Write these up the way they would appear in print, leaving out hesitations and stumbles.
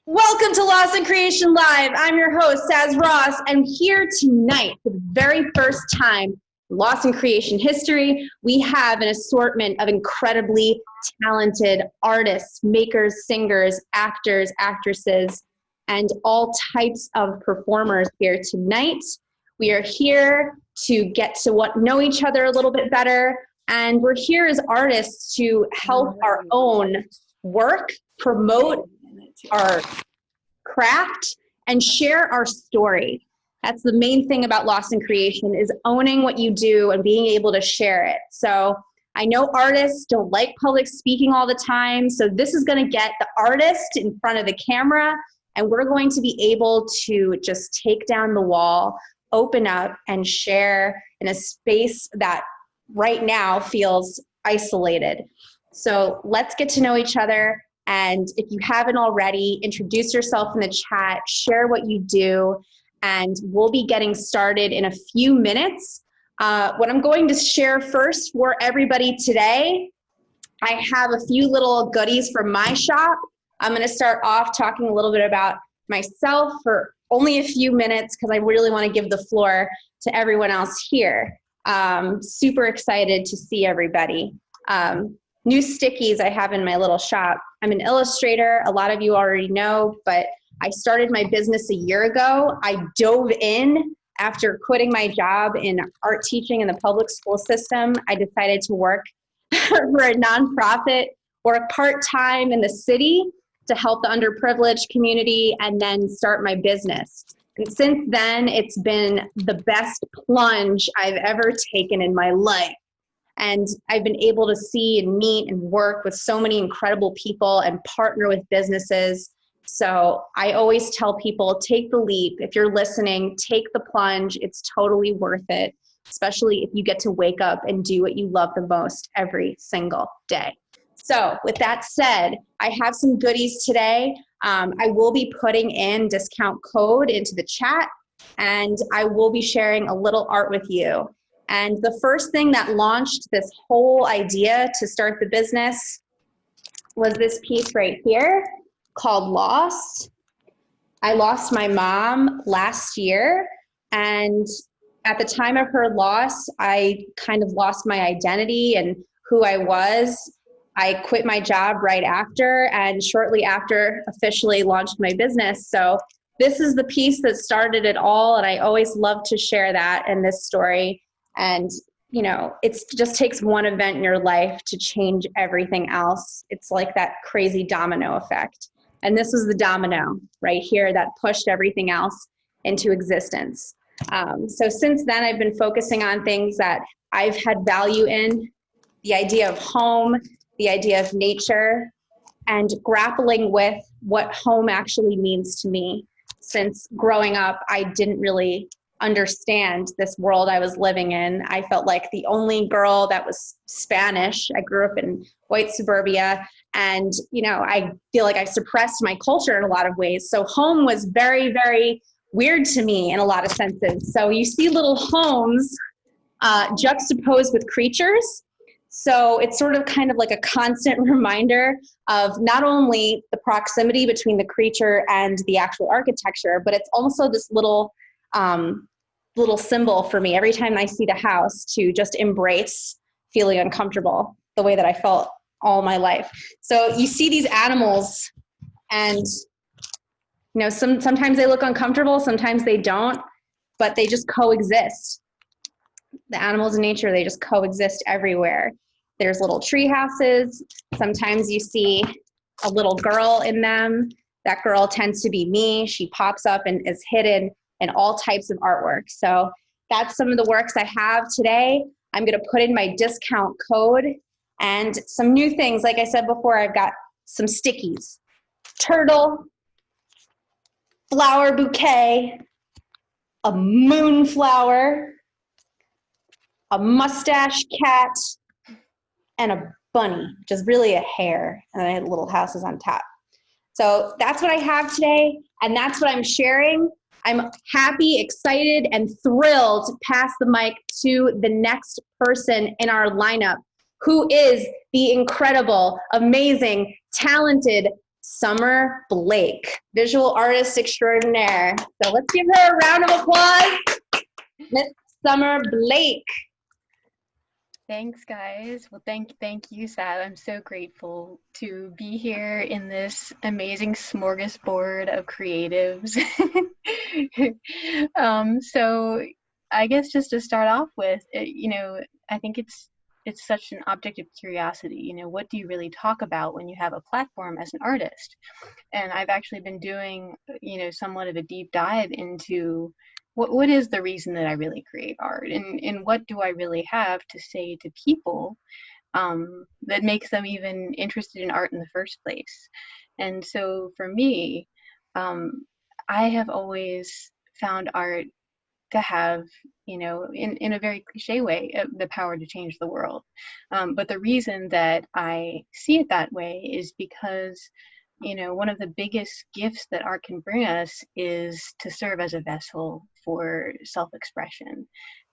Welcome to Lost in Creation Live. I'm your host, Saz Ross, and here tonight, for the very first time in Lost in Creation history, we have an assortment of incredibly talented artists, makers, singers, actors, actresses, and all types of performers here tonight. We are here to get to know each other a little bit better, and we're here as artists to help our own work, promote our craft, and share our story. That's the main thing about Lost in Creation, is owning what you do and being able to share it. So I know artists don't like public speaking all the time, so this is going to get the artist in front of the camera, and we're going to be able to just take down the wall, open up, and share in a space that right now feels isolated. So let's get to know each other. And if you haven't already, introduce yourself in the chat, share what you do, and we'll be getting started in a few minutes. What I'm going to share first for everybody today, I have a few little goodies from my shop. I'm going to start off talking a little bit about myself for only a few minutes because I really want to give the floor to everyone else here. Super excited to see everybody. New stickies I have in my little shop. I'm an illustrator, a lot of you already know, but I started my business a year ago. I dove in after quitting my job in art teaching in the public school system. I decided to work for a nonprofit, work part-time in the city to help the underprivileged community, and then start my business. And since then, it's been the best plunge I've ever taken in my life. And I've been able to see and meet and work with so many incredible people and partner with businesses. So I always tell people, take the leap. If you're listening, take the plunge. It's totally worth it, especially if you get to wake up and do what you love the most every single day. So with that said, I have some goodies today. I will be putting in discount code into the chat, and I will be sharing a little art with you. And the first thing that launched this whole idea to start the business was this piece right here called Lost. I lost my mom last year, and at the time of her loss, I kind of lost my identity and who I was. I quit my job right after, and shortly after officially launched my business. So this is the piece that started it all, and I always love to share that in this story. And, you know, it just takes one event in your life to change everything else. It's like that crazy domino effect. And this was the domino right here that pushed everything else into existence. So since then, I've been focusing on things that I've had value in, the idea of home, the idea of nature, and grappling with what home actually means to me. Since growing up, I didn't really understand this world I was living in. I felt like the only girl that was Spanish. I grew up in white suburbia, and you know, I feel like I suppressed my culture in a lot of ways. So home was very, very weird to me in a lot of senses. So you see little homes juxtaposed with creatures. So it's sort of kind of like a constant reminder of not only the proximity between the creature and the actual architecture, but it's also this little symbol for me every time I see the house to just embrace feeling uncomfortable the way that I felt all my life. So you see these animals, and you know, sometimes they look uncomfortable, sometimes they don't, but they just coexist. The animals in nature, they just coexist everywhere. There's little tree houses. Sometimes you see a little girl in them. That girl tends to be me. She pops up and is hidden in all types of artwork. So that's some of the works I have today. I'm going to put in my discount code and some new things. Like I said before, I've got some stickies. Turtle, flower bouquet, a moonflower, a mustache cat, and a bunny, which is really a hare. And then I had little houses on top. So that's what I have today, and that's what I'm sharing. I'm happy, excited, and thrilled to pass the mic to the next person in our lineup, who is the incredible, amazing, talented Summer Blake, visual artist extraordinaire. So let's give her a round of applause. Miss Summer Blake. Thanks, guys. Well, thank you, Sab. I'm so grateful to be here in this amazing smorgasbord of creatives. So I guess just to start off with, I think it's such an object of curiosity. What do you really talk about when you have a platform as an artist? And I've actually been doing, somewhat of a deep dive into what is the reason that I really create art, and what do I really have to say to people that makes them even interested in art in the first place. And so for me, I have always found art to have, in a very cliche way, the power to change the world. But the reason that I see it that way is because one of the biggest gifts that art can bring us is to serve as a vessel for self-expression.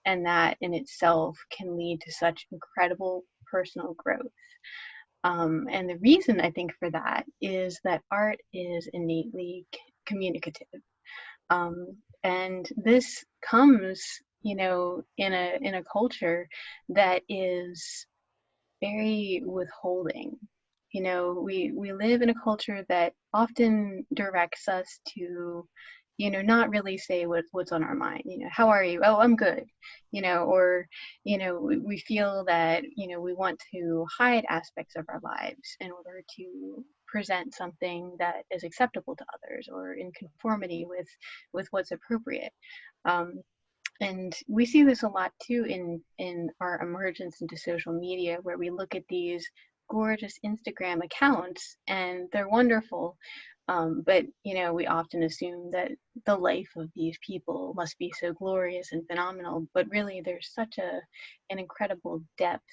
And that in itself can lead to such incredible personal growth. And the reason I think for that is that art is innately communicative. And this comes, in a culture that is very withholding. We live in a culture that often directs us to, not really say what's on our mind. How are you? Oh, I'm good. Or, we feel that, we want to hide aspects of our lives in order to present something that is acceptable to others or in conformity with what's appropriate. And we see this a lot too in our emergence into social media, where we look at these gorgeous Instagram accounts and they're wonderful. But we often assume that the life of these people must be so glorious and phenomenal. But really, there's such an incredible depth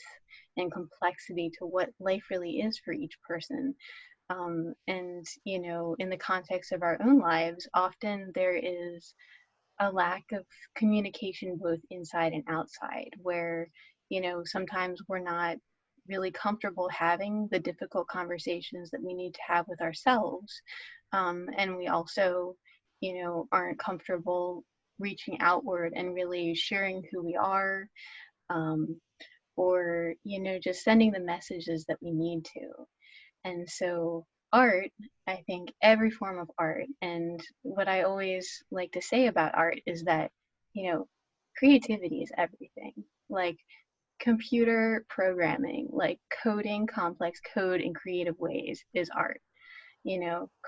and complexity to what life really is for each person. And in the context of our own lives, often there is a lack of communication both inside and outside, where sometimes we're not really comfortable having the difficult conversations that we need to have with ourselves, and we also aren't comfortable reaching outward and really sharing who we are, or just sending the messages that we need to. And so art, I think every form of art, and what I always like to say about art is that, creativity is everything. Like computer programming, like coding complex code in creative ways is art.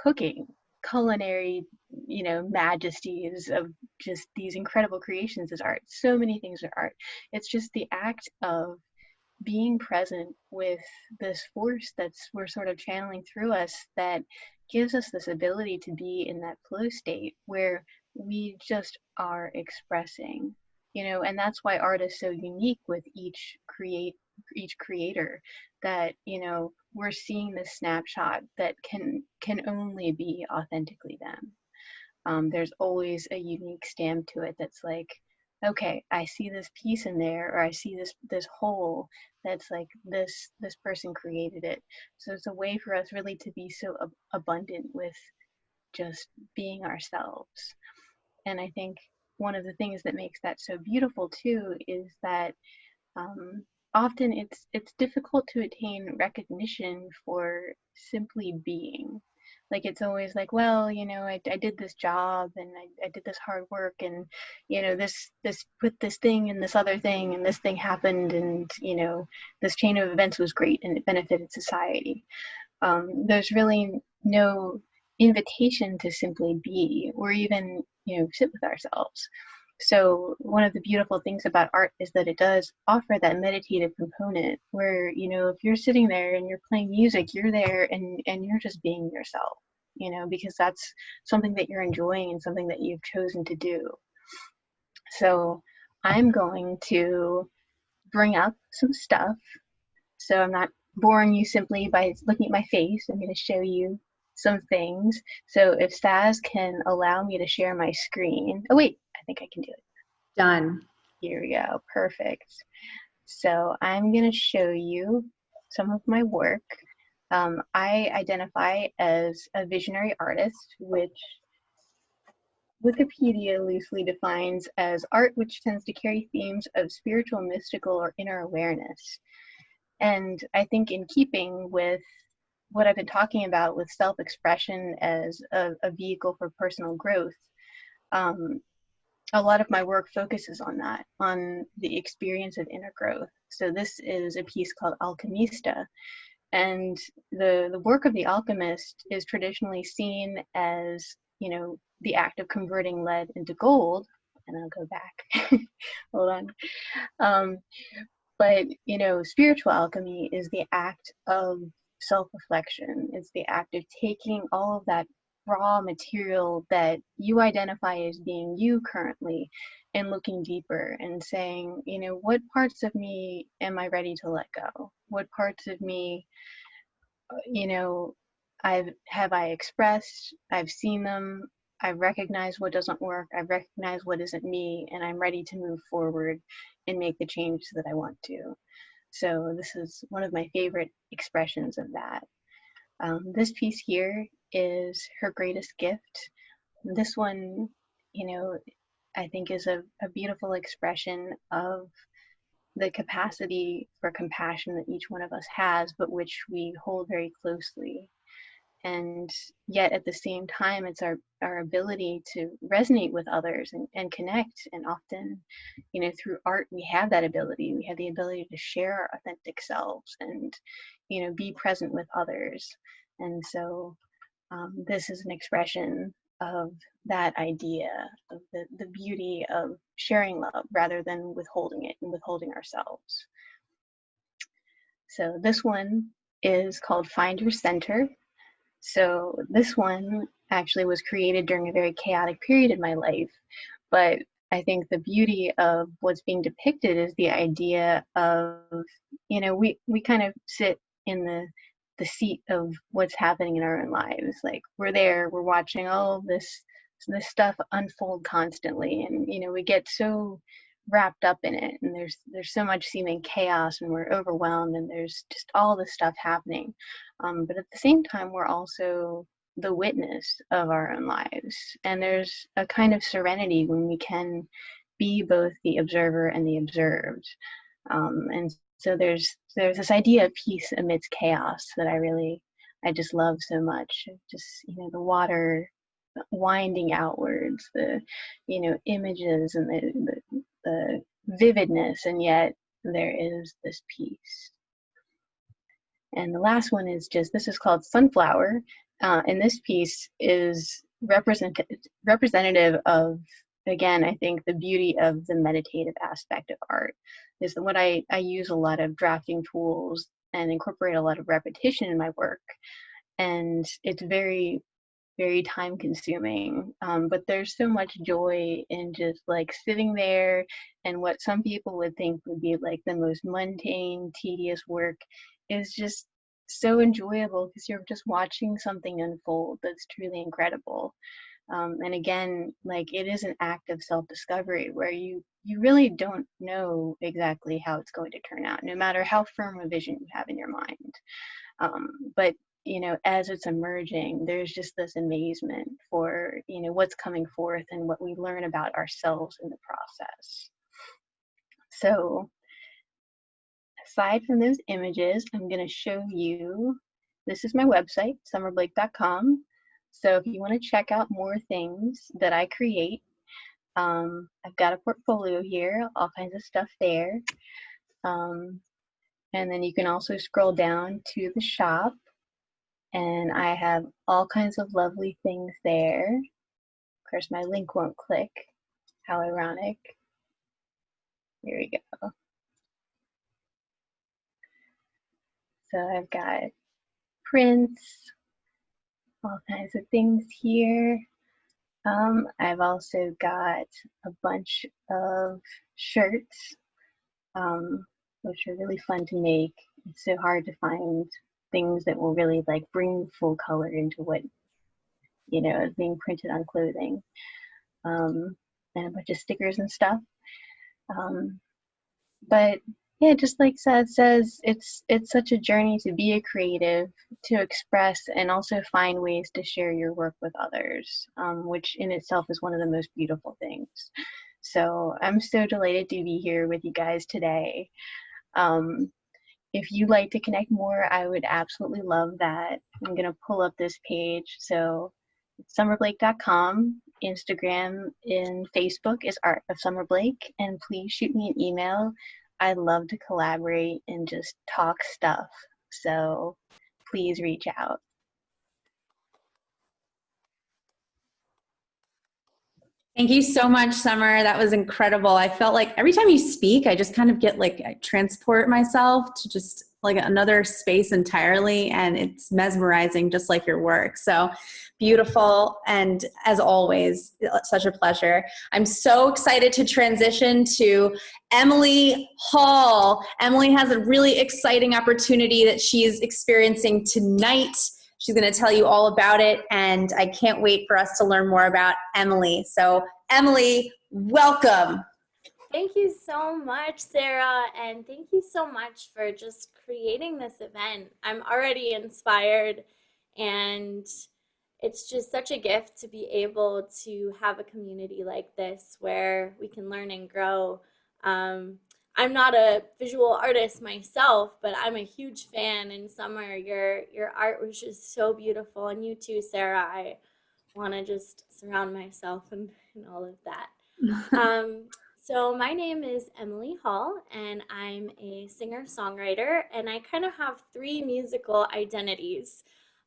Cooking, culinary, majesties of just these incredible creations is art. So many things are art. It's just the act of being present with this force that's we're sort of channeling through us that gives us this ability to be in that flow state where we just are expressing, and that's why art is so unique with each creator, that we're seeing this snapshot that can only be authentically them. There's always a unique stamp to it that's like, okay, I see this piece in there, or I see this whole that's like this person created it. So it's a way for us really to be so abundant with just being ourselves. And I think one of the things that makes that so beautiful too is that often it's difficult to attain recognition for simply being. Like it's always like, well, I did this job and I did this hard work, and this put this thing and this other thing and this thing happened, and this chain of events was great and it benefited society. There's really no invitation to simply be or even sit with ourselves. So one of the beautiful things about art is that it does offer that meditative component where, if you're sitting there and you're playing music, you're there and you're just being yourself, because that's something that you're enjoying and something that you've chosen to do. So I'm going to bring up some stuff. So I'm not boring you simply by looking at my face. I'm going to show you some things. So if Stas can allow me to share my screen. Oh, wait, I think I can do it. Done. Here we go. Perfect. So I'm going to show you some of my work. I identify as a visionary artist, which Wikipedia loosely defines as art which tends to carry themes of spiritual, mystical, or inner awareness. And I think in keeping with what I've been talking about with self-expression as a vehicle for personal growth, a lot of my work focuses on that, on the experience of inner growth. So this is a piece called Alchemista. And the work of the alchemist is traditionally seen as, you know, the act of converting lead into gold. And I'll go back. Hold on. But, you know, spiritual alchemy is the act of self-reflection. It's the act of taking all of that raw material that you identify as being you currently and looking deeper and saying, you know, what parts of me am I ready to let go? What parts of me, you know, have I expressed, I've seen them, I recognize what doesn't work, I recognize what isn't me, and I'm ready to move forward and make the change that I want to. So this is one of my favorite expressions of that. This piece here is Her Greatest Gift. This one, you know, I think is a beautiful expression of the capacity for compassion that each one of us has, but which we hold very closely. And yet at the same time, it's our ability to resonate with others and connect. And often, you know, through art, we have that ability. We have the ability to share our authentic selves and, you know, be present with others. And so this is an expression of that idea of the beauty of sharing love rather than withholding it and withholding ourselves. So this one is called Find Your Center. So this one actually was created during a very chaotic period in my life, but I think the beauty of what's being depicted is the idea of, you know, we kind of sit in the seat of what's happening in our own lives. Like we're there, we're watching all this stuff unfold constantly, and you know, we get so wrapped up in it, and there's so much seeming chaos, and we're overwhelmed, and there's just all this stuff happening. But at the same time, we're also the witness of our own lives, and there's a kind of serenity when we can be both the observer and the observed. And so there's this idea of peace amidst chaos that I just love so much. Just, you know, the water winding outwards, the, you know, images and the vividness, and yet there is this peace. And the last one is just, this is called Sunflower, and this piece is representative of, again, I think the beauty of the meditative aspect of art is that what I use a lot of drafting tools and incorporate a lot of repetition in my work, and it's very, very time consuming, but there's so much joy in just like sitting there, and what some people would think would be like the most mundane, tedious work is just so enjoyable because you're just watching something unfold that's truly incredible. And again, like it is an act of self-discovery where you really don't know exactly how it's going to turn out, no matter how firm a vision you have in your mind. But you know, as it's emerging, there's just this amazement for, you know, what's coming forth and what we learn about ourselves in the process. So aside from those images, I'm going to show you, this is my website, summerblake.com. So if you want to check out more things that I create, I've got a portfolio here, all kinds of stuff there. And then you can also scroll down to the shop, and I have all kinds of lovely things there. Of course, my link won't click. How ironic. Here we go. So I've got prints, all kinds of things here. I've also got a bunch of shirts, which are really fun to make. It's so hard to find things that will really like bring full color into what, you know, is being printed on clothing. And a bunch of stickers and stuff. But Yeah, just like Sad says, it's such a journey to be a creative, to express, and also find ways to share your work with others, which in itself is one of the most beautiful things. So I'm so delighted to be here with you guys today. Um, if you'd like to connect more, I would absolutely love that. I'm gonna pull up this page. So summerblake.com, Instagram and Facebook is Art of Summer Blake, and please shoot me an email. I love to collaborate and just talk stuff. So please reach out. Thank you so much, Summer. That was incredible. I felt like every time you speak, I just kind of get like, I transport myself to just like another space entirely, and it's mesmerizing, just like your work. So beautiful. And as always, such a pleasure. I'm so excited to transition to Emily Hall. Emily has a really exciting opportunity that she's experiencing tonight. She's going to tell you all about it, and I can't wait for us to learn more about Emily. So, Emily, welcome. Thank you so much, Sarah, and thank you so much for just creating this event. I'm already inspired, and it's just such a gift to be able to have a community like this where we can learn and grow. Um, I'm not a visual artist myself, but I'm a huge fan. And Summer, your art was just so beautiful, and you too, Sarah. I want to just surround myself and all of that. Um, so my name is Emily Hall, and I'm a singer-songwriter, and I kind of have three musical identities.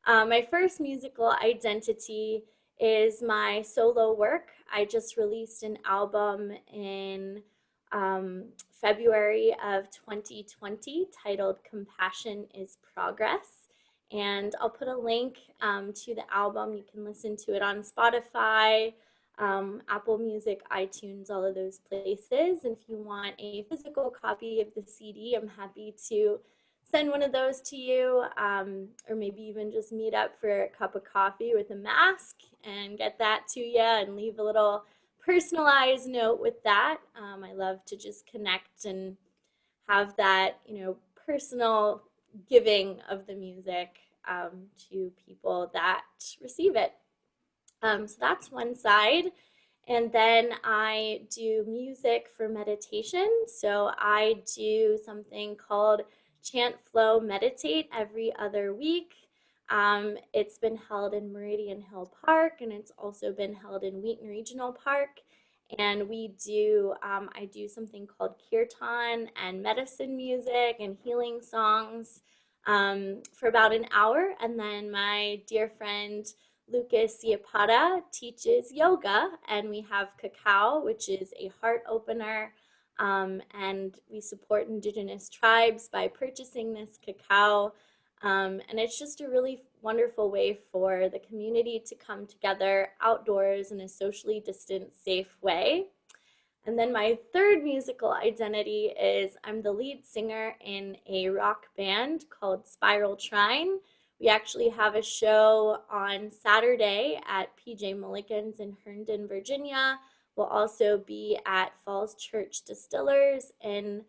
My first musical identity is my solo work. I just released an album in February of 2020 titled Compassion is Progress. And I'll put a link to the album. You can listen to it on Spotify, Apple Music, iTunes, all of those places. And if you want a physical copy of the CD, I'm happy to send one of those to you, or maybe even just meet up for a cup of coffee with a mask and get that to you and leave a little personalized note with that. I love to just connect and have that, personal giving of the music to people that receive it. So that's one side. And then I do music for meditation. So I do something called Chant Flow Meditate every other week. It's been held in Meridian Hill Park, and it's also been held in Wheaton Regional Park. And I do something called kirtan and medicine music and healing songs for about an hour. And then my dear friend Lucas Iapata teaches yoga, and we have cacao, which is a heart opener. And we support indigenous tribes by purchasing this cacao. And it's just a really wonderful way for the community to come together outdoors in a socially distant, safe way. And then my third musical identity is I'm the lead singer in a rock band called Spiral Trine. We actually have a show on Saturday at PJ Mulligan's in Herndon, Virginia. We'll also be at Falls Church Distillers in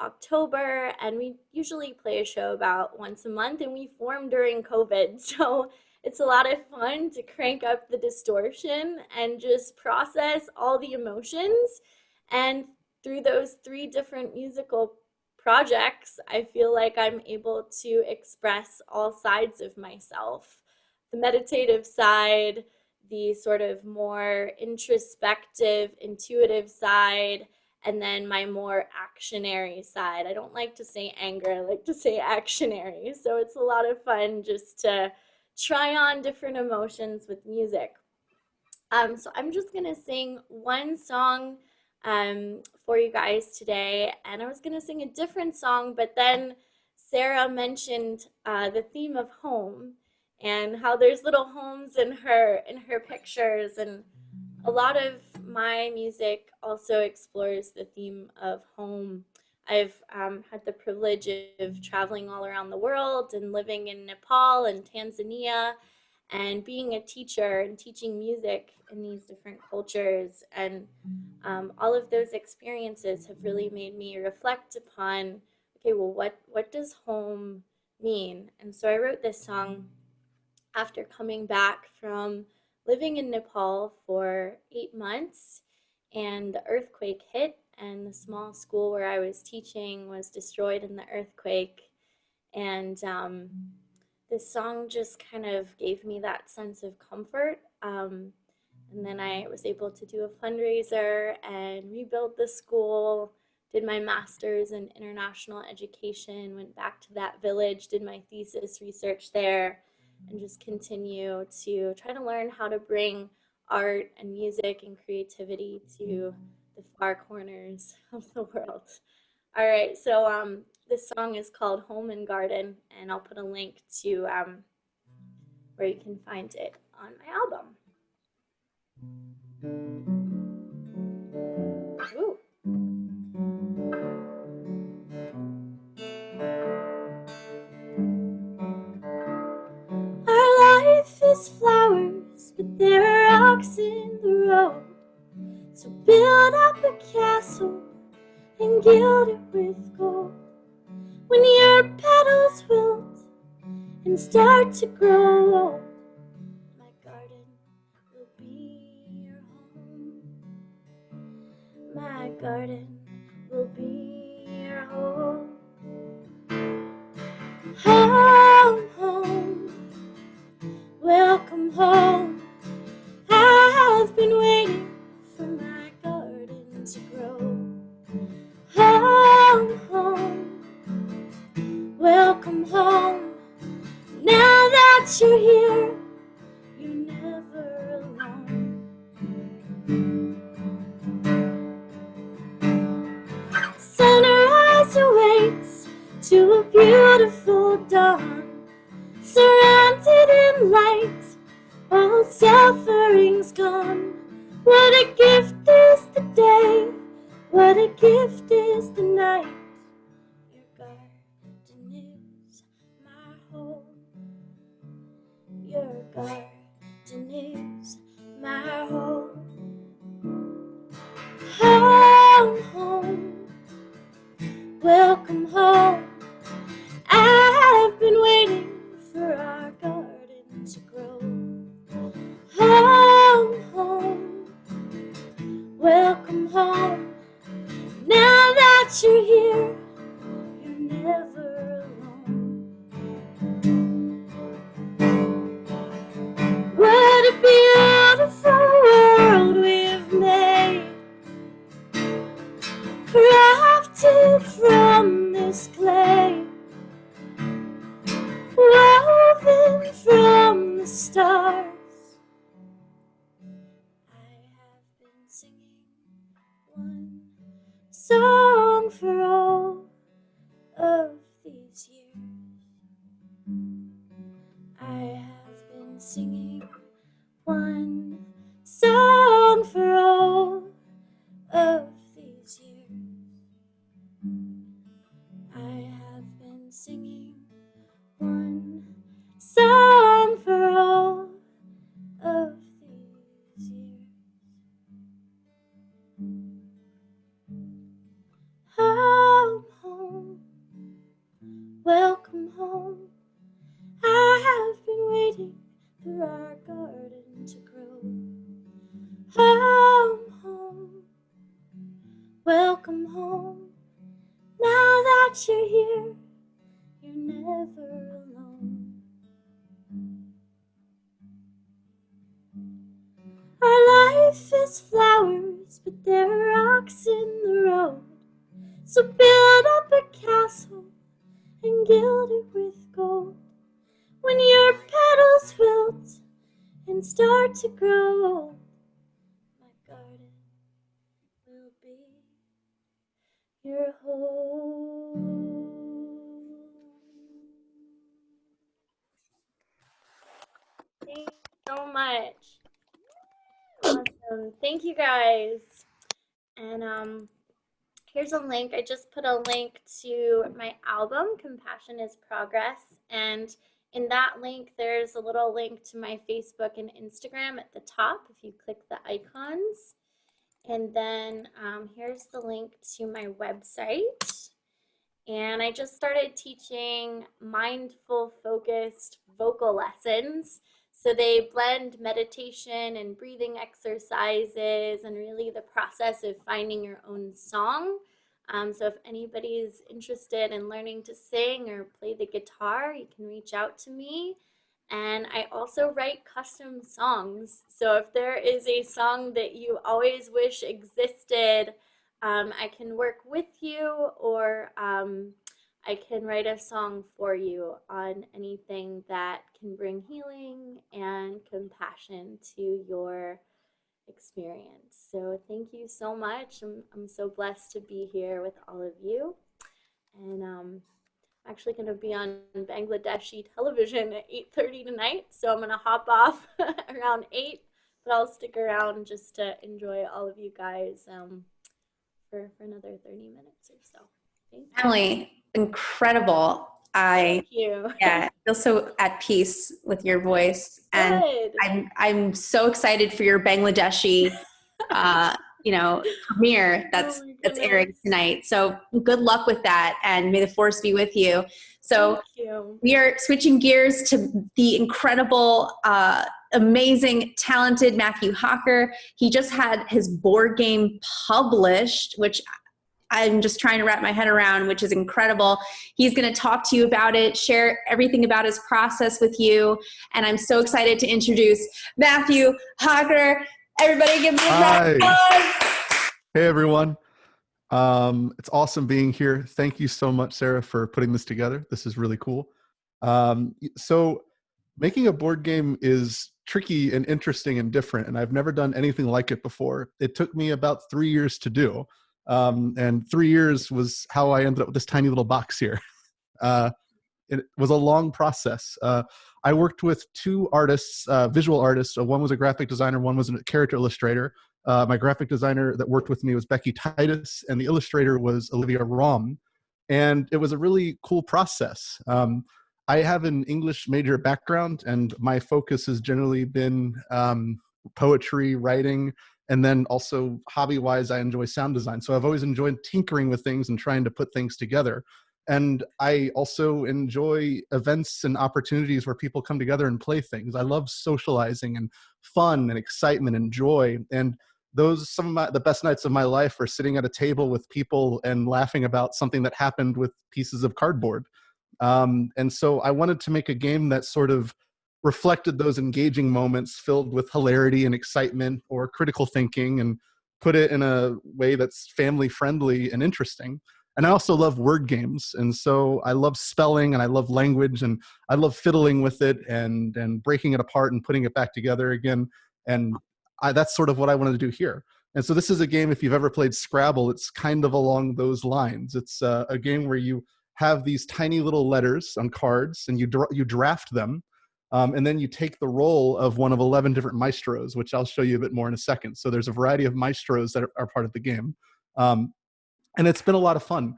October, and we usually play a show about once a month, and we formed during COVID. So it's a lot of fun to crank up the distortion and just process all the emotions. And through those three different musical projects, I feel like I'm able to express all sides of myself. The meditative side, the sort of more introspective, intuitive side, and then my more actionary side. I don't like to say anger, I like to say actionary. So it's a lot of fun just to try on different emotions with music. So I'm just gonna sing one song for you guys today, and I was gonna sing a different song, but then Sarah mentioned the theme of home and how there's little homes in her pictures, and a lot of my music also explores the theme of home. I've had the privilege of traveling all around the world and living in Nepal and Tanzania, And being a teacher and teaching music in these different cultures and all of those experiences have really made me reflect upon, okay, well, what does home mean? And so I wrote this song after coming back from living in Nepal for 8 months, and the earthquake hit, and the small school where I was teaching was destroyed in the earthquake. And this song just kind of gave me that sense of comfort. And then I was able to do a fundraiser and rebuild the school, did my master's in international education, went back to that village, did my thesis research there, and just continue to try to learn how to bring art and music and creativity to the far corners of the world. All right, so this song is called Home and Garden, and I'll put a link to where you can find it on my album. Ooh. Our life is flowers, but there are rocks in the road. So build up a castle and gild it with gold. When your petals wilt and start to grow old, my garden will be your home. My garden will be your home. Home, home, welcome home. I've been waiting for my garden to grow. Home, home, welcome home. Now that you're here, you're never alone. Sunrise awaits to a beautiful dawn, surrounded in light, all suffering's gone. What a gift is the day, what a gift is the night. Your garden is my home. Your garden is my home. Home, home, welcome home. I've been waiting for our garden to grow. Home, home, welcome home. Now that you're here, you're never alone. What a beautiful world we've made, crafted from this clay, woven from the stars. I have been singing one song for all of these years. I have been singing one song for all of these years. I have been singing one song for all of these years. Home, home, welcome home. I have been waiting for our garden to grow. Home, home, welcome home. Now that you're here, you're never alone. Our life is flowers, but there are rocks in the road. So build up a castle and gild it with gold. When your petals wilt and start to grow old, my garden will be your home. Thank you so much. Awesome. Thank you guys. And here's a link. I just put a link to my album, Compassion is Progress. And In that link, there's a little link to my Facebook and Instagram at the top if you click the icons. And then here's the link to my website. And I just started teaching mindful, focused vocal lessons. So they blend meditation and breathing exercises and really the process of finding your own song. So if anybody's interested in learning to sing or play the guitar, you can reach out to me. And I also write custom songs. So if there is a song that you always wish existed, I can work with you, or I can write a song for you on anything that can bring healing and compassion to your experience. So thank you so much. I'm so blessed to be here with all of you. And I'm actually going to be on Bangladeshi television at 8:30 tonight. So I'm going to hop off around 8, but I'll stick around just to enjoy all of you guys for another 30 minutes or so. Thank you. Emily, incredible. Thank you. Yeah, feel so at peace with your voice. And Good. I'm so excited for your Bangladeshi premiere that's airing tonight. So good luck with that, and may the force be with you. So Thank you. we are switching gears to the incredible, amazing, talented Matthew Hocker. He just had his board game published, which I'm just trying to wrap my head around, which is incredible. He's going to talk to you about it, share everything about his process with you. And I'm so excited to introduce Matthew Hocker. Everybody give me a round of applause. Hey, everyone. It's awesome being here. Thank you so much, Sarah, for putting this together. This is really cool. So making a board game is tricky and interesting and different, and I've never done anything like it before. It took me about 3 years to do. And 3 years was how I ended up with this tiny little box here. It was a long process. I worked with 2 artists, visual artists. One was a graphic designer, one was a character illustrator. My graphic designer that worked with me was Becky Titus, and the illustrator was Olivia Rom. And it was a really cool process. I have an English major background, and my focus has generally been poetry, writing, and then also hobby-wise, I enjoy sound design. So I've always enjoyed tinkering with things and trying to put things together. And I also enjoy events and opportunities where people come together and play things. I love socializing and fun and excitement and joy. And those, some of the best nights of my life are sitting at a table with people and laughing about something that happened with pieces of cardboard. And so I wanted to make a game that sort of reflected those engaging moments filled with hilarity and excitement or critical thinking, and put it in a way that's family friendly and interesting. And I also love word games. And so I love spelling, and I love language, and I love fiddling with it and breaking it apart and putting it back together again. And that's sort of what I wanted to do here. And so this is a game, if you've ever played Scrabble, it's kind of along those lines. It's a game where you have these tiny little letters on cards, and you draft them. And then you take the role of one of 11 different maestros, which I'll show you a bit more in a second. So there's a variety of maestros that are part of the game. And it's been a lot of fun.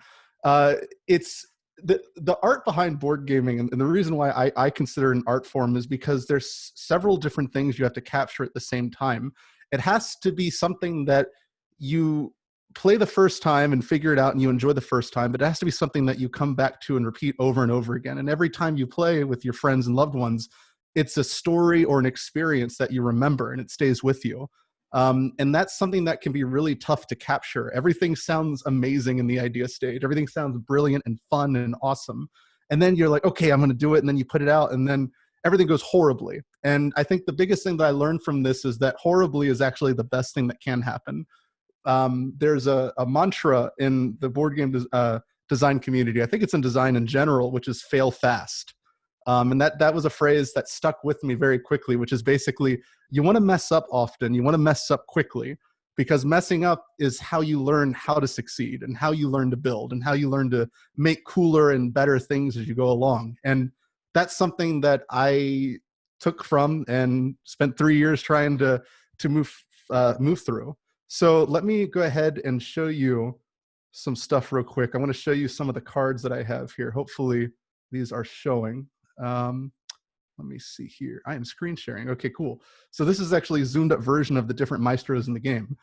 It's the art behind board gaming, and the reason why I consider it an art form is because there's several different things you have to capture at the same time. It has to be something that you play the first time and figure it out and you enjoy the first time, but it has to be something that you come back to and repeat over and over again. And every time you play with your friends and loved ones, it's a story or an experience that you remember and it stays with you. And that's something that can be really tough to capture. Everything sounds amazing in the idea stage. Everything sounds brilliant and fun and awesome. And then you're like, okay, I'm going to do it. And then you put it out and then everything goes horribly. And I think the biggest thing that I learned from this is that horribly is actually the best thing that can happen. There's a mantra in the board game design community. I think it's in design in general, which is fail fast. And that was a phrase that stuck with me very quickly, which is basically, you want to mess up often, you want to mess up quickly, because messing up is how you learn how to succeed and how you learn to build and how you learn to make cooler and better things as you go along. And that's something that I took from and spent 3 years trying to move through. So let me go ahead and show you some stuff real quick. I want to show you some of the cards that I have here. Hopefully these are showing. let me see here. I am screen sharing. Okay, cool. So this is actually a zoomed up version of the different maestros in the game.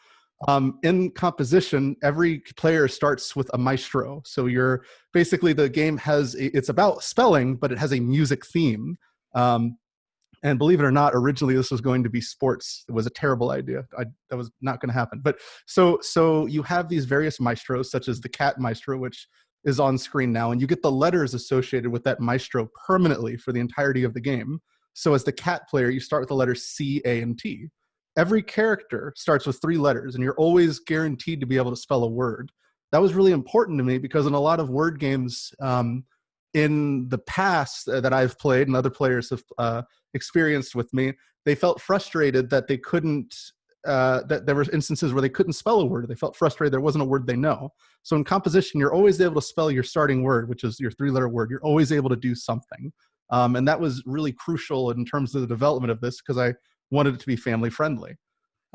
In composition, every player starts with a maestro. So you're basically, the game has, it's about spelling, but it has a music theme. And believe it or not, originally this was going to be sports. It was a terrible idea. That was not going to happen. But so you have these various maestros, such as the cat maestro, which is on screen now, and you get the letters associated with that maestro permanently for the entirety of the game. So as the cat player, you start with the letters C, A, and T. Every character starts with 3 letters, and you're always guaranteed to be able to spell a word. That was really important to me because in a lot of word games in the past that I've played and other players have experienced with me, they felt frustrated that they couldn't, that there were instances where they couldn't spell a word. They felt frustrated there wasn't a word they know. So in composition, you're always able to spell your starting word, which is your 3-letter word. You're always able to do something. And that was really crucial in terms of the development of this because I wanted it to be family friendly.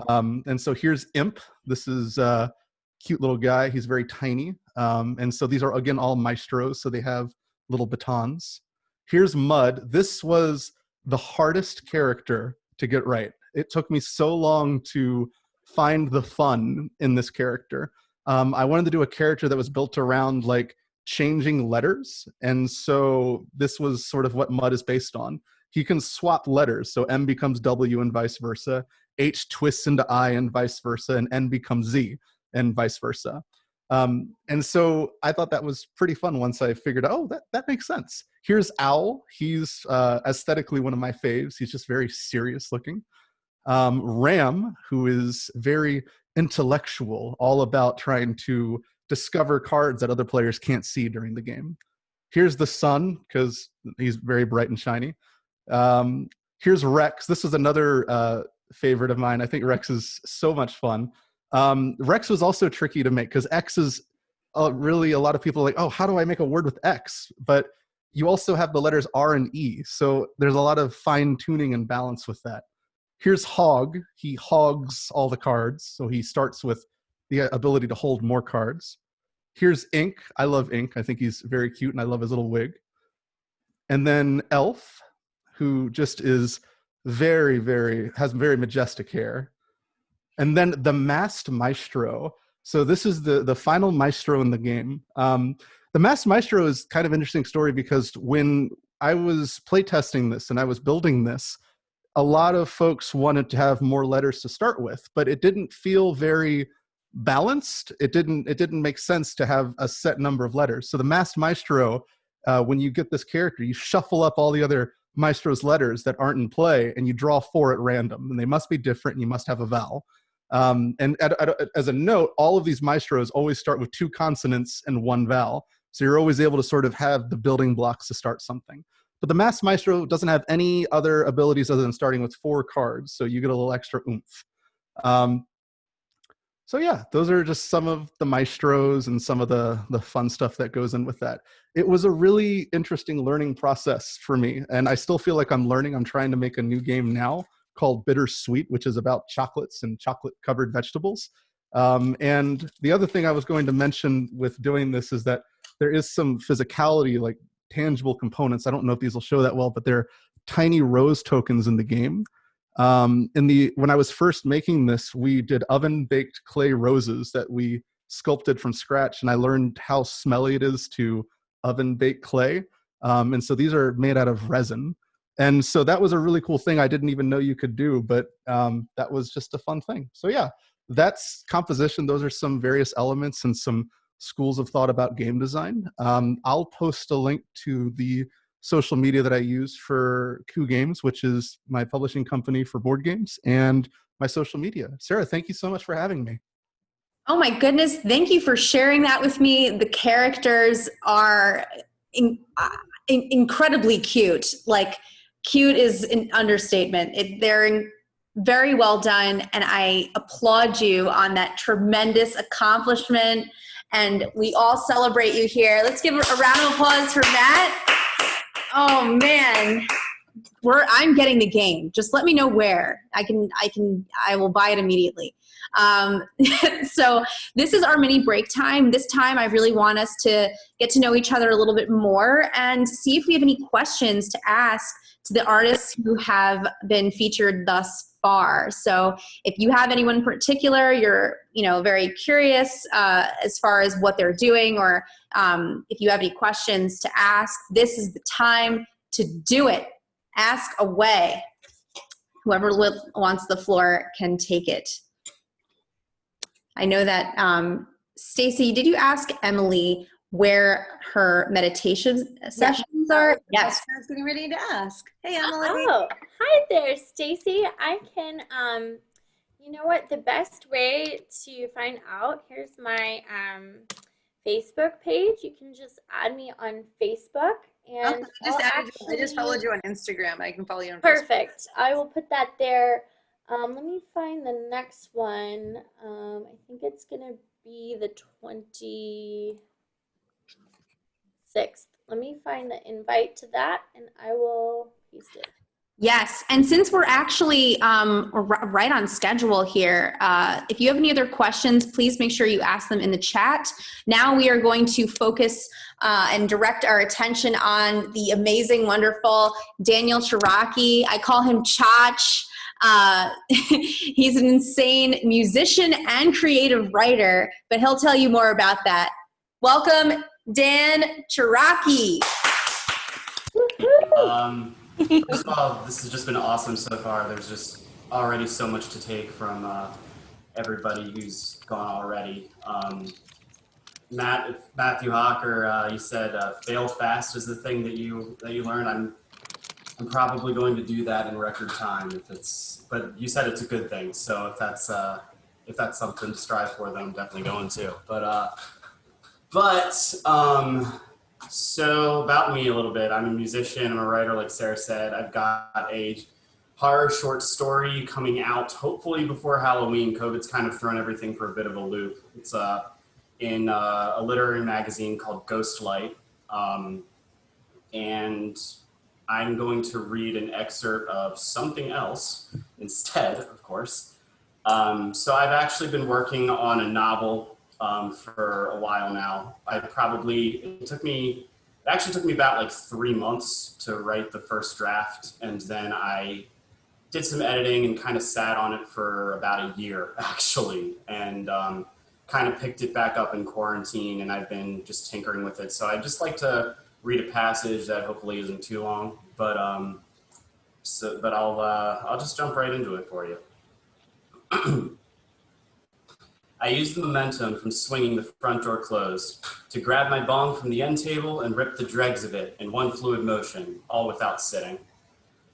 And so here's Imp. This is a cute little guy. He's very tiny. And so these are, again, all maestros. So they have little batons. Here's Mud. This was the hardest character to get right. It took me so long to find the fun in this character. I wanted to do a character that was built around like changing letters. And so this was sort of what Mud is based on. He can swap letters. So M becomes W and vice versa. H twists into I and vice versa. And N becomes Z and vice versa. And so I thought that was pretty fun once I figured out, oh, that makes sense. Here's Owl. He's aesthetically one of my faves. He's just very serious looking. Ram, who is very intellectual, all about trying to discover cards that other players can't see during the game. Here's the Sun, because he's very bright and shiny. Here's Rex. This is another favorite of mine. I think Rex is so much fun. Rex was also tricky to make because X is really, a lot of people are like, oh, how do I make a word with X? But you also have the letters R and E. So there's a lot of fine tuning and balance with that. Here's Hog. He hogs all the cards. So he starts with the ability to hold more cards. Here's Ink. I love Ink. I think he's very cute and I love his little wig. And then Elf, who just is very, has very majestic hair. And then the Masked Maestro. So this is the final maestro in the game. The Masked Maestro is kind of an interesting story because when I was playtesting this and I was building this, a lot of folks wanted to have more letters to start with, but it didn't feel very balanced. It didn't make sense to have a set number of letters. So the Masked Maestro, when you get this character, you shuffle up all the other maestro's letters that aren't in play and you draw 4 at random, and they must be different and you must have a vowel. And as a note, all of these maestros always start with 2 consonants and 1 vowel. So you're always able to sort of have the building blocks to start something. But the Masked Maestro doesn't have any other abilities other than starting with 4 cards. So you get a little extra oomph. So yeah, those are just some of the maestros and some of the fun stuff that goes in with that. It was a really interesting learning process for me. And I still feel like I'm learning. I'm trying to make a new game now called Bittersweet, which is about chocolates and chocolate-covered vegetables. And the other thing I was going to mention with doing this is that there is some physicality, like tangible components. I don't know if these will show that well, but they're tiny rose tokens in the game. When I was first making this, we did oven-baked clay roses that we sculpted from scratch, and I learned how smelly it is to oven-bake clay. And so these are made out of resin. And so that was a really cool thing I didn't even know you could do, but that was just a fun thing. So yeah, that's composition. Those are some various elements and some schools of thought about game design. I'll post a link to the social media that I use for Coup Games, which is my publishing company for board games, and my social media. Sarah, thank you so much for having me. Oh my goodness. Thank you for sharing that with me. The characters are incredibly cute. Like, cute is an understatement. They're very well done, and I applaud you on that tremendous accomplishment, and we all celebrate you here. Let's give a round of applause for Matt. Oh man, I'm getting the game. Just let me know where. I will buy it immediately. So this is our mini break time. This time I really want us to get to know each other a little bit more and see if we have any questions to ask to the artists who have been featured thus far. So if you have anyone in particular, you're, very curious as far as what they're doing, or if you have any questions to ask, this is the time to do it. Ask away. Whoever wants the floor can take it. I know that, Stacey, did you ask Emily where her meditation sessions are? Yes. I was getting ready to ask. Hey, Emily. Oh, hi there, Stacey. I can, you know what, the best way to find out, here's my Facebook page. You can just add me on Facebook. And I just followed you on Instagram. I can follow you on Perfect. Facebook. I will put that there. Let me find the next one. I think it's going to be the 26th. Let me find the invite to that, and I will paste it. Yes, and since we're actually right on schedule here, if you have any other questions, please make sure you ask them in the chat. Now we are going to focus and direct our attention on the amazing, wonderful Daniel Ciarrocchi. I call him Chach. He's an insane musician and creative writer, but he'll tell you more about that. Welcome, Dan Ciarrocchi. First of all, this has just been awesome so far. There's just already so much to take from everybody who's gone already. Matthew Hocker, you said fail fast is the thing that you learn. I'm probably going to do that in record time but you said it's a good thing. So if that's something to strive for, then I'm definitely going to. So about me a little bit. I'm a musician, I'm a writer, like Sarah said. I've got a horror short story coming out hopefully before Halloween. COVID's kind of thrown everything for a bit of a loop. It's in a literary magazine called Ghostlight. And I'm going to read an excerpt of something else instead, of course. So I've actually been working on a novel for a while now. It actually took me about like 3 months to write the first draft, and then I did some editing and kind of sat on it for about a year actually, and kind of picked it back up in quarantine, and I've been just tinkering with it. So I'd just like to read a passage that hopefully isn't too long, but I'll just jump right into it for you. I used the momentum from swinging the front door closed to grab my bong from the end table and rip the dregs of it in one fluid motion, all without sitting.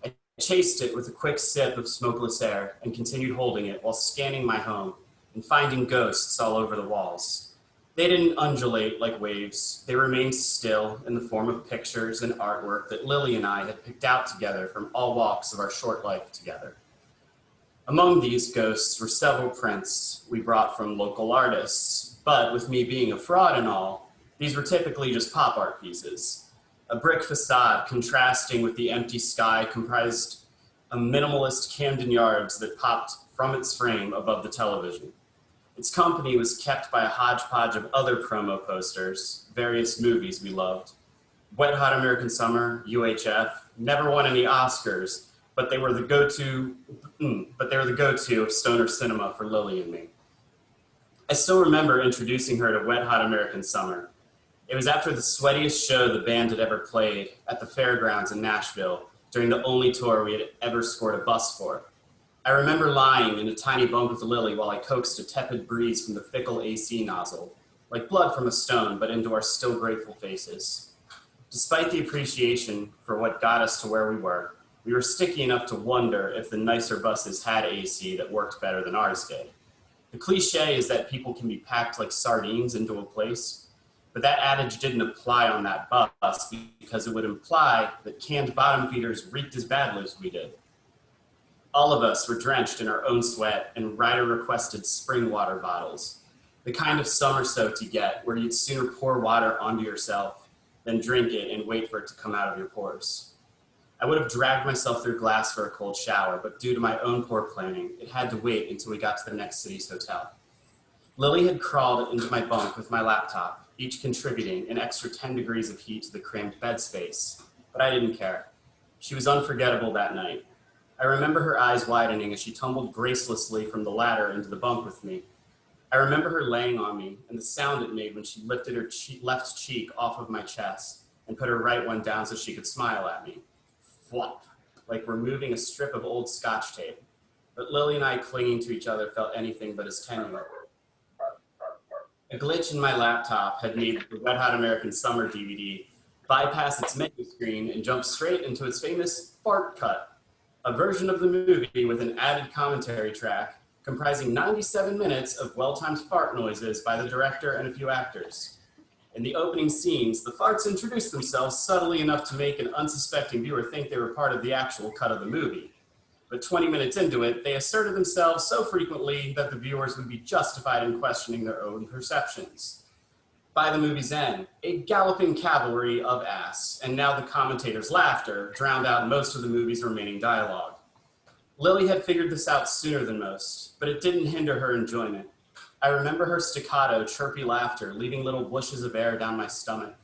I chased it with a quick sip of smokeless air and continued holding it while scanning my home and finding ghosts all over the walls. They didn't undulate like waves. They remained still in the form of pictures and artwork that Lily and I had picked out together from all walks of our short life together. Among these ghosts were several prints we brought from local artists, but with me being a fraud and all, these were typically just pop art pieces. A brick facade contrasting with the empty sky comprised a minimalist Camden Yards that popped from its frame above the television. Its company was kept by a hodgepodge of other promo posters, various movies we loved. Wet Hot American Summer, UHF, never won any Oscars, but they were the go-to of stoner cinema for Lily and me. I still remember introducing her to Wet Hot American Summer. It was after the sweatiest show the band had ever played at the fairgrounds in Nashville during the only tour we had ever scored a bus for. I remember lying in a tiny bunk with Lily while I coaxed a tepid breeze from the fickle AC nozzle, like blood from a stone, but into our still grateful faces. Despite the appreciation for what got us to where we were sticky enough to wonder if the nicer buses had AC that worked better than ours did. The cliche is that people can be packed like sardines into a place, but that adage didn't apply on that bus because it would imply that canned bottom feeders reeked as badly as we did. All of us were drenched in our own sweat and rider-requested spring water bottles, the kind of summer soak you get where you'd sooner pour water onto yourself than drink it and wait for it to come out of your pores. I would have dragged myself through glass for a cold shower, but due to my own poor planning, it had to wait until we got to the next city's hotel. Lily had crawled into my bunk with my laptop, each contributing an extra 10 degrees of heat to the cramped bed space, but I didn't care. She was unforgettable that night. I remember her eyes widening as she tumbled gracelessly from the ladder into the bunk with me. I remember her laying on me and the sound it made when she lifted her left cheek off of my chest and put her right one down so she could smile at me. Flop, like removing a strip of old Scotch tape. But Lily and I clinging to each other felt anything but as tenuous. A glitch in my laptop had made the Wet Hot American Summer DVD bypass its menu screen and jump straight into its famous fart cut, a version of the movie with an added commentary track comprising 97 minutes of well-timed fart noises by the director and a few actors. In the opening scenes, the farts introduced themselves subtly enough to make an unsuspecting viewer think they were part of the actual cut of the movie. But 20 minutes into it, they asserted themselves so frequently that the viewers would be justified in questioning their own perceptions. By the movie's end, a galloping cavalry of ass, and now the commentator's laughter drowned out most of the movie's remaining dialogue. Lily had figured this out sooner than most, but it didn't hinder her enjoyment. I remember her staccato, chirpy laughter leaving little bushes of air down my stomach,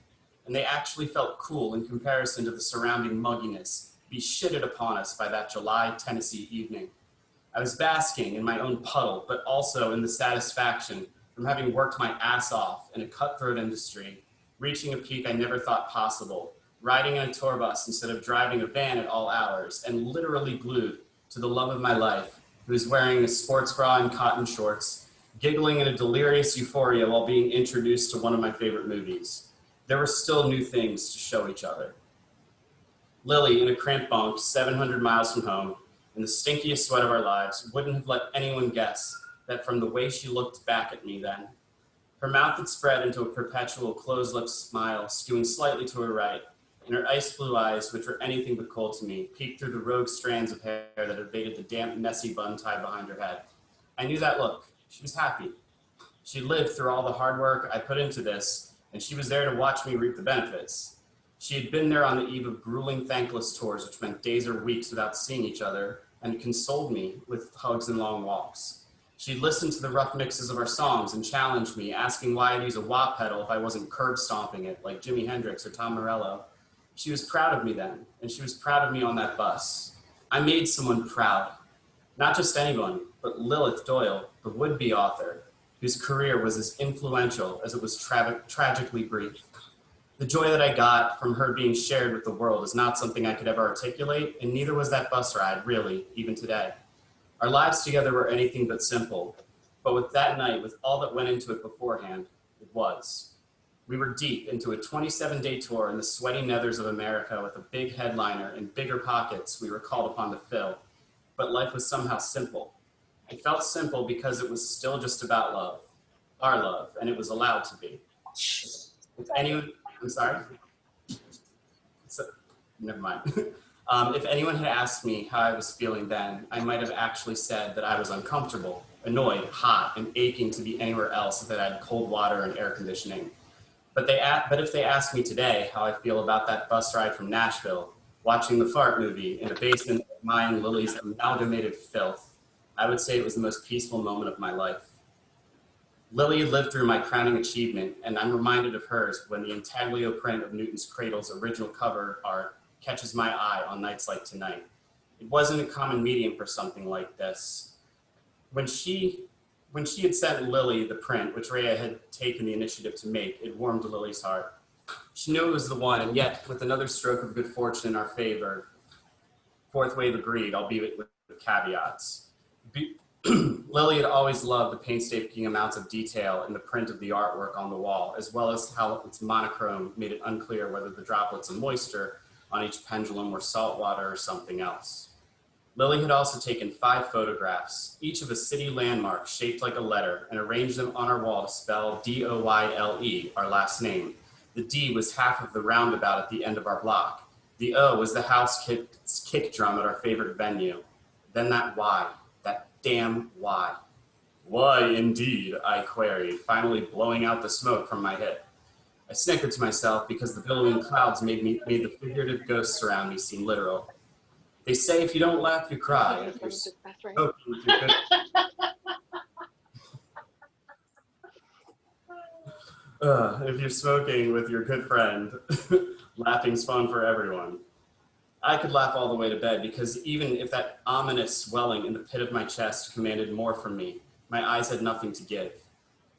and they actually felt cool in comparison to the surrounding mugginess be shitted upon us by that July Tennessee evening. I was basking in my own puddle, but also in the satisfaction from having worked my ass off in a cutthroat industry, reaching a peak I never thought possible, riding in a tour bus instead of driving a van at all hours, and literally glued to the love of my life, who was wearing a sports bra and cotton shorts, giggling in a delirious euphoria while being introduced to one of my favorite movies. There were still new things to show each other. Lily, in a cramped bunk 700 miles from home, in the stinkiest sweat of our lives, wouldn't have let anyone guess that from the way she looked back at me then. Her mouth had spread into a perpetual closed-lipped smile, skewing slightly to her right, and her ice blue eyes, which were anything but cold to me, peeked through the rogue strands of hair that evaded the damp, messy bun tied behind her head. I knew that look. She was happy. She lived through all the hard work I put into this, and she was there to watch me reap the benefits. She had been there on the eve of grueling, thankless tours, which meant days or weeks without seeing each other, and consoled me with hugs and long walks. She listened to the rough mixes of our songs and challenged me, asking why I'd use a wah pedal if I wasn't curb stomping it like Jimi Hendrix or Tom Morello. She was proud of me then, and she was proud of me on that bus. I made someone proud. Not just anyone, but Lilith Doyle, the would-be author, whose career was as influential as it was tragically brief. The joy that I got from her being shared with the world is not something I could ever articulate, and neither was that bus ride, really, even today. Our lives together were anything but simple, but with that night, with all that went into it beforehand, it was. We were deep into a 27-day tour in the sweaty nethers of America with a big headliner and bigger pockets we were called upon to fill, but life was somehow simple. It felt simple because it was still just about love, our love, and it was allowed to be. If anyone, I'm sorry? Never mind. If anyone had asked me how I was feeling then, I might have actually said that I was uncomfortable, annoyed, hot, and aching to be anywhere else that had cold water and air conditioning. But if they ask me today how I feel about that bus ride from Nashville, watching the fart movie in a basement of mine and Lily's amalgamated filth, I would say it was the most peaceful moment of my life. Lily lived through my crowning achievement, and I'm reminded of hers when the intaglio print of Newton's Cradle's original cover art catches my eye on nights like tonight. It wasn't a common medium for something like this. When she had sent Lily the print, which Rhea had taken the initiative to make, it warmed Lily's heart. She knew it was the one, and yet, with another stroke of good fortune in our favor, Fourth Wave agreed, albeit with caveats. Lily had always loved the painstaking amounts of detail in the print of the artwork on the wall, as well as how its monochrome made it unclear whether the droplets of moisture on each pendulum were salt water or something else. Lily had also taken 5 photographs, each of a city landmark shaped like a letter, and arranged them on our wall to spell D-O-Y-L-E, our last name. The D was half of the roundabout at the end of our block. The O was the house kick drum at our favorite venue. Then that Y, that damn Y. Why indeed, I queried, finally blowing out the smoke from my hip. I snickered to myself because the billowing clouds made the figurative ghosts around me seem literal. They say if you don't laugh, you cry. If you're smoking with your good... if you're smoking with your good friend, laughing's fun for everyone. I could laugh all the way to bed, because even if that ominous swelling in the pit of my chest commanded more from me, my eyes had nothing to give.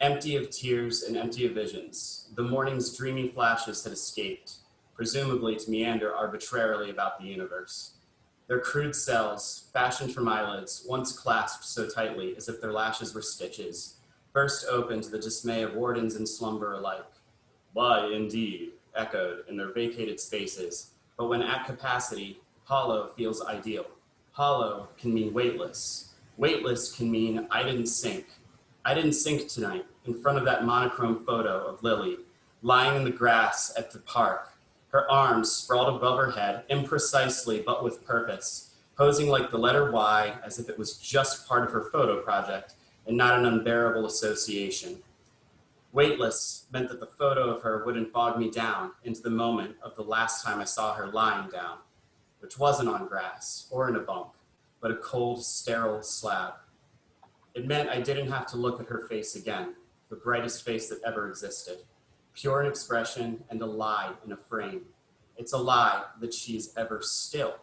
Empty of tears and empty of visions, the morning's dreamy flashes had escaped, presumably to meander arbitrarily about the universe. Their crude cells, fashioned from eyelids, once clasped so tightly as if their lashes were stitches, burst open to the dismay of wardens in slumber alike. Why, indeed, echoed in their vacated spaces, but when at capacity, hollow feels ideal. Hollow can mean weightless. Weightless can mean I didn't sink. I didn't sink tonight in front of that monochrome photo of Lily, lying in the grass at the park, her arms sprawled above her head, imprecisely but with purpose, posing like the letter Y as if it was just part of her photo project and not an unbearable association. Weightless meant that the photo of her wouldn't bog me down into the moment of the last time I saw her lying down, which wasn't on grass or in a bunk, but a cold, sterile slab. It meant I didn't have to look at her face again, the brightest face that ever existed, pure in expression and a lie in a frame. It's a lie that she's ever still.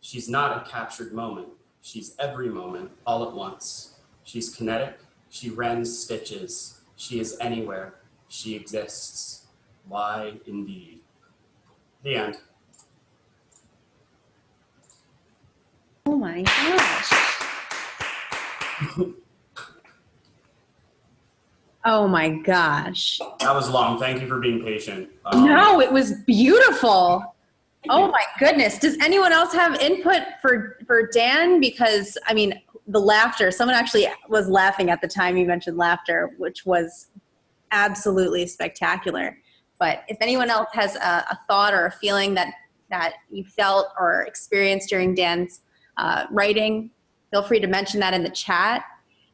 She's not a captured moment. She's every moment, all at once. She's kinetic. She rends stitches. She is anywhere. She exists. Why, indeed. The end. Oh my gosh. Oh my gosh. That was long. Thank you for being patient. No, it was beautiful. Oh my goodness. Does anyone else have input for Dan? Because, I mean, the laughter, someone actually was laughing at the time you mentioned laughter, which was absolutely spectacular. But if anyone else has a thought or a feeling that you felt or experienced during Dan's writing, feel free to mention that in the chat.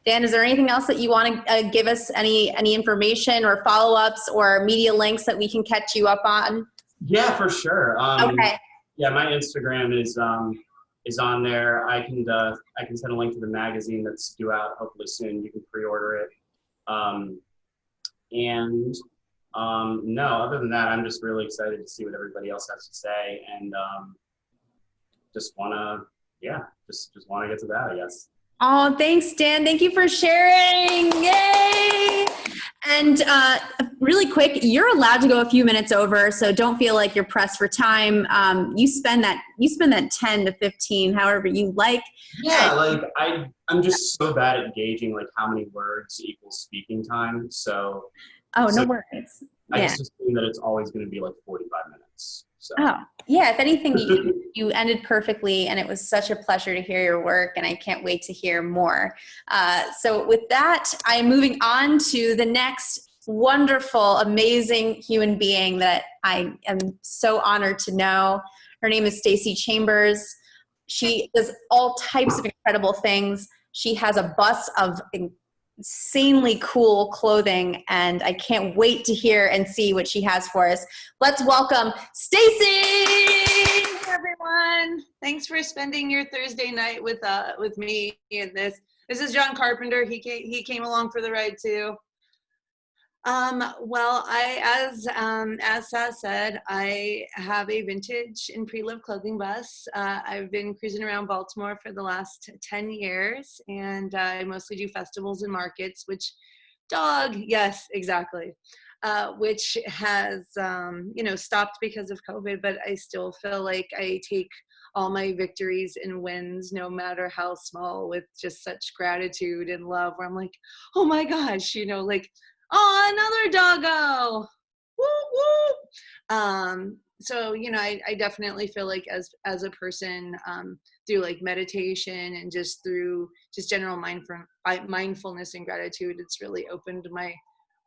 Dan, is there anything else that you want to give us, any information or follow-ups or media links that we can catch you up on? Yeah, for sure. Okay. Yeah, my Instagram is on there. I can send a link to the magazine that's due out hopefully soon. You can pre-order it. No, other than that, I'm just really excited to see what everybody else has to say, and just wanna get to that, I guess. Oh, thanks, Dan. Thank you for sharing. Yay! And really quick, you're allowed to go a few minutes over, so don't feel like you're pressed for time. You spend that 10 to 15, however you like. Yeah, like I'm just so bad at gauging like how many words equals speaking time. So no worries. I just assume that it's always going to be like 45 minutes. So. Oh, yeah. If anything, you ended perfectly, and it was such a pleasure to hear your work, and I can't wait to hear more. So with that, I am moving on to the next wonderful, amazing human being that I am so honored to know. Her name is Stacey Chambers. She does all types of incredible things. She has a bus of insanely cool clothing, and I can't wait to hear and see what she has for us. Let's welcome Stacey! Hey everyone, thanks for spending your Thursday night with me in this. This is John Carpenter. He came along for the ride too. Well, as Saz said, I have a vintage and pre-loved clothing bus. I've been cruising around Baltimore for the last 10 years, and I mostly do festivals and markets, which yes, exactly. Which has, stopped because of COVID, but I still feel like I take all my victories and wins, no matter how small, with just such gratitude and love, where I'm like, oh my gosh, oh, another doggo, woo woo. So, I definitely feel like as a person, through like meditation and just through just general mindfulness and gratitude, it's really opened my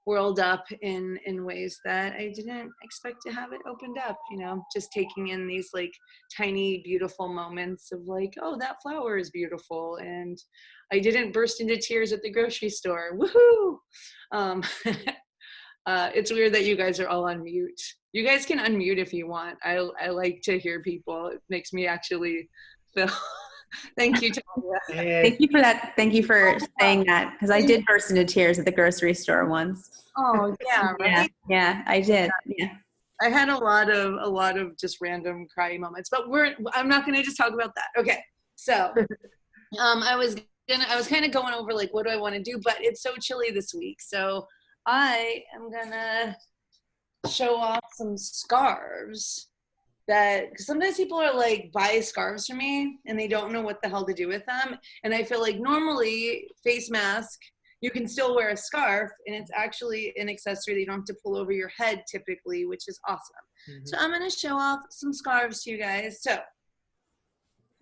world up in ways that I didn't expect to have it opened up, just taking in these like tiny, beautiful moments of like, oh, that flower is beautiful. And I didn't burst into tears at the grocery store. Woohoo! It's weird that you guys are all on mute. You guys can unmute if you want. I like to hear people. It makes me actually feel. Thank you, Tanya. Thank you for that. Thank you for saying that, because I did burst into tears at the grocery store once. Oh, yeah, right? Yeah, I did. Yeah. I had a lot of just random crying moments, but I'm not gonna just talk about that. Okay, so I was kind of going over like what do I want to do, but it's so chilly this week, so I am gonna show off some scarves that, cause sometimes people are like buy scarves for me and they don't know what the hell to do with them, and I feel like normally face mask, you can still wear a scarf, and it's actually an accessory that you don't have to pull over your head typically, which is awesome. Mm-hmm. So I'm going to show off some scarves to you guys. So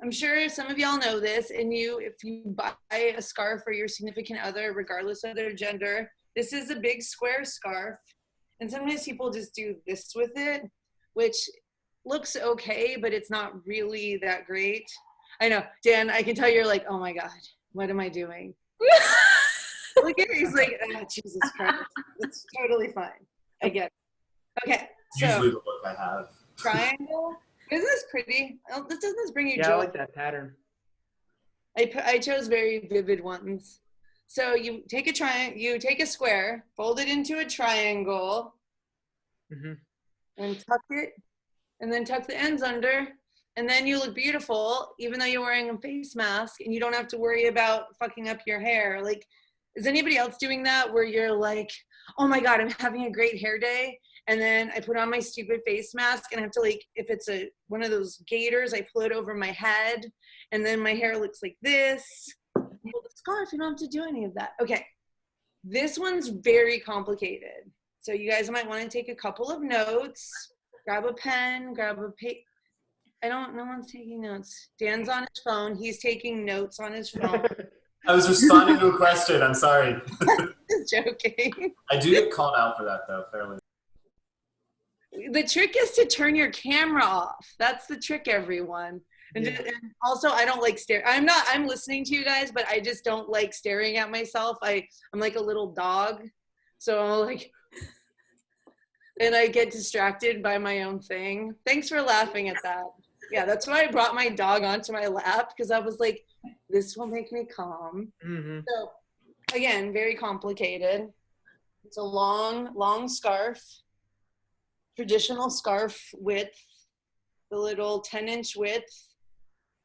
I'm sure some of y'all know this, and if you buy a scarf for your significant other, regardless of their gender, this is a big square scarf, and sometimes people just do this with it, which looks okay, but it's not really that great. I know, Dan, I can tell you're like, oh my God, what am I doing? Look at it. He's like, oh, Jesus Christ. It's totally fine. I get it. Okay. So, usually the look I have. Triangle. Isn't this pretty? Oh, doesn't this bring you joy? Yeah, I like that pattern. I chose very vivid ones. So you take a square, fold it into a triangle, and tuck it, and then tuck the ends under, and then you look beautiful, even though you're wearing a face mask, and you don't have to worry about fucking up your hair. Like, is anybody else doing that where you're like, oh my God, I'm having a great hair day, and then I put on my stupid face mask and I have to, like, if it's one of those gaiters, I pull it over my head and then my hair looks like this. Well, the scarf, you don't have to do any of that. Okay, this one's very complicated. So you guys might want to take a couple of notes, grab a pen, grab a paper. No one's taking notes. Dan's on his phone. He's taking notes on his phone. I was responding to a question. I'm sorry. Just joking. I do get called out for that, though, fairly. The trick is to turn your camera off. That's the trick, everyone. And also, I don't like stare. I'm listening to you guys, but I just don't like staring at myself. I'm like a little dog. So I'm like, and I get distracted by my own thing. Thanks for laughing at that. Yeah, that's why I brought my dog onto my lap, because I was like, this will make me calm. Mm-hmm. So again, very complicated. It's a long scarf, traditional scarf width, the little 10-inch width.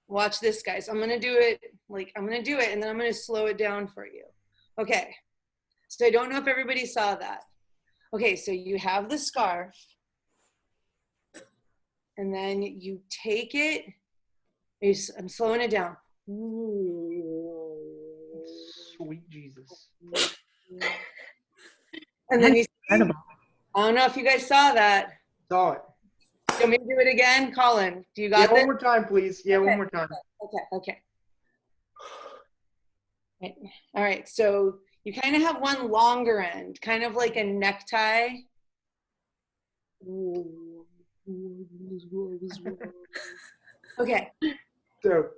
Watch this, guys. I'm going to do it, and then I'm going to slow it down for you. Okay. So I don't know if everybody saw that. Okay, so you have the scarf, and then you take it. I'm slowing it down. Sweet Jesus. And then you see, I don't know if you guys saw that. Saw it. You want me to do it again? Colin, do you got this? One more time, please. Yeah, okay. One more time. Okay. All right, so you kind of have one longer end, kind of like a necktie. Okay. So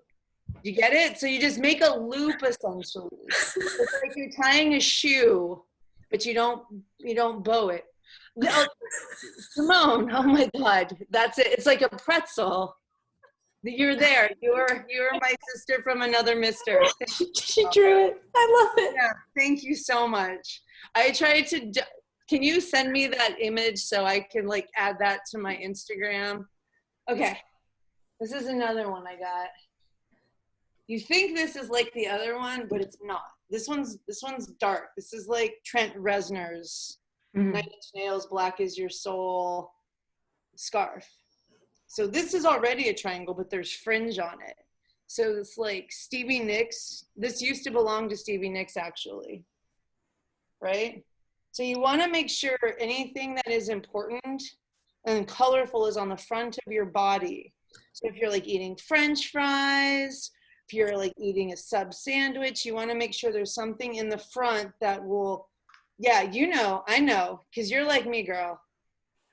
you get it? So you just make a loop essentially. It's like you're tying a shoe, but you don't bow it. No, Simone, oh my God, that's it. It's like a pretzel. You're there. You're my sister from another mister. She drew it. I love it. Yeah, thank you so much. I tried to. Can you send me that image so I can like add that to my Instagram? Okay, this is another one I got. You think this is like the other one, but it's not. This one's dark. This is like Trent Reznor's 9 Inch Nails, Black Is Your Soul scarf. So this is already a triangle, but there's fringe on it. So it's like Stevie Nicks. This used to belong to Stevie Nicks, actually, right? So you want to make sure anything that is important and colorful is on the front of your body. So if you're like eating French fries, if you're like eating a sub sandwich, you want to make sure there's something in the front that will, yeah, I know, because you're like me, girl,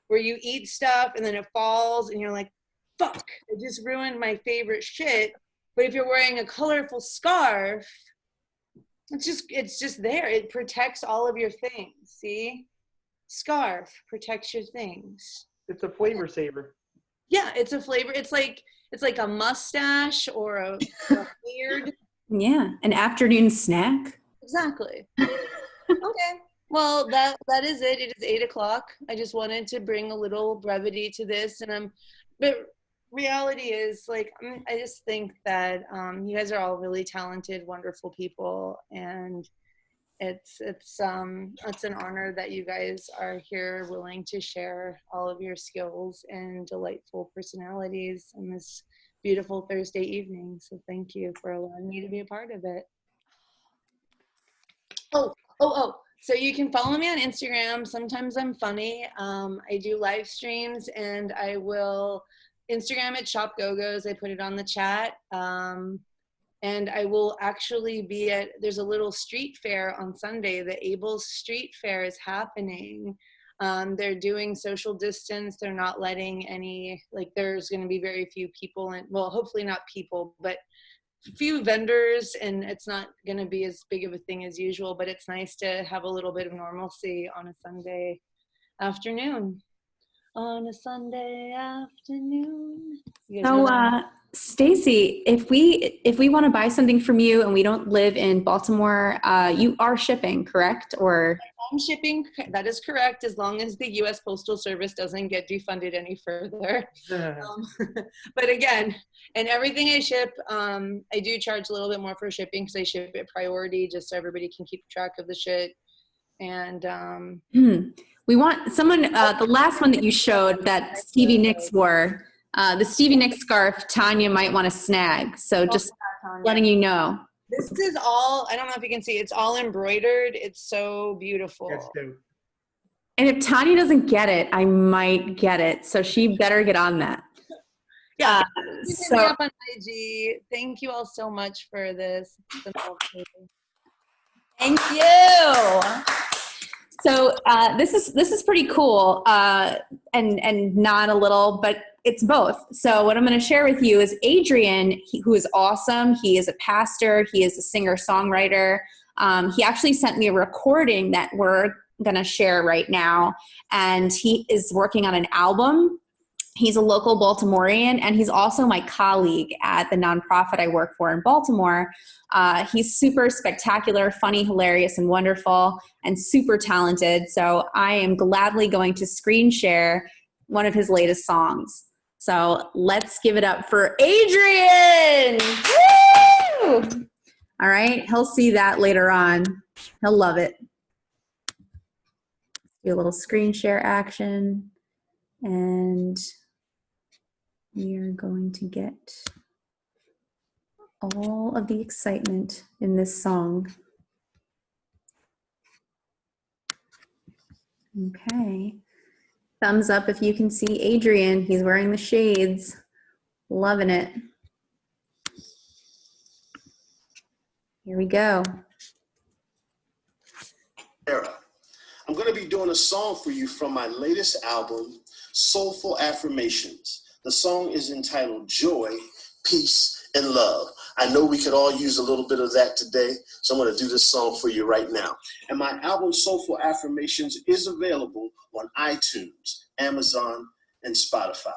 where you eat stuff and then it falls and you're like, fuck, I just ruined my favorite shit. But if you're wearing a colorful scarf, it's just there. It protects all of your things. See? Scarf protects your things. It's a flavor saver. Yeah, it's a flavor. It's like a mustache or a beard. Yeah, an afternoon snack. Exactly. Okay. Well, that is it. It is 8 o'clock. I just wanted to bring a little brevity to this, but reality is like I just think that you guys are all really talented, wonderful people, and it's an honor that you guys are here, willing to share all of your skills and delightful personalities in this beautiful Thursday evening. So thank you for allowing me to be a part of it. Oh. So you can follow me on Instagram. Sometimes I'm funny. I do live streams, and I will Instagram at Shop Go-Go's. I put it on the chat. And I will actually be there's a little street fair on Sunday. The Abel's Street Fair is happening. They're doing social distance. They're not letting there's going to be very few people, and well, hopefully not people, but few vendors, and it's not going to be as big of a thing as usual, but it's nice to have a little bit of normalcy on a Sunday afternoon. So, Stacey, if we want to buy something from you and we don't live in Baltimore, you are shipping, correct? Or I'm shipping. That is correct, as long as the U.S. Postal Service doesn't get defunded any further. But again, and everything I ship, I do charge a little bit more for shipping because I ship it priority, just so everybody can keep track of the shit. And we want someone. The last one that you showed that Stevie Nicks wore, the Stevie Nicks scarf, Tanya might want to snag. So just letting you know. This is all, I don't know if you can see, it's all embroidered. It's so beautiful. That's dope. And if Tanya doesn't get it, I might get it. So she better get on that. Yeah. So up on IG. Thank you all so much for this. Thank you. So this is pretty cool, and not a little, but it's both. So what I'm going to share with you is Adrian, who is awesome. He is a pastor. He is a singer-songwriter. He actually sent me a recording that we're going to share right now, and he is working on an album. He's a local Baltimorean, and he's also my colleague at the nonprofit I work for in Baltimore. He's super spectacular, funny, hilarious, and wonderful, and super talented. So I am gladly going to screen share one of his latest songs. So let's give it up for Adrian! Woo! All right, he'll see that later on. He'll love it. Do a little screen share action, and we are going to get all of the excitement in this song. Okay. Thumbs up if you can see Adrian. He's wearing the shades. Loving it. Here we go. I'm going to be doing a song for you from my latest album, Soulful Affirmations. The song is entitled Joy, Peace, and Love. I know we could all use a little bit of that today, so I'm going to do this song for you right now. And my album, Soulful Affirmations, is available on iTunes, Amazon, and Spotify.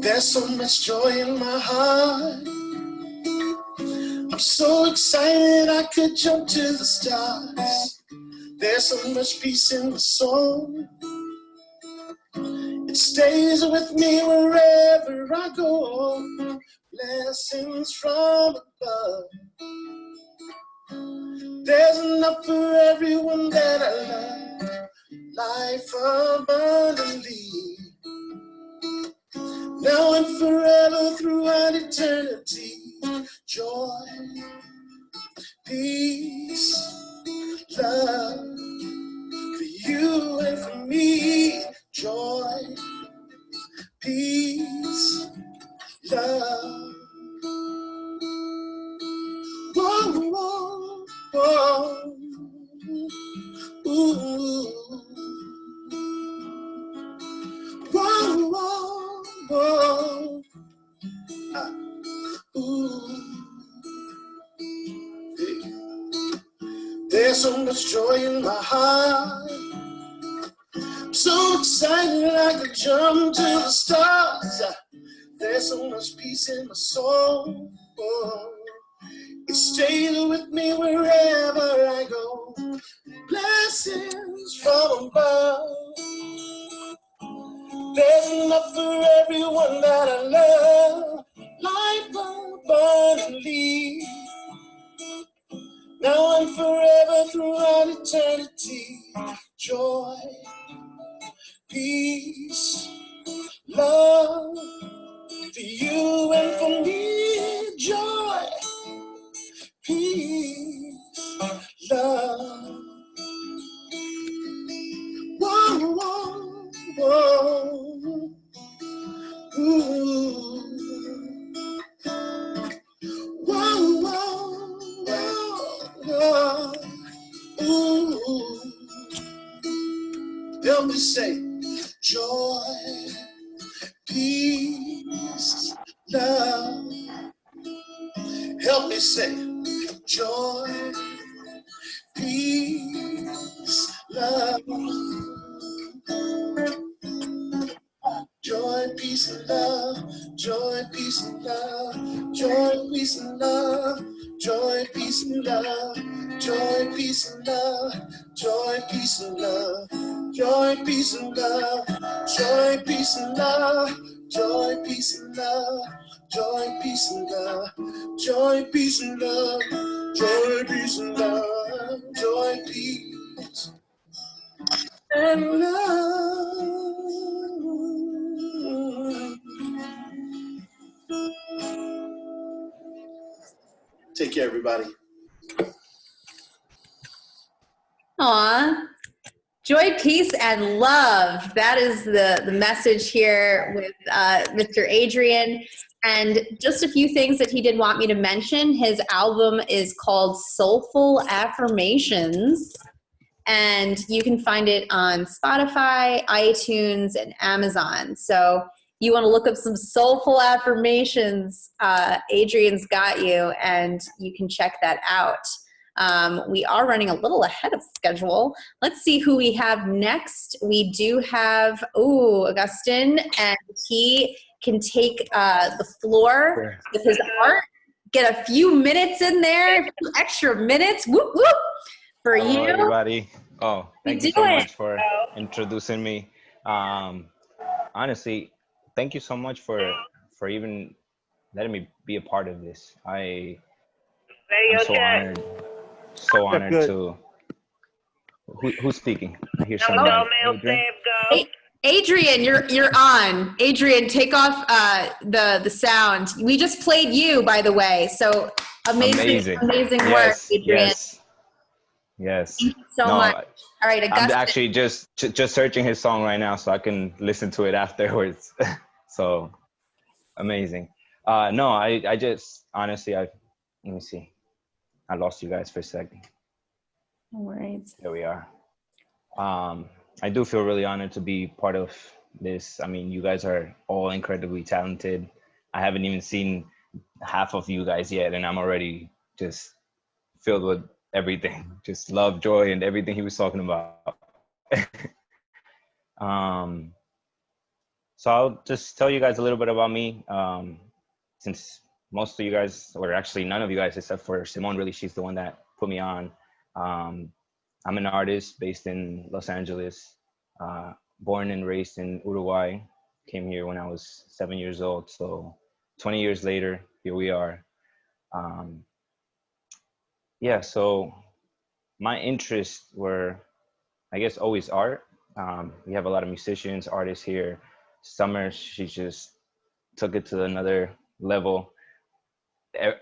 There's so much joy in my heart. I'm so excited I could jump to the stars. There's so much peace in the soul. It stays with me wherever I go. Blessings from above. There's enough for everyone that I love. Life abundantly. Now and forever throughout eternity. Joy, peace, love, for you and for me. Joy, peace, love. Whoa, whoa, whoa. Ooh. Whoa, whoa, whoa. Ooh. There's so much joy in my heart. I'm so excited I could jump to the stars. There's so much peace in my soul. Oh, it stays with me wherever I go. Blessings from above. There's enough for everyone that I love. Life abundantly. Now and forever throughout eternity. Joy, peace, love. For you and for me. Joy, peace, love. Whoa, whoa, whoa. Ooh. Whoa, whoa, whoa, whoa. Ooh. Help me say joy, peace, love. Help me say joy, peace, love. Joy, peace, and love. Joy, peace, and love. Joy, peace, and love. Joy, peace, and love. Joy, peace, and love. Joy, peace, and love. Joy, peace, and love. Joy, peace, and love. Joy, peace, and love. Joy, peace, and love. Joy, peace, and love. Joy, peace, and love. Joy, peace, and love. Take care, everybody. Aw. Joy, peace, and love. That is the message here with Mr. Adrian. And just a few things that he did want me to mention. His album is called Soulful Affirmations. And you can find it on Spotify, iTunes, and Amazon. So you want to look up some soulful affirmations, Adrian's got you, and you can check that out. We are running a little ahead of schedule. Let's see who we have next. We do have, Agustin, and he can take the floor with his art. Get a few minutes in there, a few extra minutes. Whoop, whoop. For you. Hello, everybody. Oh, thank you so much for introducing me. Honestly, thank you so much for even letting me be a part of this. I'm so honored to. Who's speaking? I hear someone. Adrian, you're on. Adrian, take off the sound. We just played you, by the way. So amazing work, Adrian. Yes. Thank you so much. All right, Agustin. I'm actually just searching his song right now so I can listen to it afterwards. So amazing. No, I just honestly, let me see. I lost you guys for a second. No worries. There we are. I do feel really honored to be part of this. I mean, you guys are all incredibly talented. I haven't even seen half of you guys yet, and I'm already just filled with everything, just love, joy, and everything he was talking about. So I'll just tell you guys a little bit about me. Since most of you guys, or actually none of you guys except for Simone, really, she's the one that put me on. I'm an artist based in Los Angeles, born and raised in Uruguay. Came here when I was 7 years old. So 20 years later, here we are. Yeah, so my interests were, I guess, always art. We have a lot of musicians, artists here. Summer, she just took it to another level.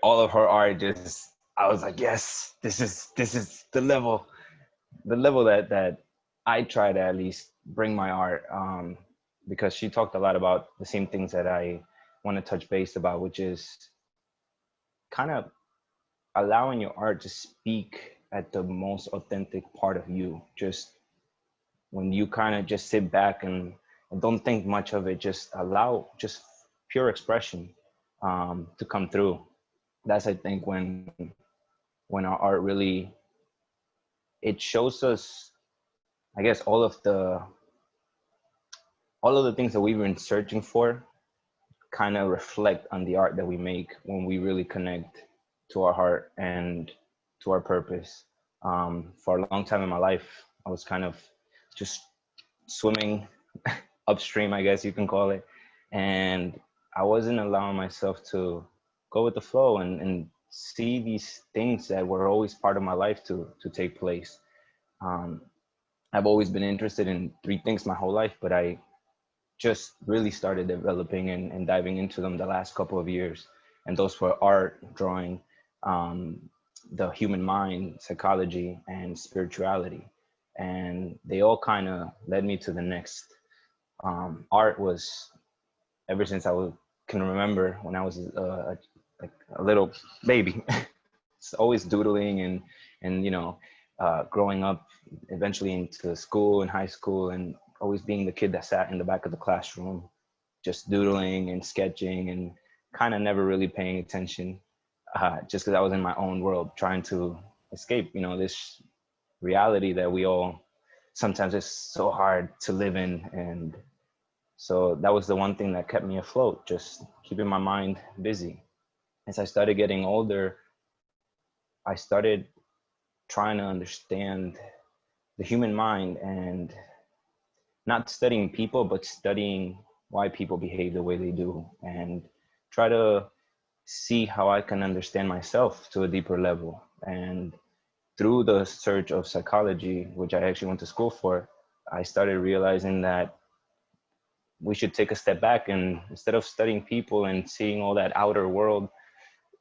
All of her art just, I was like, yes, this is the level that I try to at least bring my art, because she talked a lot about the same things that I want to touch base about, which is kind of allowing your art to speak at the most authentic part of you. Just when you kind of just sit back and don't think much of it, just allow just pure expression to come through. That's, I think, when our art really, it shows us, I guess, all of the things that we've been searching for kind of reflect on the art that we make when we really connect to our heart and to our purpose. For a long time in my life, I was kind of just swimming upstream, I guess you can call it. And I wasn't allowing myself to go with the flow and see these things that were always part of my life to take place. I've always been interested in three things my whole life, but I just really started developing and diving into them the last couple of years. And those were art, drawing, the human mind, psychology, and spirituality. And they all kind of led me to the next. Art was, ever since can remember when I was like a little baby, it's always doodling and growing up eventually into school and high school, and always being the kid that sat in the back of the classroom, just doodling and sketching and kind of never really paying attention, just because I was in my own world trying to escape, this reality that we all sometimes it's so hard to live in. And so that was the one thing that kept me afloat, just keeping my mind busy. As I started getting older, I started trying to understand the human mind, and not studying people, but studying why people behave the way they do, and try to see how I can understand myself to a deeper level. And through the search of psychology, which I actually went to school for, I started realizing that we should take a step back, and instead of studying people and seeing all that outer world,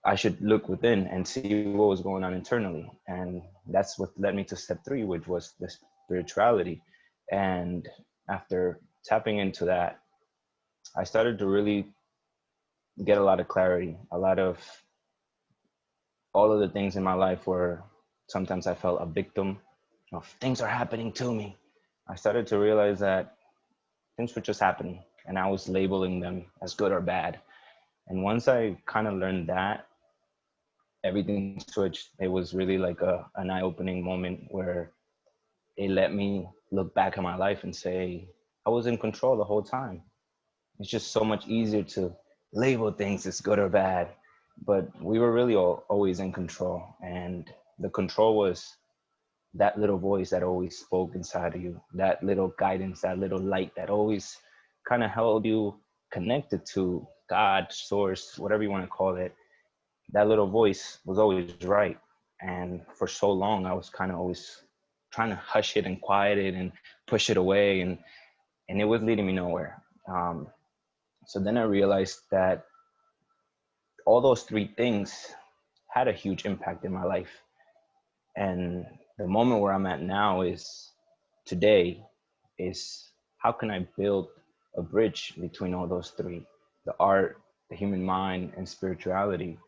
I should look within and see what was going on internally. And that's what led me to step 3, which was the spirituality. And after tapping into that, I started to really get a lot of clarity. A lot of all of the things in my life where sometimes I felt a victim of things are happening to me. I started to realize that things were just happening, and I was labeling them as good or bad. And once I kind of learned that, everything switched. It was really like an eye-opening moment where it let me look back at my life and say, I was in control the whole time. It's just so much easier to label things as good or bad, but we were really always in control. And the control was that little voice that always spoke inside of you, that little guidance, that little light that always kind of held you connected to God, source, whatever you want to call it. That little voice was always right. And for so long, I was kind of always trying to hush it and quiet it and push it away. And it was leading me nowhere. So then I realized that all those 3 things had a huge impact in my life. And the moment where I'm at now is today is how can I build a bridge between all those 3, the art, the human mind, and spirituality.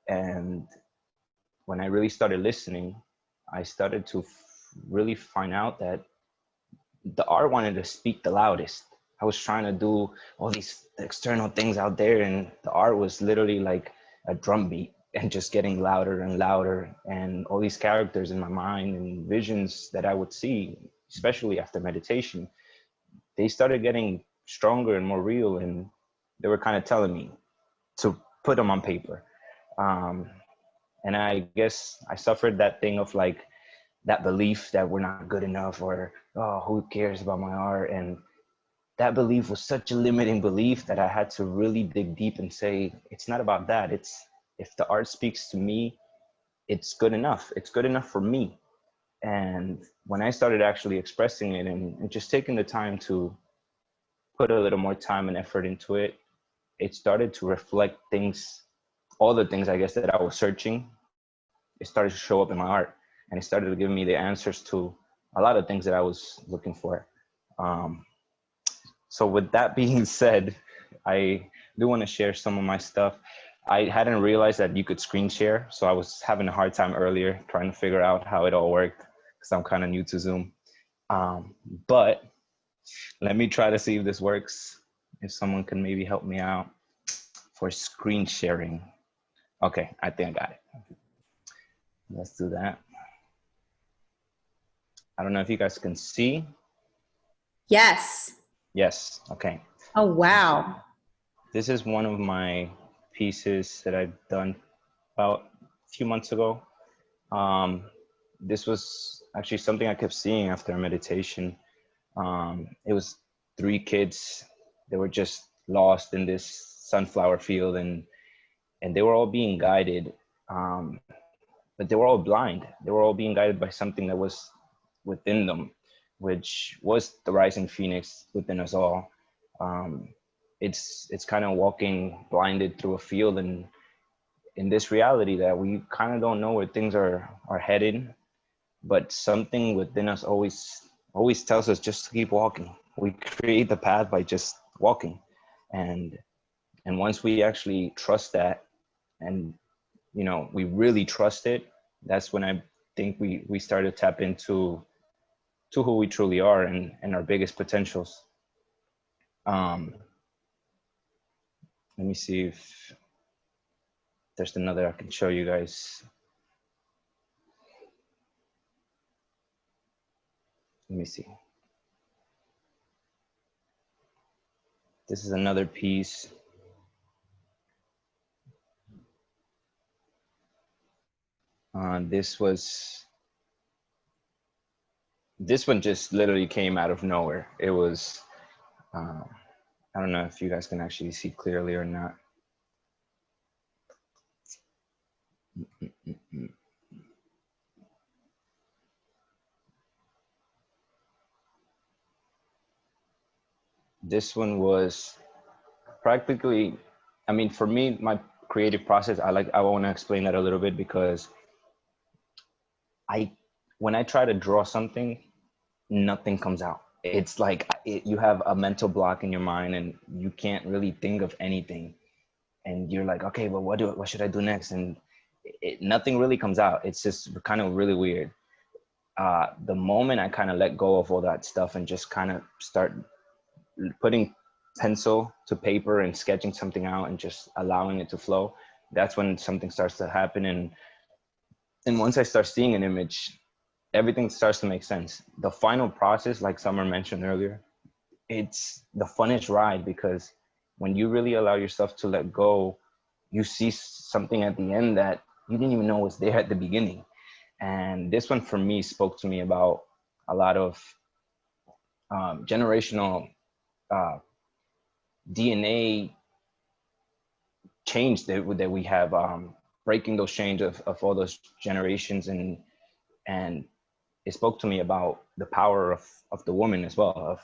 And when I really started listening, I started to really find out that the art wanted to speak the loudest. I was trying to do all these external things out there, and the art was literally like a drum beat and just getting louder and louder. And all these characters in my mind and visions that I would see, especially after meditation, they started getting stronger and more real. And they were kind of telling me to put them on paper. And I guess I suffered that thing of like that belief that we're not good enough, or, oh, who cares about my art? And that belief was such a limiting belief that I had to really dig deep and say, it's not about that. It's, if the art speaks to me, it's good enough. It's good enough for me. And when I started actually expressing it and just taking the time to put a little more time and effort into it, it started to reflect things, all the things I guess that I was searching. It started to show up in my art, and it started to give me the answers to a lot of things that I was looking for. So with that being said, I do want to share some of my stuff. I hadn't realized that you could screen share, so I was having a hard time earlier trying to figure out how it all worked, because I'm kind of new to Zoom. But let me try to see if this works, if someone can maybe help me out for screen sharing. Okay, I think I got it. Let's do that. I don't know if you guys can see. Yes. Yes, okay. Oh, wow. This is one of my pieces that I've done about a few months ago. This was actually something I kept seeing after a meditation. It was 3 kids. They were just lost in this sunflower field, and they were all being guided, but they were all blind. They were all being guided by something that was within them, which was the rising phoenix within us all. It's kind of walking blinded through a field, and in this reality that we kind of don't know where things are headed, but something within us always tells us just to keep walking. We create the path by just walking, and once we actually trust that, and we really trust it, that's when I think we start to tap into who we truly are, and our biggest potentials. Let me see if there's another I can show you guys. Let me see. This is another piece. This one just literally came out of nowhere. It was, I don't know if you guys can actually see clearly or not. This one was practically, I mean, for me, my creative process, I want to explain that a little bit, because when I try to draw something, nothing comes out. It's like you have a mental block in your mind and you can't really think of anything. And you're like, okay, well, what should I do next? And nothing really comes out. It's just kind of really weird. The moment I kind of let go of all that stuff and just kind of start putting pencil to paper and sketching something out and just allowing it to flow, that's when something starts to happen. And once I start seeing an image, everything starts to make sense. The final process, like Summer mentioned earlier, it's the funnest ride, because when you really allow yourself to let go, you see something at the end that you didn't even know was there at the beginning. And this one for me spoke to me about a lot of generational DNA change that we have, breaking those chains of all those generations, and it spoke to me about the power of the woman as well,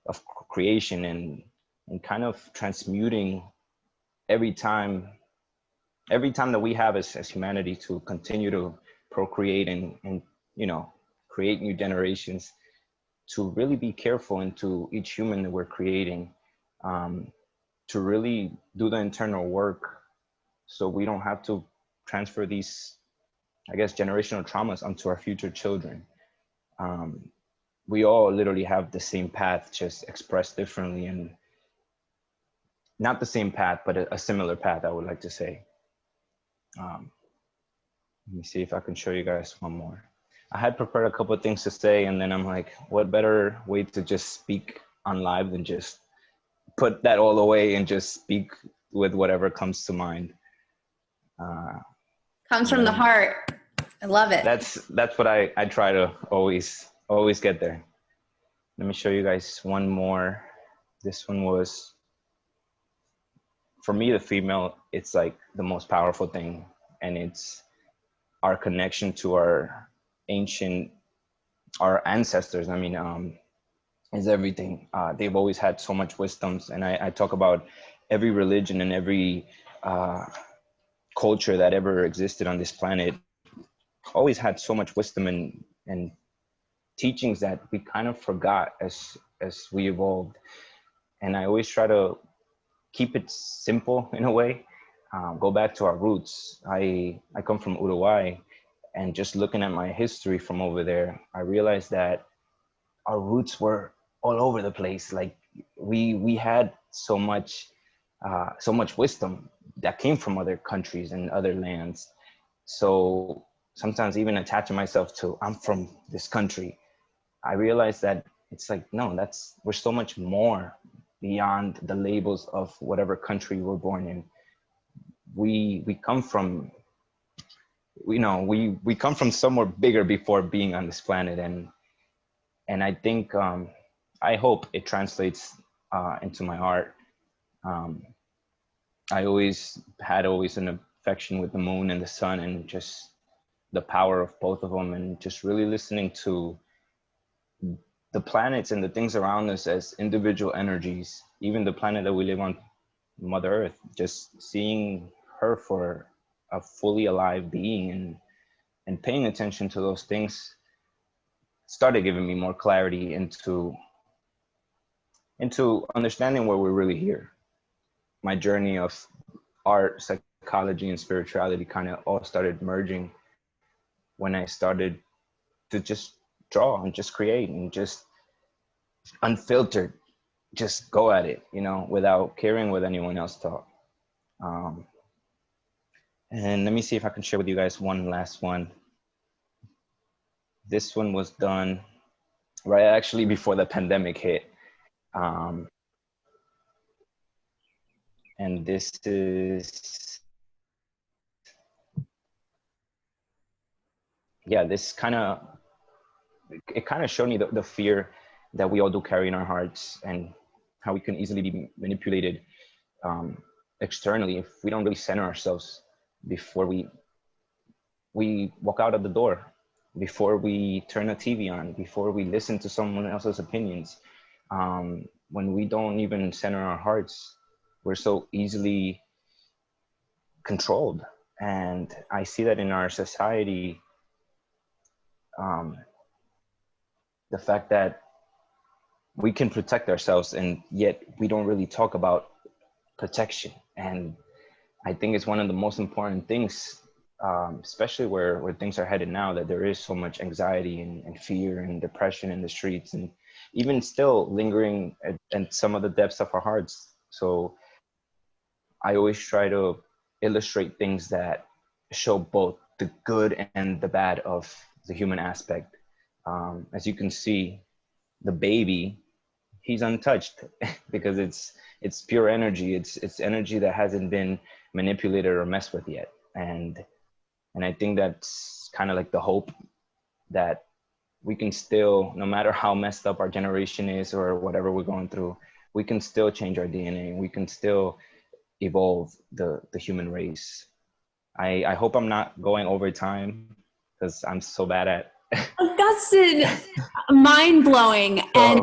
of creation, and kind of transmuting every time that we have as humanity to continue to procreate and create new generations, to really be careful into each human that we're creating, to really do the internal work so we don't have to transfer these, I guess, generational traumas onto our future children. We all literally have the same path, just expressed differently, and not the same path, but a similar path, I would like to say. Let me see if I can show you guys one more. I had prepared a couple of things to say, and then I'm like, what better way to just speak on live than just put that all away and just speak with whatever comes to mind. Comes from the heart. I love it. That's what I try to always get there. Let me show you guys one more. This one was, for me, the female, it's like the most powerful thing, and it's our connection to our ancestors. I mean, is everything. They've always had so much wisdoms, and I talk about every religion and every culture that ever existed on this planet always had so much wisdom and teachings that we kind of forgot as we evolved. And I always try to keep it simple in a way, go back to our roots. I come from Uruguay, and just looking at my history from over there, I realized that our roots were all over the place. Like we had so much wisdom that came from other countries and other lands. So sometimes even attaching myself to, I'm from this country, I realized that it's like, no, we're so much more beyond the labels of whatever country we're born in. We come from, we come from somewhere bigger before being on this planet, and I think I hope it translates into my art. I always had an affection with the moon and the sun, and just the power of both of them, and just really listening to the planets and the things around us as individual energies. Even the planet that we live on, Mother Earth, just seeing her for a fully alive being, and paying attention to those things started giving me more clarity into understanding why we're really here. My journey of art, psychology, and spirituality kind of all started merging when I started to just draw and just create and just unfiltered, just go at it, without caring what anyone else thought. And let me see if I can share with you guys one last one. This one was done right actually before the pandemic hit. And this is, this kind of showed me the fear that we all do carry in our hearts, and how we can easily be manipulated externally if we don't really center ourselves before we walk out of the door, before we turn a TV on, before we listen to someone else's opinions. When we don't even center our hearts, we're so easily controlled. And I see that in our society, the fact that we can protect ourselves, and yet we don't really talk about protection. And I think it's one of the most important things, especially where things are headed now, that there is so much anxiety and fear and depression in the streets, and even still lingering at some of the depths of our hearts. So I always try to illustrate things that show both the good and the bad of the human aspect. As you can see, the baby, he's untouched because it's pure energy. It's energy that hasn't been manipulated or messed with yet. And I think that's kind of like the hope that we can still, no matter how messed up our generation is or whatever we're going through, we can still change our DNA. We can still evolve the human race. I hope I'm not going over time, because I'm so bad at Agustin, mind-blowing. And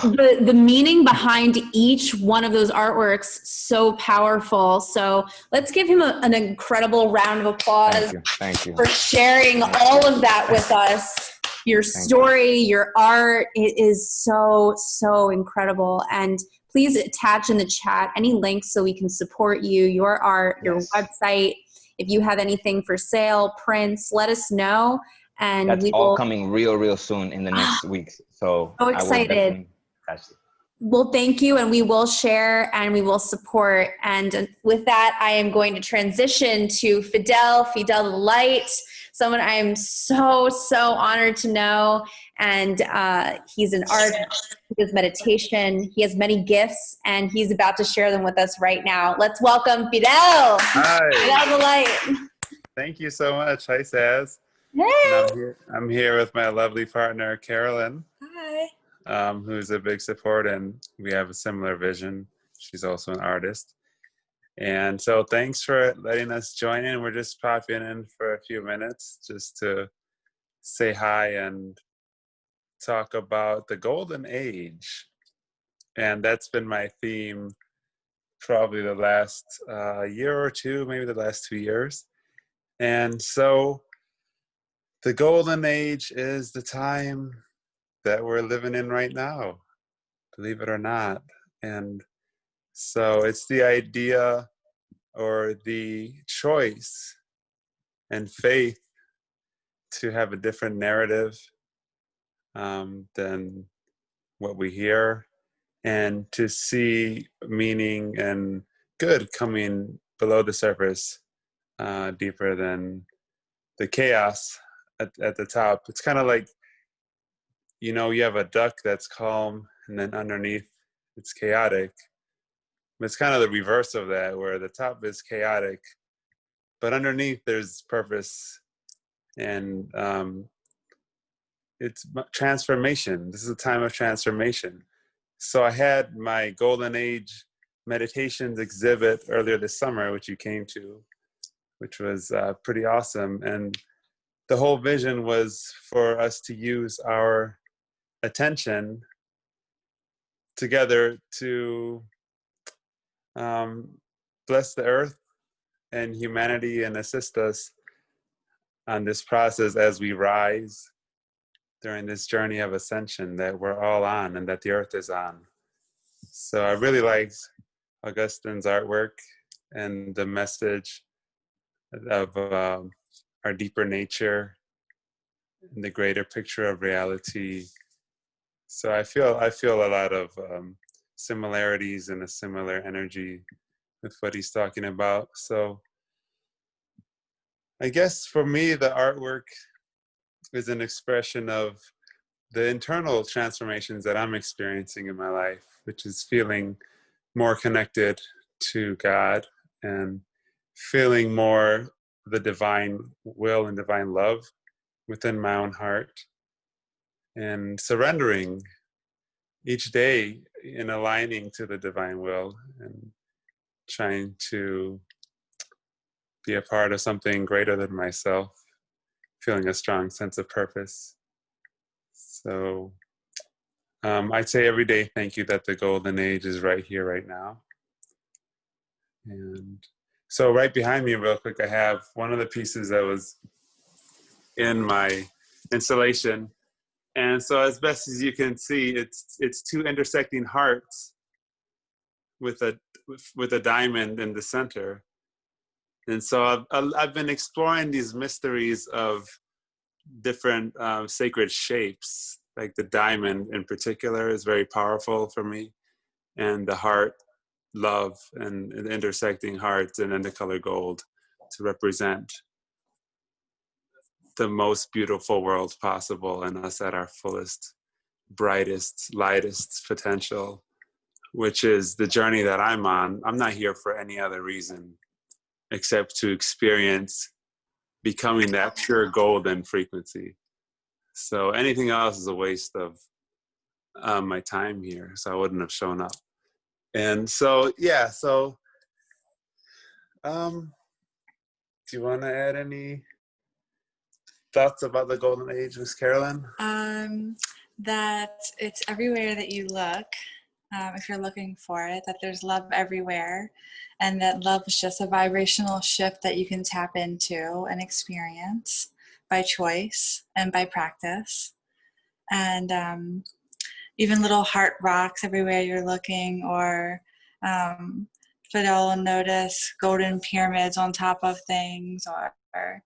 the meaning behind each one of those artworks, so powerful. So let's give him an incredible round of applause. Thank you. For sharing all of that with us. Your story, your art, it is so, so incredible. And please attach in the chat any links so we can support you, your art, your website. If you have anything for sale, prints, let us know. And that's all coming real soon in the next weeks. So excited. Well, thank you. And we will share and we will support. And with that, I am going to transition to Fidel the Light, someone I am so, so honored to know. And he's an artist, he does meditation, he has many gifts, and he's about to share them with us right now. Let's welcome Fidel. Hi. Fidel the Light. Thank you so much. Hi, Saz. Hey. I'm here with my lovely partner, Carolyn. Hi. Who's a big support, and we have a similar vision. She's also an artist. And so thanks for letting us join in. We're just popping in for a few minutes just to say hi and talk about the golden age. And that's been my theme probably the last year or two, maybe the last 2 years. And so the golden age is the time that we're living in right now, believe it or not. And so it's the idea or the choice and faith to have a different narrative than what we hear, and to see meaning and good coming below the surface, deeper than the chaos at the top. It's kind of like, you have a duck that's calm, and then underneath it's chaotic. But it's kind of the reverse of that, where the top is chaotic, but underneath there's purpose, and it's transformation. This is a time of transformation. So I had my Golden Age Meditations exhibit earlier this summer, which you came to, which was pretty awesome. And the whole vision was for us to use our attention together to bless the earth and humanity and assist us on this process as we rise during this journey of ascension that we're all on and that the earth is on. So I really liked Augustin's artwork and the message of our deeper nature and the greater picture of reality. So I feel a lot of similarities and a similar energy with what he's talking about. So I guess for me, the artwork is an expression of the internal transformations that I'm experiencing in my life, which is feeling more connected to God and feeling more the divine will and divine love within my own heart, and surrendering each day in aligning to the divine will and trying to be a part of something greater than myself, feeling a strong sense of purpose. So I'd say every day, thank you that the golden age is right here, right now. And so right behind me, real quick, I have one of the pieces that was in my installation. And so as best as you can see, it's two intersecting hearts with a diamond in the center. And so I've been exploring these mysteries of different sacred shapes, like the diamond in particular is very powerful for me, and the heart, love, and the intersecting hearts, and then the color gold to represent the most beautiful world possible and us at our fullest, brightest, lightest potential, which is the journey that I'm on. I'm not here for any other reason except to experience becoming that pure golden frequency. So anything else is a waste of my time here, so I wouldn't have shown up. And so, yeah, so do you want to add any thoughts about the golden age, Miss Carolyn? That it's everywhere that you look, if you're looking for it, that there's love everywhere, and that love is just a vibrational shift that you can tap into and experience by choice and by practice. And even little heart rocks everywhere you're looking, or Fidel will notice golden pyramids on top of things, or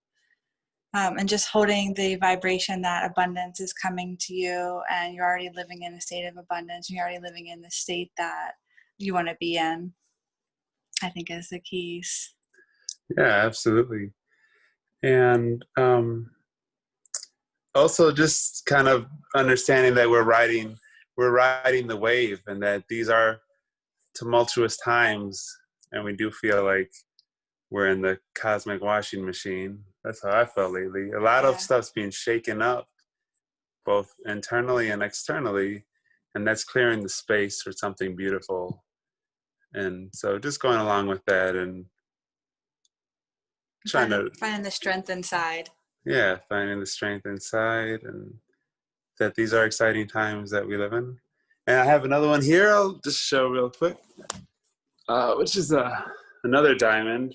and just holding the vibration that abundance is coming to you, and you're already living in a state of abundance, and you're already living in the state that you want to be in, I think is the keys. Yeah, absolutely. And also just kind of understanding that we're riding the wave, and that these are tumultuous times, and we do feel like we're in the cosmic washing machine. That's how I felt lately. A lot of stuff's being shaken up, both internally and externally, and that's clearing the space for something beautiful. And so just going along with that and finding the strength inside. Yeah, finding the strength inside, and that these are exciting times that we live in. And I have another one here I'll just show real quick, which is another diamond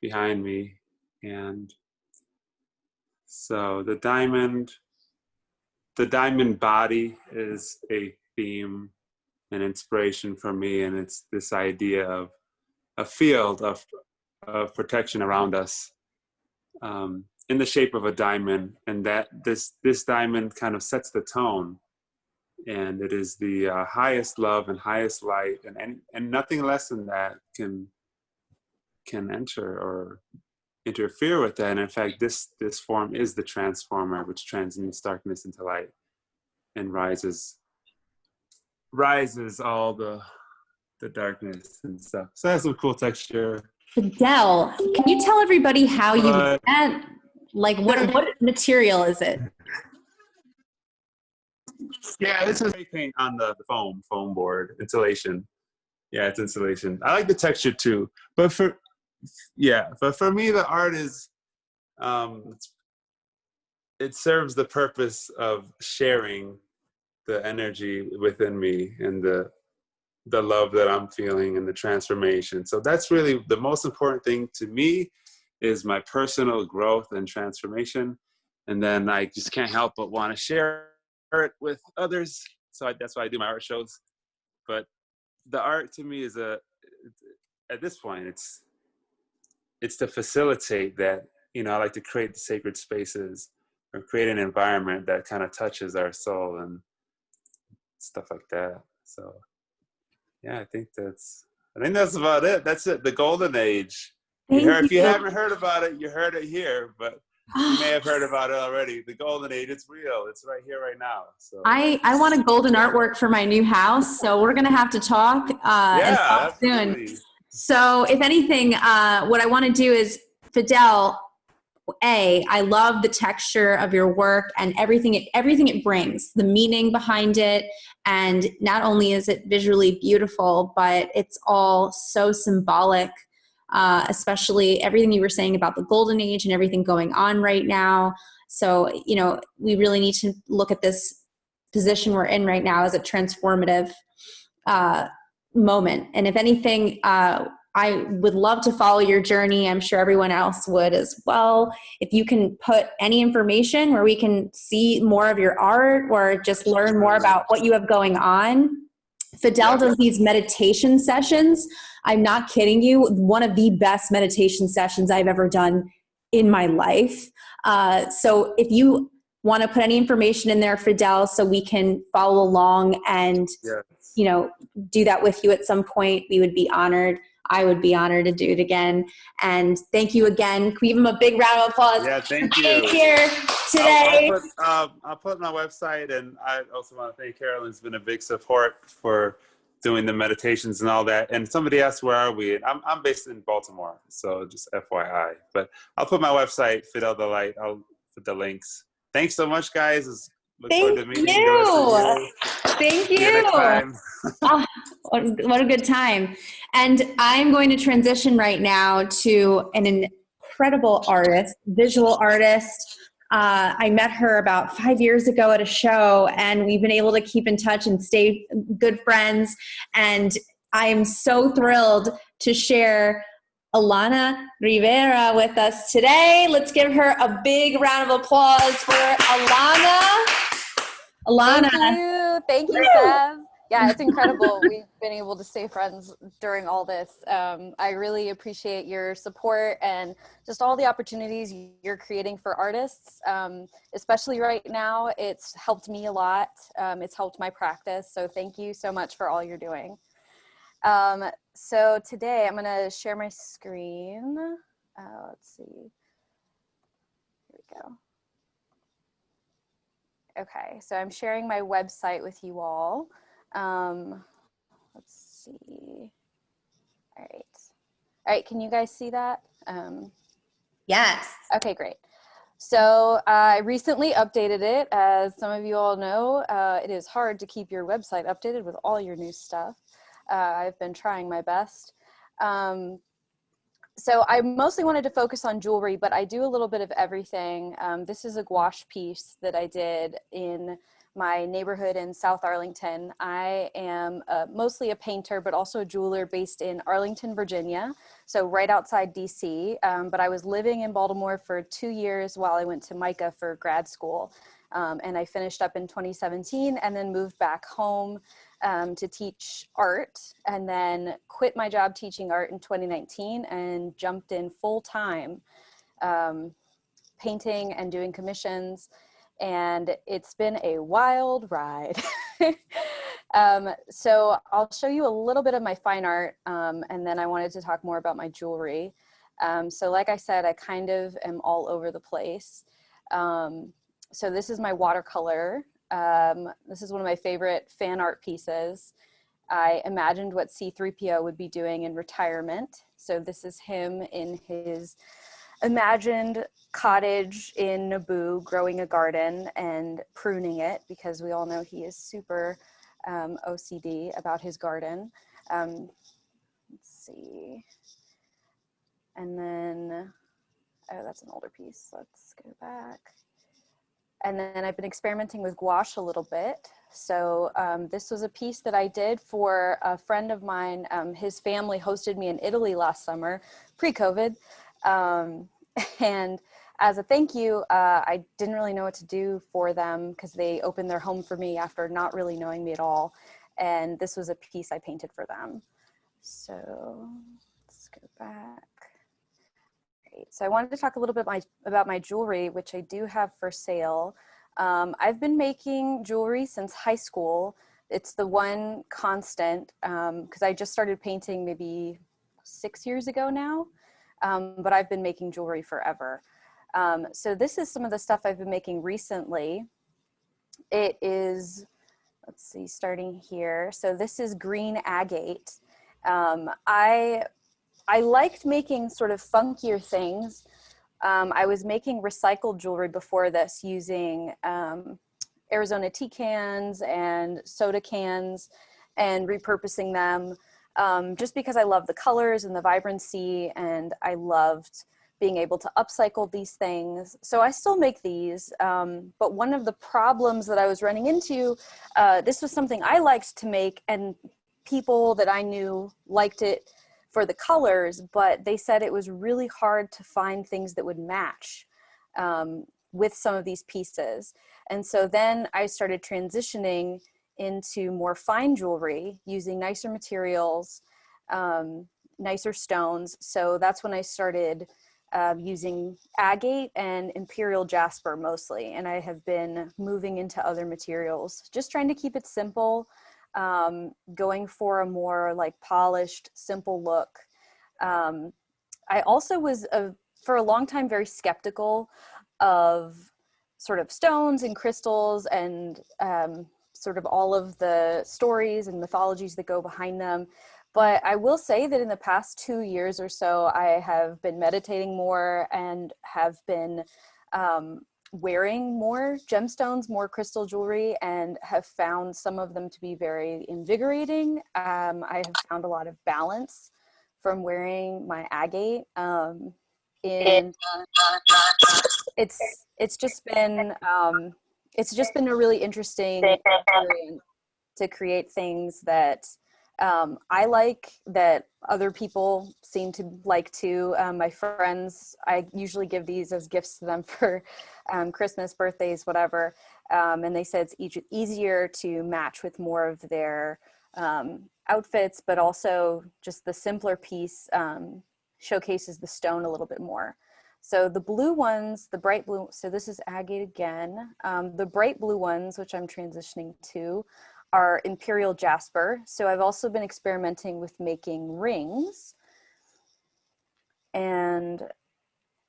behind me. And so the diamond body is a theme and inspiration for me, and it's this idea of a field of protection around us, in the shape of a diamond, and that this diamond kind of sets the tone, and it is the highest love and highest light, and nothing less than that can enter or interfere with that. And in fact, this form is the transformer, which transmutes darkness into light and rises rises all the darkness and stuff. So that's some cool texture. Fidel, can you tell everybody how you did that? Like, what material is it? Yeah, this is paint on the foam board, insulation. Yeah, it's insulation. I like the texture too. But for me, the art is, it serves the purpose of sharing the energy within me and the love that I'm feeling and the transformation. So that's really the most important thing to me, is my personal growth and transformation. And then I just can't help but want to share it with others. So that's why I do my art shows. But the art to me is at this point, it's to facilitate that. You know, I like to create the sacred spaces or create an environment that kind of touches our soul and stuff like that. So yeah, I think that's about it. That's it. The golden age. If you haven't heard about it, you heard it here, but you may have heard about it already. The golden age, it's real. It's right here, right now. So I want a golden artwork for my new house, so we're gonna have to talk and talk soon. So if anything, what I want to do is, Fidel, I love the texture of your work and everything it brings, the meaning behind it. And not only is it visually beautiful, but it's all so symbolic, especially everything you were saying about the golden age and everything going on right now. So, you know, we really need to look at this position we're in right now as a transformative moment. And if anything, I would love to follow your journey. I'm sure everyone else would as well. If you can put any information where we can see more of your art or just learn more about what you have going on. Fidel does these meditation sessions. I'm not kidding you. One of the best meditation sessions I've ever done in my life. So if you want to put any information in there, Fidel, so we can follow along and, you know, do that with you at some point, we would be honored. I would be honored to do it again. And thank you again. Can we give him a big round of applause? Yeah, thank you. Being here today. I'll put my website, and I also want to thank Carolyn's been a big support for doing the meditations and all that. And somebody asked, where are we? And I'm based in Baltimore, so just FYI. But I'll put my website, Fidel the Light. I'll put the links. Thanks so much, guys. Look forward to meeting you. Thank you. See you next time. What a good time. And I'm going to transition right now to an incredible artist, visual artist. I met her about 5 years ago at a show, and we've been able to keep in touch and stay good friends. And I am so thrilled to share Alanna Rivera with us today. Let's give her a big round of applause for Alanna. Alanna. Thank you, Sav. Yeah, it's incredible. We've been able to stay friends during all this. I really appreciate your support and just all the opportunities you're creating for artists, especially right now. It's helped me a lot. It's helped my practice. So thank you so much for all you're doing. So today I'm going to share my screen. Let's see. Here we go. Okay, so I'm sharing my website with you all. Let's see. All right, can you guys see that? Yes. Okay, great. So I recently updated it. As some of you all know, it is hard to keep your website updated with all your new stuff. I've been trying my best. So I mostly wanted to focus on jewelry, but I do a little bit of everything. This is a gouache piece that I did in my neighborhood in South Arlington. I am mostly a painter, but also a jeweler based in Arlington, Virginia, so right outside DC. But I was living in Baltimore for 2 years while I went to MICA for grad school. And I finished up in 2017 and then moved back home to teach art, and then quit my job teaching art in 2019 and jumped in full-time painting and doing commissions. And it's been a wild ride. So I'll show you a little bit of my fine art, and then I wanted to talk more about my jewelry. So like I said, I kind of am all over the place. So this is my watercolor This is one of my favorite fan art pieces. I imagined what C-3PO would be doing in retirement. So this is him in his imagined cottage in Naboo, growing a garden and pruning it, because we all know he is super OCD about his garden. Let's see. And then, oh, that's an older piece. Let's go back. And then I've been experimenting with gouache a little bit. So this was a piece that I did for a friend of mine. His family hosted me in Italy last summer, pre-COVID. And as a thank you, I didn't really know what to do for them because they opened their home for me after not really knowing me at all. And this was a piece I painted for them. So let's go back. Great. So I wanted to talk a little bit about my jewelry, which I do have for sale. I've been making jewelry since high school. It's the one constant, because I just started painting maybe 6 years ago now, but I've been making jewelry forever. So this is some of the stuff I've been making recently. It is, let's see, starting here. So this is green agate. I liked making sort of funkier things. I was making recycled jewelry before this using Arizona tea cans and soda cans and repurposing them just because I love the colors and the vibrancy, and I loved being able to upcycle these things. So I still make these, but one of the problems that I was running into, this was something I liked to make, and people that I knew liked it for the colors, but they said it was really hard to find things that would match with some of these pieces. And so then I started transitioning into more fine jewelry using nicer materials, nicer stones. So that's when I started using agate and imperial jasper mostly. And I have been moving into other materials, just trying to keep it simple. Going for a more like polished, simple look. I also was, for a long time, very skeptical of sort of stones and crystals and sort of all of the stories and mythologies that go behind them. But I will say that in the past 2 years or so, I have been meditating more and have been wearing more gemstones, more crystal jewelry, and have found some of them to be very invigorating. I have found a lot of balance from wearing my agate. It's just been a really interesting experience to create things that I like, that other people seem to like too. My friends, I usually give these as gifts to them for Christmas, birthdays, whatever. And they said it's easier to match with more of their outfits, but also just the simpler piece showcases the stone a little bit more. So the blue ones, the bright blue, so this is agate again. The bright blue ones, which I'm transitioning to, are imperial jasper. So I've also been experimenting with making rings, and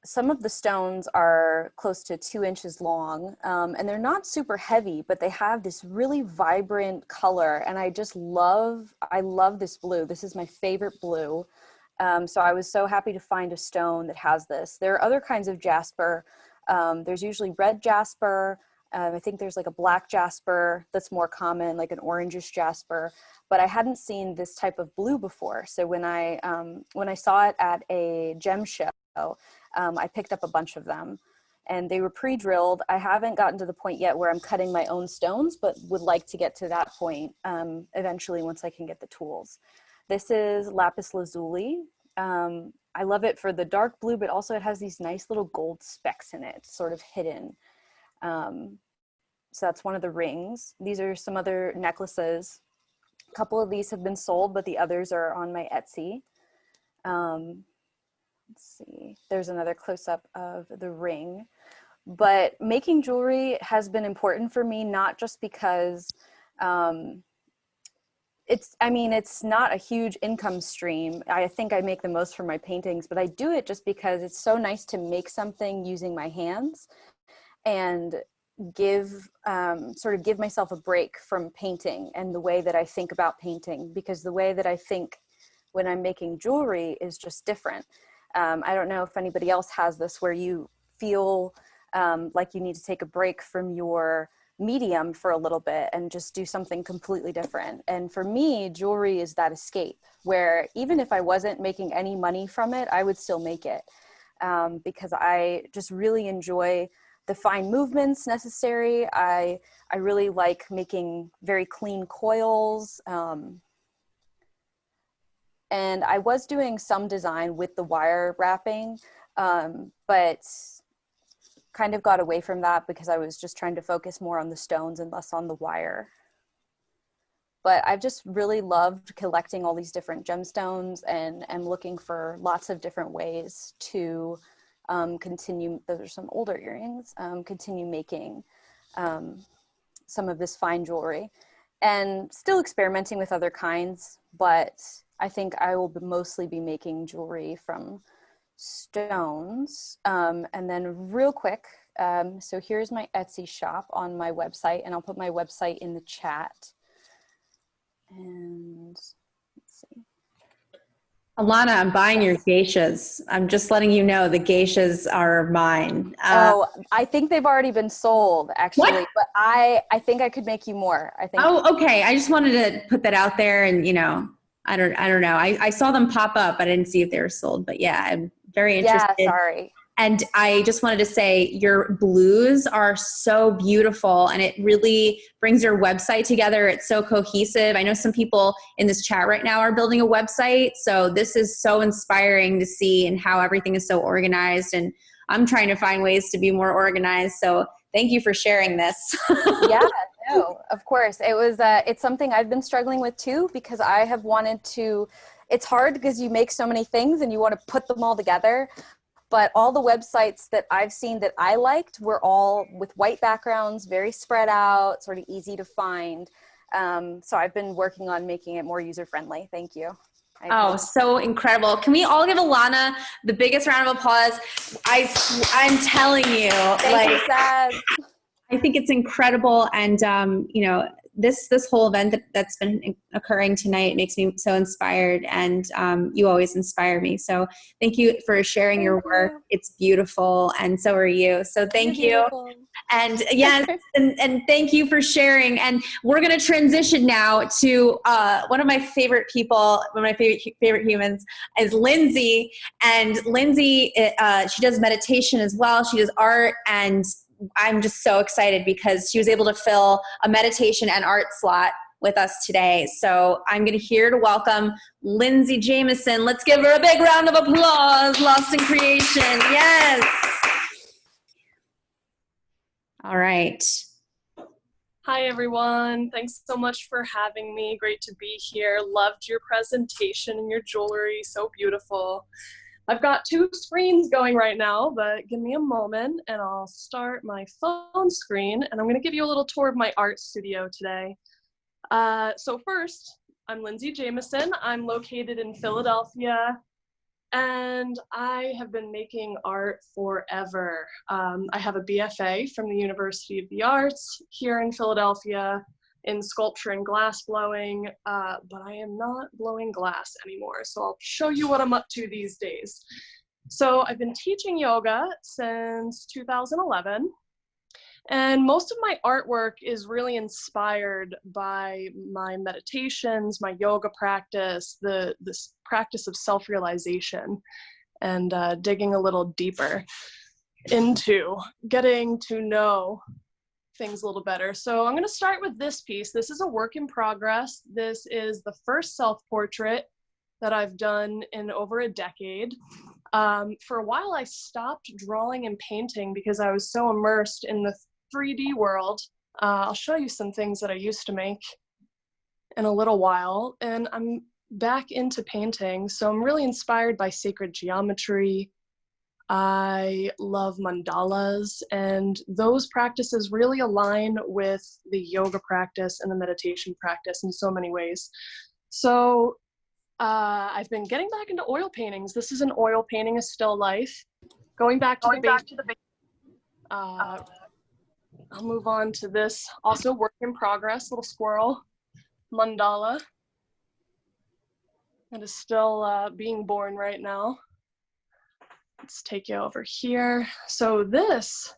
some of the stones are close to 2 inches long, and they're not super heavy, but they have this really vibrant color, and I love this blue. This is my favorite blue. So I was so happy to find a stone that has this. There are other kinds of jasper. There's usually red jasper. I think there's like a black jasper that's more common, like an orangish jasper, but I hadn't seen this type of blue before. So when I saw it at a gem show, I picked up a bunch of them, and they were pre-drilled. I haven't gotten to the point yet where I'm cutting my own stones, but would like to get to that point eventually once I can get the tools. This is lapis lazuli. I love it for the dark blue, but also it has these nice little gold specks in it, sort of hidden. So that's one of the rings. These are some other necklaces. A couple of these have been sold, but the others are on my Etsy. Let's see, there's another close-up of the ring. But making jewelry has been important for me, not just because it's not a huge income stream. I think I make the most for my paintings, but I do it just because it's so nice to make something using my hands. And sort of give myself a break from painting and the way that I think about painting, because the way that I think when I'm making jewelry is just different. I don't know if anybody else has this, where you feel like you need to take a break from your medium for a little bit and just do something completely different. And for me, jewelry is that escape, where even if I wasn't making any money from it, I would still make it, because I just really enjoy the fine movements necessary. I really like making very clean coils. And I was doing some design with the wire wrapping, but kind of got away from that because I was just trying to focus more on the stones and less on the wire. But I've just really loved collecting all these different gemstones and looking for lots of different ways to continue, those are some older earrings, continue making some of this fine jewelry, and still experimenting with other kinds, but I think I will mostly be making jewelry from stones. And then real quick, so here's my Etsy shop on my website, and I'll put my website in the chat. And let's see. Alanna, I'm buying your geishas. I'm just letting you know the geishas are mine. Oh, I think they've already been sold, actually. What? But I think I could make you more. I think. Oh, okay. I just wanted to put that out there, and I don't know. I saw them pop up. I didn't see if they were sold, but yeah, I'm very interested. Yeah, sorry. And I just wanted to say your blues are so beautiful, and it really brings your website together. It's so cohesive. I know some people in this chat right now are building a website, so this is so inspiring to see, and how everything is so organized. And I'm trying to find ways to be more organized. So thank you for sharing this. Yeah, no, of course. It was, it's something I've been struggling with too, because I have wanted to, it's hard because you make so many things and you want to put them all together. But all the websites that I've seen that I liked were all with white backgrounds, very spread out, sort of easy to find. So I've been working on making it more user-friendly. Thank you. Oh, so incredible. Can we all give Alanna the biggest round of applause? I'm telling you. Thank you, Saz. I think it's incredible. And, this whole event that's been occurring tonight makes me so inspired, and you always inspire me. So thank you for sharing your work. It's beautiful, and so are you. So thank you. And yes, and thank you for sharing. And we're going to transition now to one of my favorite people, one of my favorite humans is Lindsay. And Lindsay, she does meditation as well. She does art, and I'm just so excited because she was able to fill a meditation and art slot with us today. So I'm here to welcome Lindsay Jamison. Let's give her a big round of applause. Lost in Creation. Yes. All right. Hi, everyone. Thanks so much for having me. Great to be here. Loved your presentation and your jewelry. So beautiful. I've got two screens going right now, but give me a moment and I'll start my phone screen, and I'm going to give you a little tour of my art studio today. So first, I'm Lindsay Jamison. I'm located in Philadelphia, and I have been making art forever. I have a BFA from the University of the Arts here in Philadelphia in sculpture and glass blowing, but I am not blowing glass anymore. So I'll show you what I'm up to these days. So I've been teaching yoga since 2011. And most of my artwork is really inspired by my meditations, my yoga practice, this practice of self-realization, and digging a little deeper into getting to know things a little better. So I'm going to start with this piece. This is a work in progress. This is the first self-portrait that I've done in over a decade. For a while, I stopped drawing and painting because I was so immersed in the 3D world. I'll show you some things that I used to make in a little while, and I'm back into painting. So I'm really inspired by sacred geometry. I love mandalas, and those practices really align with the yoga practice and the meditation practice in so many ways. So I've been getting back into oil paintings. This is an oil painting, a still life. Going back to the I'll move on to this, also work in progress, little squirrel mandala. That is still being born right now. Let's take you over here. So this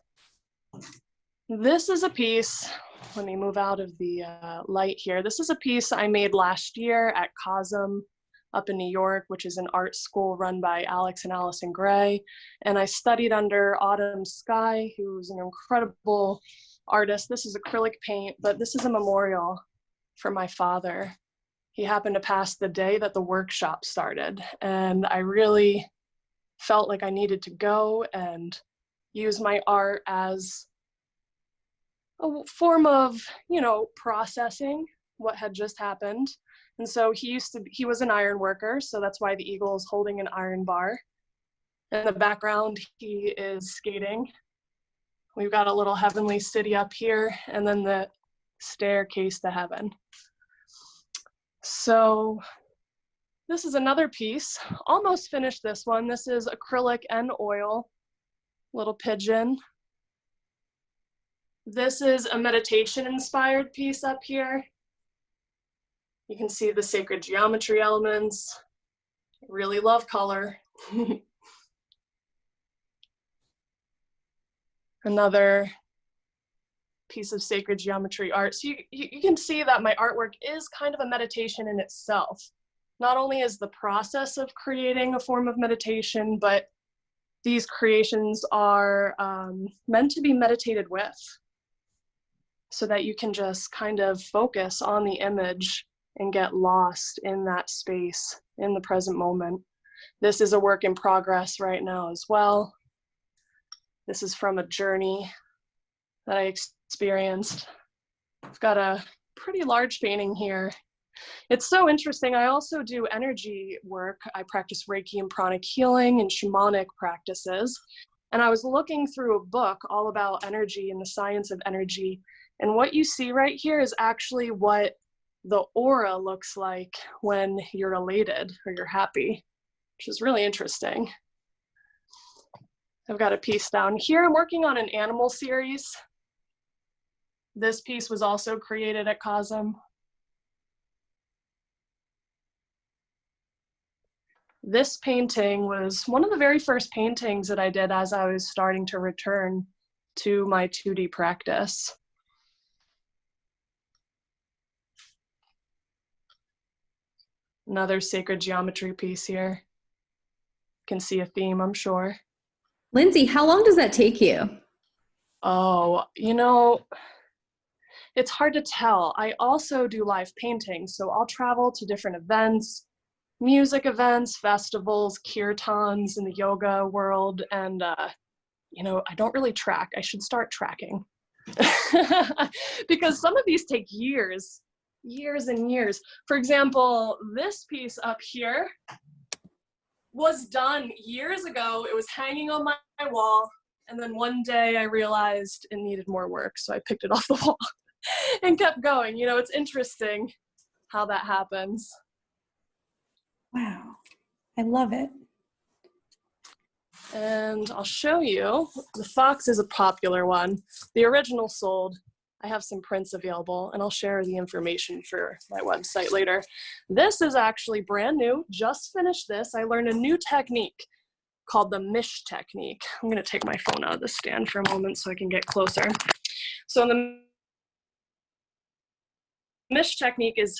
is a piece, let me move out of the light here. This is a piece I made last year at COSM up in New York, which is an art school run by Alex and Allison Gray. And I studied under Autumn Skye, who's an incredible artist. This is acrylic paint, but this is a memorial for my father. He happened to pass the day that the workshop started, and I really felt like I needed to go and use my art as a form of, you know, processing what had just happened. And so he was an iron worker, so that's why the eagle is holding an iron bar. In the background, he is skating. We've got a little heavenly city up here, and then the staircase to heaven. So this is another piece, almost finished this one. This is acrylic and oil, little pigeon. This is a meditation inspired piece up here. You can see the sacred geometry elements. I really love color. Another piece of sacred geometry art. So you can see that my artwork is kind of a meditation in itself. Not only is the process of creating a form of meditation, but these creations are meant to be meditated with, so that you can just kind of focus on the image and get lost in that space, in the present moment. This is a work in progress right now as well. This is from a journey that I experienced. I've got a pretty large painting here. It's so interesting. I also do energy work. I practice Reiki and pranic healing and shamanic practices. And I was looking through a book all about energy and the science of energy. And what you see right here is actually what the aura looks like when you're elated or you're happy, which is really interesting. I've got a piece down here. I'm working on an animal series. This piece was also created at COSM. This painting was one of the very first paintings that I did as I was starting to return to my 2D practice. Another sacred geometry piece here. You can see a theme, I'm sure. Lindsay, how long does that take you? Oh, you know, it's hard to tell. I also do live painting, so I'll travel to different events, music events, festivals, kirtans in the yoga world, and you know, I don't really track. I should start tracking because some of these take years and years. For example, this piece up here was done years ago. It was hanging on my wall, and then one day I realized it needed more work, so I picked it off the wall and kept going. You know, it's interesting how that happens. Wow, I love it. And I'll show you, the fox is a popular one. The original sold. I have some prints available, and I'll share the information for my website later. This is actually brand new, just finished this. I learned a new technique called the Mish technique. I'm gonna take my phone out of the stand for a moment so I can get closer. So the Mish technique is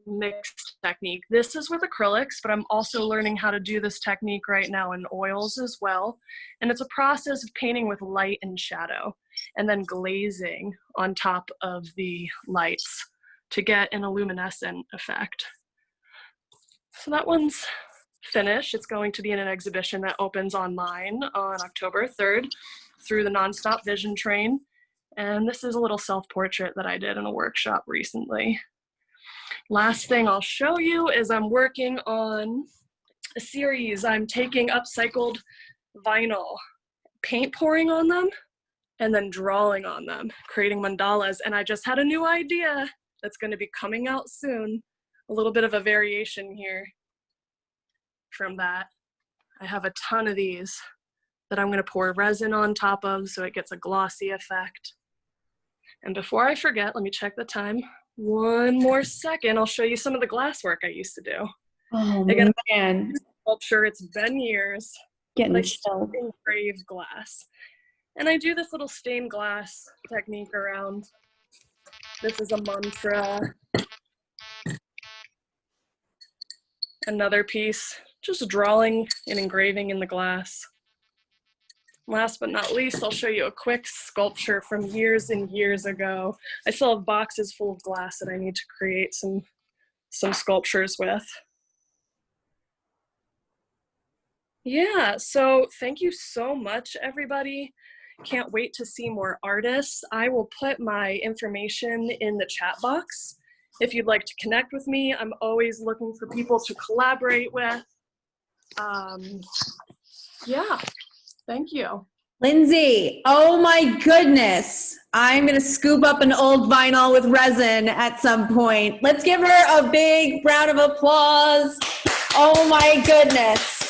mixed technique. This is with acrylics, but I'm also learning how to do this technique right now in oils as well. And it's a process of painting with light and shadow, and then glazing on top of the lights to get an luminescent effect. So that one's finished. It's going to be in an exhibition that opens online on October 3rd through the Nonstop Vision Train. And this is a little self-portrait that I did in a workshop recently. Last thing I'll show you is I'm working on a series. I'm taking upcycled vinyl, paint pouring on them, and then drawing on them, creating mandalas. And I just had a new idea that's going to be coming out soon. A little bit of a variation here from that. I have a ton of these that I'm going to pour resin on top of so it gets a glossy effect. And before I forget, let me check the time. One more second, I'll show you some of the glass work I used to do. Oh, Again, man. Sculpture, it's been years. Getting I chilled. engrave glass. And I do this little stained glass technique around. This is a mantra. Another piece, just drawing and engraving in the glass. Last but not least, I'll show you a quick sculpture from years and years ago. I still have boxes full of glass that I need to create some sculptures with. Yeah, so thank you so much, everybody. Can't wait to see more artists. I will put my information in the chat box. If you'd like to connect with me, I'm always looking for people to collaborate with. Yeah, thank you. Lindsay, oh my goodness. I'm going to scoop up an old vinyl with resin at some point. Let's give her a big round of applause. Oh my goodness.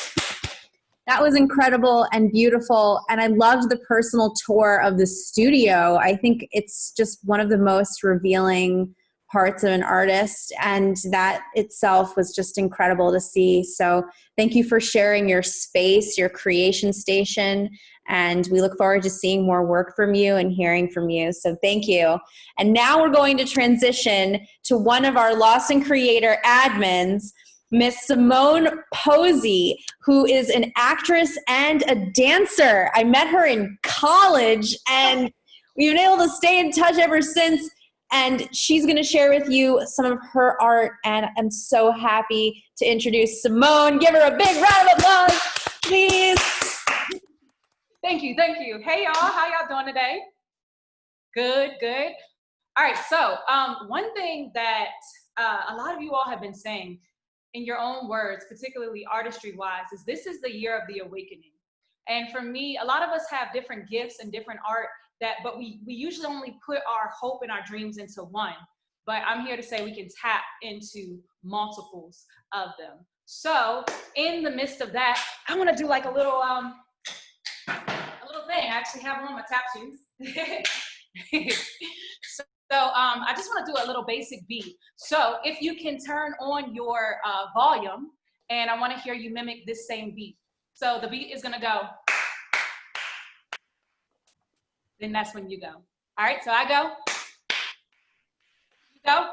That was incredible and beautiful. And I loved the personal tour of the studio. I think it's just one of the most revealing parts of an artist, and that itself was just incredible to see. So thank you for sharing your space, your creation station, and we look forward to seeing more work from you and hearing from you. So thank you. And now we're going to transition to one of our Lost in Creator admins, Miss Simone Posey, who is an actress and a dancer. I met her in college, and we've been able to stay in touch ever since. And she's going to share with you some of her art, and I'm so happy to introduce Simone. Give her a big round of applause, please. Thank you, thank you. Hey y'all, how y'all doing today? Good, good. All right, so one thing that a lot of you all have been saying in your own words, particularly artistry-wise, is this is the year of the awakening. And for me, a lot of us have different gifts and different art, but we usually only put our hope and our dreams into one. But I'm here to say we can tap into multiples of them. So in the midst of that, I want to do like a little thing. I actually have on my tap shoes. So I just want to do a little basic beat. So if you can turn on your volume, and I want to hear you mimic this same beat. So the beat is going to go. Then that's when you go. All right, so I go. You go.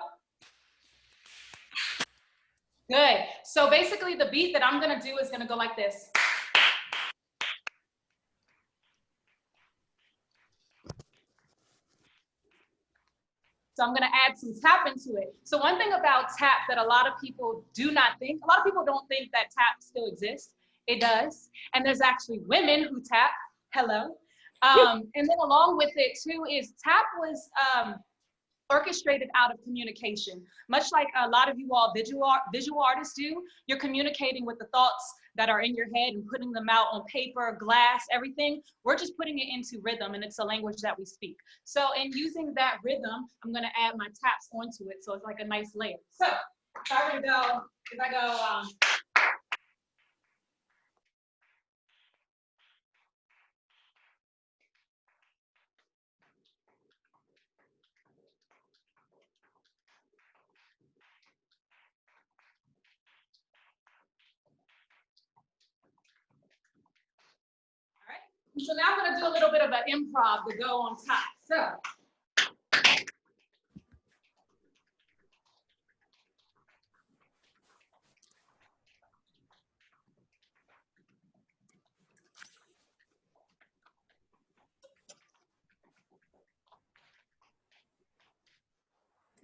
Good. So basically the beat that I'm gonna do is gonna go like this. So I'm gonna add some tap into it. So one thing about tap that a lot of people do not think, a lot of people don't think that tap still exists. It does. And there's actually women who tap. Hello. And then along with it too is tap was orchestrated out of communication. Much like a lot of you all visual artists do, you're communicating with the thoughts that are in your head and putting them out on paper, glass, everything. We're just putting it into rhythm, and it's a language that we speak. So in using that rhythm, I'm gonna add my taps onto it, so it's like a nice layer. So if I go, so now I'm gonna do a little bit of an improv to go on top. So.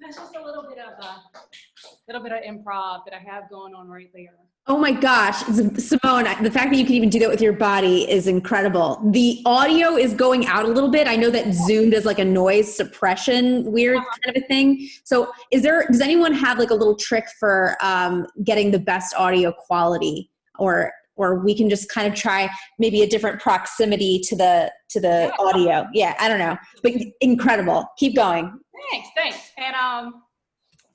That's just a little bit of improv that I have going on right there. Oh my gosh, Simone, the fact that you can even do that with your body is incredible. The audio is going out a little bit. I know that Zoom does like a noise suppression weird kind of a thing. So does anyone have like a little trick for getting the best audio quality, or we can just kind of try maybe a different proximity to the audio? Yeah, I don't know, but incredible. Keep going. Thanks. And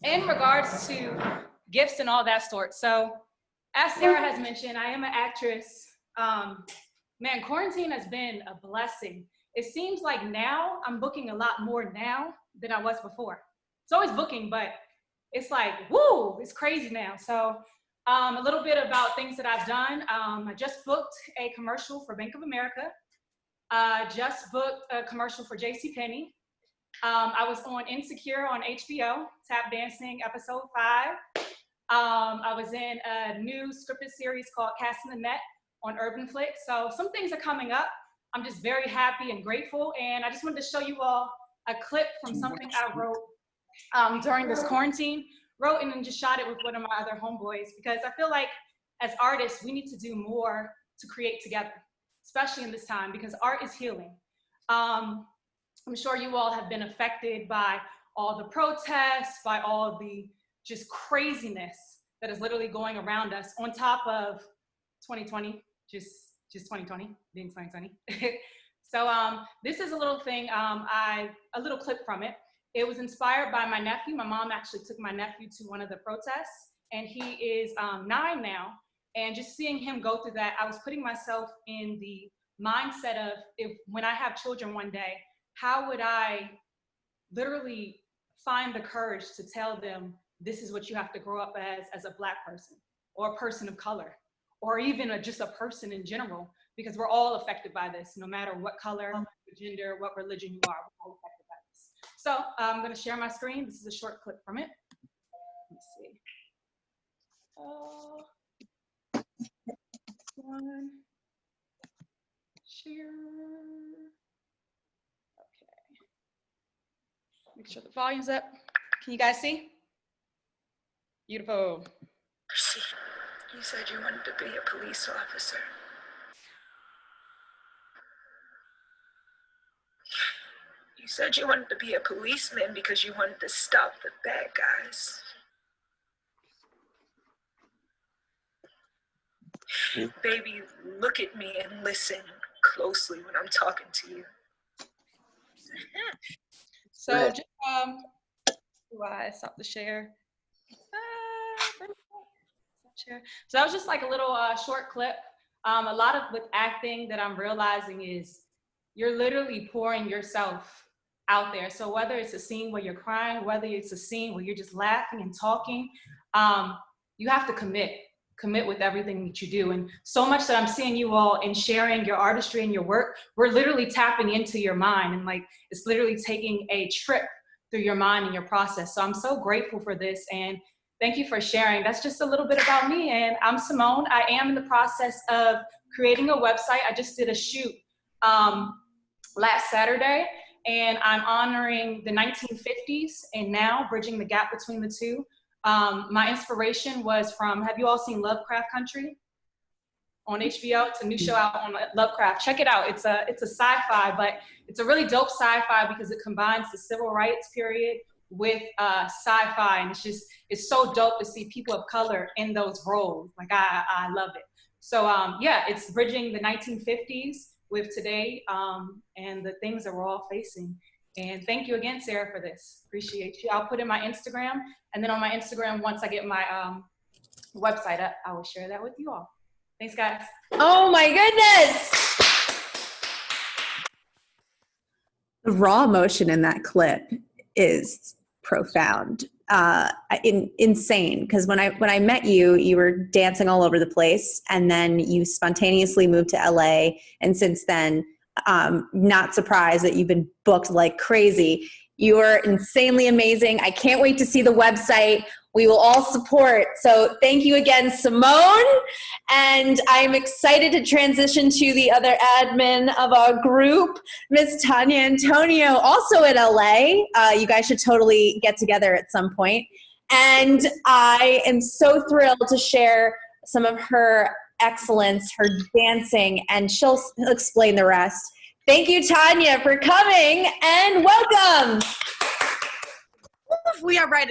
in regards to gifts and all that sort, so as Sarah has mentioned, I am an actress. Man, quarantine has been a blessing it seems like now I'm booking a lot more now than I was before. It's always booking, but it's like, woo, it's crazy now. So a little bit about things that I've done. I just booked a commercial for Bank of America. Just booked a commercial for JCPenney. I was on Insecure on HBO, tap dancing episode 5. I was in a new scripted series called Casting the Net on Urban Flick. So some things are coming up. I'm just very happy and grateful. And I just wanted to show you all a clip from something I wrote during this quarantine. Wrote and then just shot it with one of my other homeboys, because I feel like as artists, we need to do more to create together, especially in this time, because art is healing. I'm sure you all have been affected by all the protests, by all the just craziness that is literally going around us on top of 2020, just 2020, being 2020. So this is a little thing, a little clip from it. It was inspired by my nephew. My mom actually took my nephew to one of the protests, and he is 9 now. And just seeing him go through that, I was putting myself in the mindset of, when I have children one day, how would I literally find the courage to tell them, this is what you have to grow up as a Black person, or a person of color, or even just a person in general, because we're all affected by this, no matter what color, what gender, what religion you are, we're all affected by this. So I'm gonna share my screen. This is a short clip from it. Let's see. One. Share. Okay. Make sure the volume's up. Can you guys see? Beautiful. You said you wanted to be a police officer. You said you wanted to be a policeman because you wanted to stop the bad guys. Baby, look at me and listen closely when I'm talking to you. So, just, do I stop the share? So that was just like a little short clip. A lot of with acting that I'm realizing is you're literally pouring yourself out there. So whether it's a scene where you're crying, whether it's a scene where you're just laughing and talking, you have to commit with everything that you do. And so much that I'm seeing you all in sharing your artistry and your work, we're literally tapping into your mind, and like it's literally taking a trip through your mind and your process. So I'm so grateful for this, and thank you for sharing. That's just a little bit about me, and I'm Simone. I am in the process of creating a website. I just did a shoot last Saturday, and I'm honoring the 1950s and now, bridging the gap between the two. My inspiration was from, have you all seen Lovecraft Country on HBO? It's a new show out on Lovecraft. Check it out. It's a sci-fi, but it's a really dope sci-fi because it combines the civil rights period with sci-fi, and it's so dope to see people of color in those roles. Like I love it. So yeah, it's bridging the 1950s with today and the things that we're all facing. And thank you again, Sarah, for this. Appreciate you. I'll put in my Instagram, and then on my Instagram, once I get my website up, I will share that with you all. Thanks, guys. Oh my goodness. The raw emotion in that clip is profound, insane. Because when I met you, you were dancing all over the place, and then you spontaneously moved to LA, and since then, not surprised that you've been booked like crazy. You are insanely amazing. I can't wait to see the website. We will all support. So thank you again, Simone. And I'm excited to transition to the other admin of our group, Miss Tanya Antonio, also in LA. You guys should totally get together at some point. And I am so thrilled to share some of her excellence, her dancing, and she'll explain the rest. Thank you, Tanya, for coming, and welcome. We are right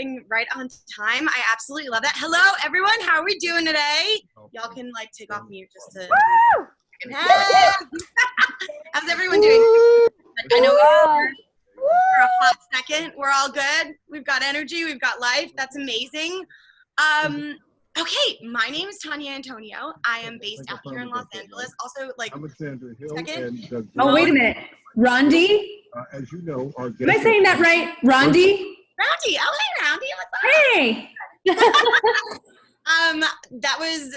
on time. I absolutely love that. Hello, everyone. How are we doing today? Y'all can like take off mute just to. How's everyone doing? I know we're a hot second. We're all good. We've got energy. We've got life. That's amazing. Okay, my name is Tanya Antonio. I am based out here in Los Angeles. Also, like, I'm with Sandra Hill. second. Oh, wait a minute. Rondi? As you know, our Am I saying that right? Rondi? Roundy, oh hey Roundy, what's up? Hey! That was,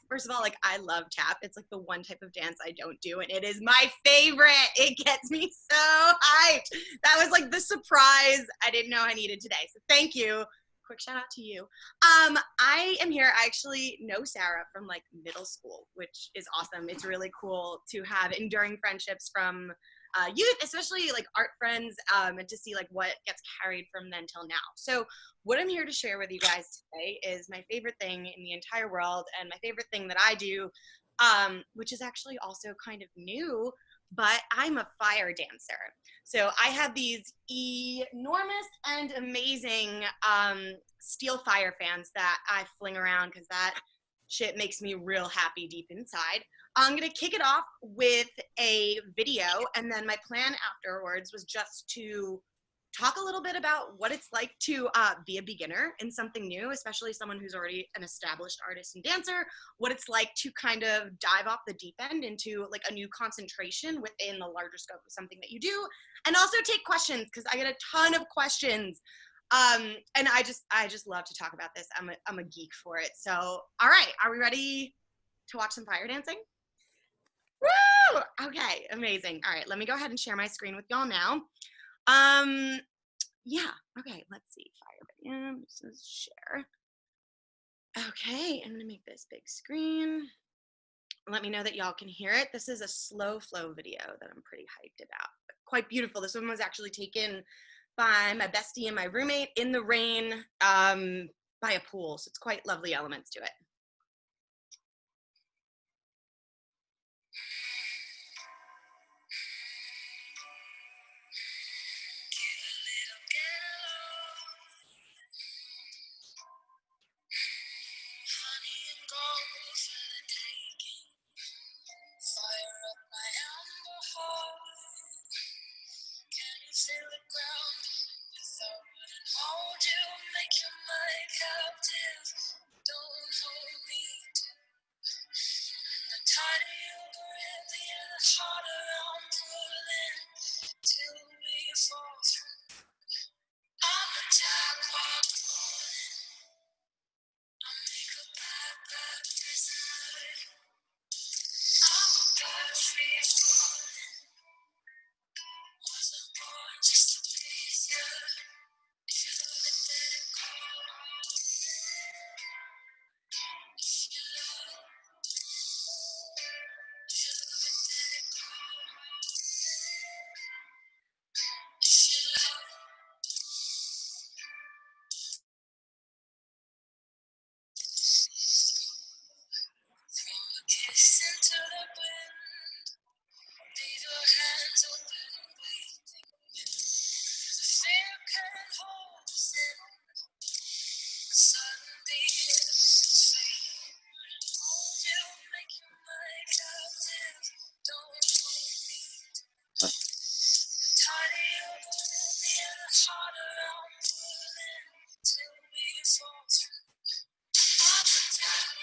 first of all, like, I love tap. It's like the one type of dance I don't do, and it is my favorite. It gets me so hyped. That was like the surprise I didn't know I needed today. So thank you. Quick shout out to you. I am here. I actually know Sarah from like middle school, which is awesome. It's really cool to have enduring friendships from youth, especially like art friends, and to see like what gets carried from then till now. So what I'm here to share with you guys today is my favorite thing in the entire world, and my favorite thing that I do, which is actually also kind of new, but I'm a fire dancer. So I have these enormous and amazing steel fire fans that I fling around because that shit makes me real happy deep inside. I'm gonna kick it off with a video, and then my plan afterwards was just to talk a little bit about what it's like to be a beginner in something new, especially someone who's already an established artist and dancer, what it's like to kind of dive off the deep end into like a new concentration within the larger scope of something that you do, and also take questions because I get a ton of questions. And I just love to talk about this. I'm a geek for it. So, all right, are we ready to watch some fire dancing? Woo! Okay, amazing. All right, let me go ahead and share my screen with y'all now. Yeah, okay, let's see. Fire video, this is share. Okay, I'm gonna make this big screen. Let me know that y'all can hear it. This is a slow flow video that I'm pretty hyped about. Quite beautiful. This one was actually taken by my bestie and my roommate in the rain by a pool. So it's quite lovely elements to it.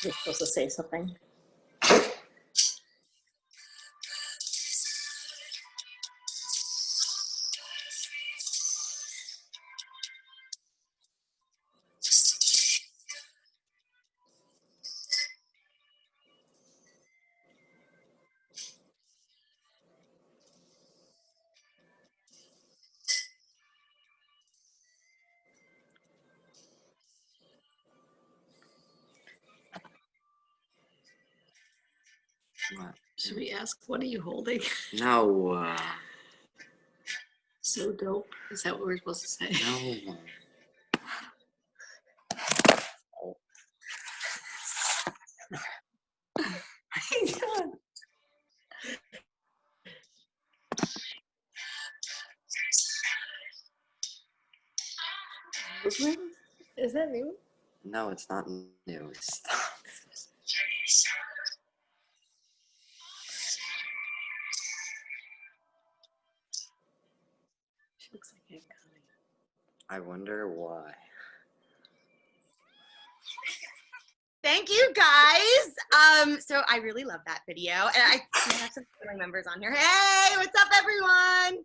You're supposed to say something. What? Should we ask, what are you holding? No. So dope. Is that what we're supposed to say? No. Is that new? No, it's not new. Stop. She looks like Aunt Connie. I wonder why. Thank you guys. So I really love that video. And I have some family members on here. Hey, what's up, everyone?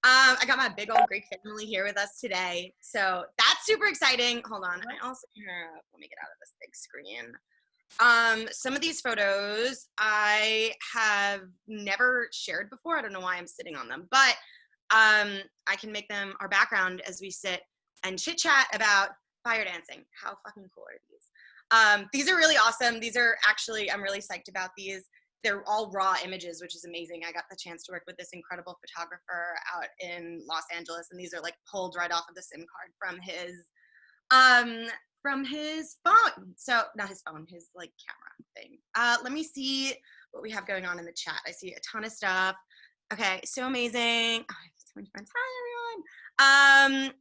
I got my big old Greek family here with us today. So that's super exciting. Hold on. I also, let me get out of this big screen. Some of these photos I have never shared before. I don't know why I'm sitting on them, but I can make them our background as we sit and chit chat about fire dancing. How fucking cool are these? These are really awesome. These are actually, I'm really psyched about these. They're all raw images, which is amazing. I got the chance to work with this incredible photographer out in Los Angeles, and these are like pulled right off of the SIM card from his phone. So not his phone, his like camera thing. Let me see what we have going on in the chat. I see a ton of stuff. Okay, so amazing. Oh, I have so many friends. Hi, everyone.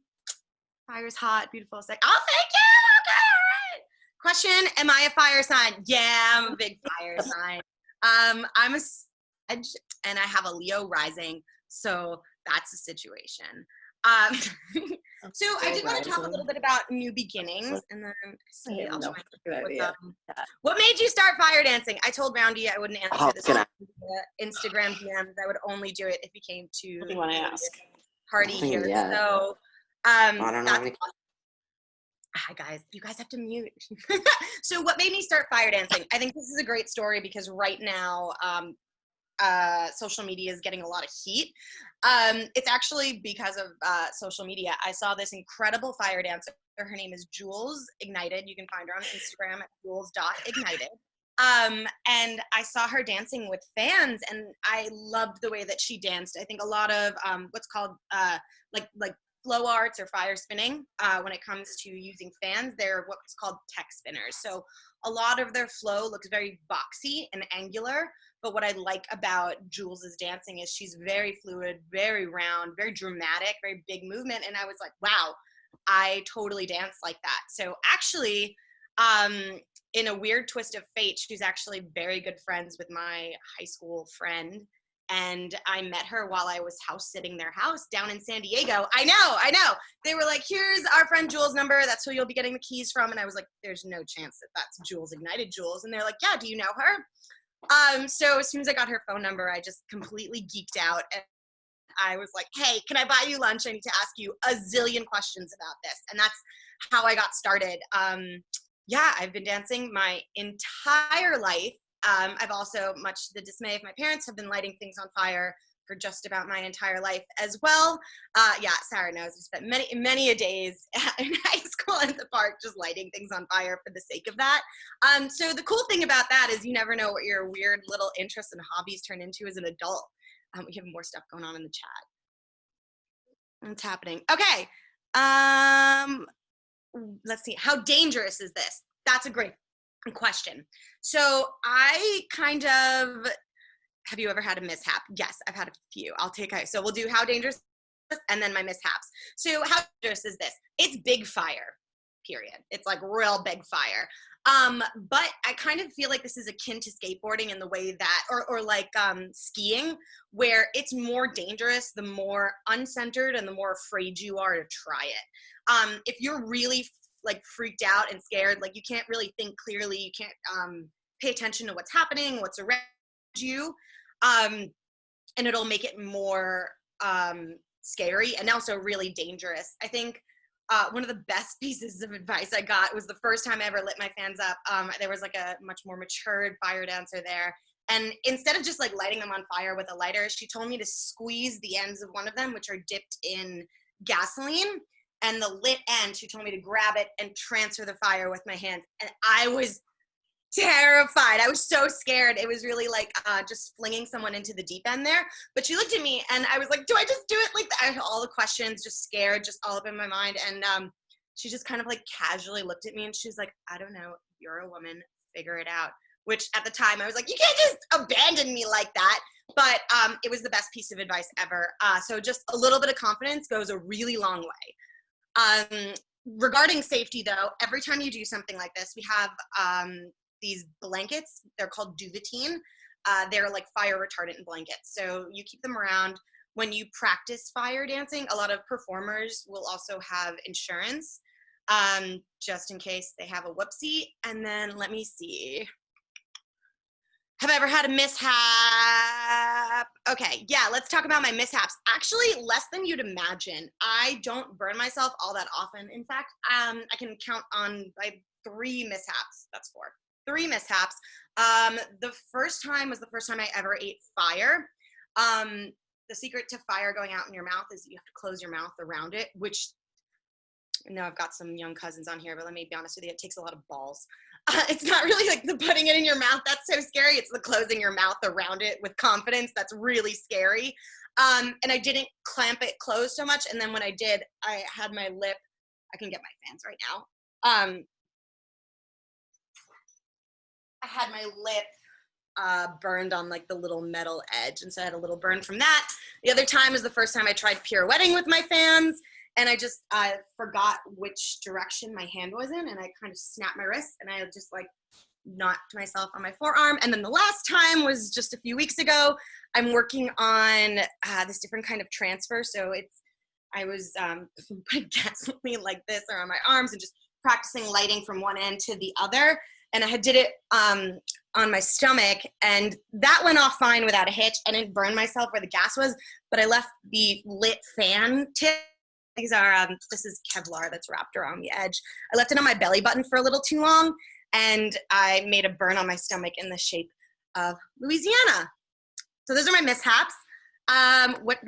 Fire's hot, beautiful. Sick. Oh, thank you. Okay, all right. Question: am I a fire sign? Yeah, I'm a big fire sign. I'm a Sag, and I have a Leo rising, so that's the situation. So I did want to talk a little bit about new beginnings, and then see, I'll try what's up. What made you start fire dancing? I told Roundy I wouldn't answer this on Instagram DMs. I would only do it if it came to What do you want to ask? Party here. Yeah. So I don't know. hi guys, you guys have to mute. So what made me start fire dancing? I think this is a great story because right now social media is getting a lot of heat. It's actually because of social media. I saw this incredible fire dancer. Her name is Jules Ignited. You can find her on Instagram at jules.ignited. And I saw her dancing with fans, and I loved the way that she danced. I think a lot of what's called like flow arts or fire spinning, when it comes to using fans, they're what's called tech spinners. So a lot of their flow looks very boxy and angular, but what I like about Jules's dancing is she's very fluid, very round, very dramatic, very big movement. And I was like, wow, I totally dance like that. So actually, in a weird twist of fate, she's actually very good friends with my high school friend. And I met her while I was house sitting their house down in San Diego. I know. They were like, here's our friend Jules' number. That's who you'll be getting the keys from. And I was like, there's no chance that that's Jules Ignited Jules. And they're like, yeah, do you know her? So as soon as I got her phone number, I just completely geeked out. And I was like, hey, can I buy you lunch? I need to ask you a zillion questions about this. And that's how I got started. Yeah, I've been dancing my entire life. I've also, much to the dismay of my parents, have been lighting things on fire for just about my entire life as well. Yeah, Sarah knows. I spent many a days in high school in the park just lighting things on fire for the sake of that. So the cool thing about that is you never know what your weird little interests and hobbies turn into as an adult. We have more stuff going on in the chat. What's happening? Okay. Let's see. How dangerous is this? That's a great question. So I kind of, have you ever had a mishap? Yes, I've had a few. So we'll do how dangerous and then my mishaps. So how dangerous is this? It's big fire, period. It's like real big fire. But I kind of feel like this is akin to skateboarding in the way that, or like skiing, where it's more dangerous the more uncentered and the more afraid you are to try it. If you're really like freaked out and scared, like you can't really think clearly, you can't pay attention to what's happening, what's around you, and it'll make it more scary and also really dangerous. I think one of the best pieces of advice I got was the first time I ever lit my fans up. There was like a much more matured fire dancer there, and instead of just like lighting them on fire with a lighter, she told me to squeeze the ends of one of them, which are dipped in gasoline, and the lit end, she told me to grab it and transfer the fire with my hands. And I was terrified. I was so scared. It was really like just flinging someone into the deep end there. But she looked at me and I was like, do I just do it like that? I had all the questions, just scared, just all up in my mind. And she just kind of like casually looked at me and she's like, I don't know, you're a woman, figure it out. Which at the time I was like, you can't just abandon me like that. But it was the best piece of advice ever. So just a little bit of confidence goes a really long way. Regarding safety though, every time you do something like this, we have these blankets. They're called duvetine. They're like fire retardant blankets. So you keep them around. When you practice fire dancing, a lot of performers will also have insurance. just in case they have a whoopsie. And then let me see. Have I ever had a mishap? Okay, yeah, let's talk about my mishaps. Actually, less than you'd imagine. I don't burn myself all that often. In fact, I can count on like 3 mishaps. That's 4. 3 mishaps. The first time was the first time I ever ate fire. The secret to fire going out in your mouth is you have to close your mouth around it, which, I know I've got some young cousins on here, but let me be honest with you, it takes a lot of balls. It's not really like the putting it in your mouth that's so scary. It's the closing your mouth around it with confidence that's really scary. And I didn't clamp it closed so much. And then when I did, I had my lip, I can get my fans right now. I had my lip burned on like the little metal edge. And so I had a little burn from that. The other time was the first time I tried pirouetting with my fans. And I just forgot which direction my hand was in, and I kind of snapped my wrist, and I just like knocked myself on my forearm. And then the last time was just a few weeks ago. I'm working on this different kind of transfer. So I was putting gasoline like this around my arms and just practicing lighting from one end to the other. And I did it on my stomach, and that went off fine without a hitch. I didn't burn myself where the gas was, but I left the lit fan tip. These are, this is Kevlar that's wrapped around the edge. I left it on my belly button for a little too long, and I made a burn on my stomach in the shape of Louisiana. So those are my mishaps.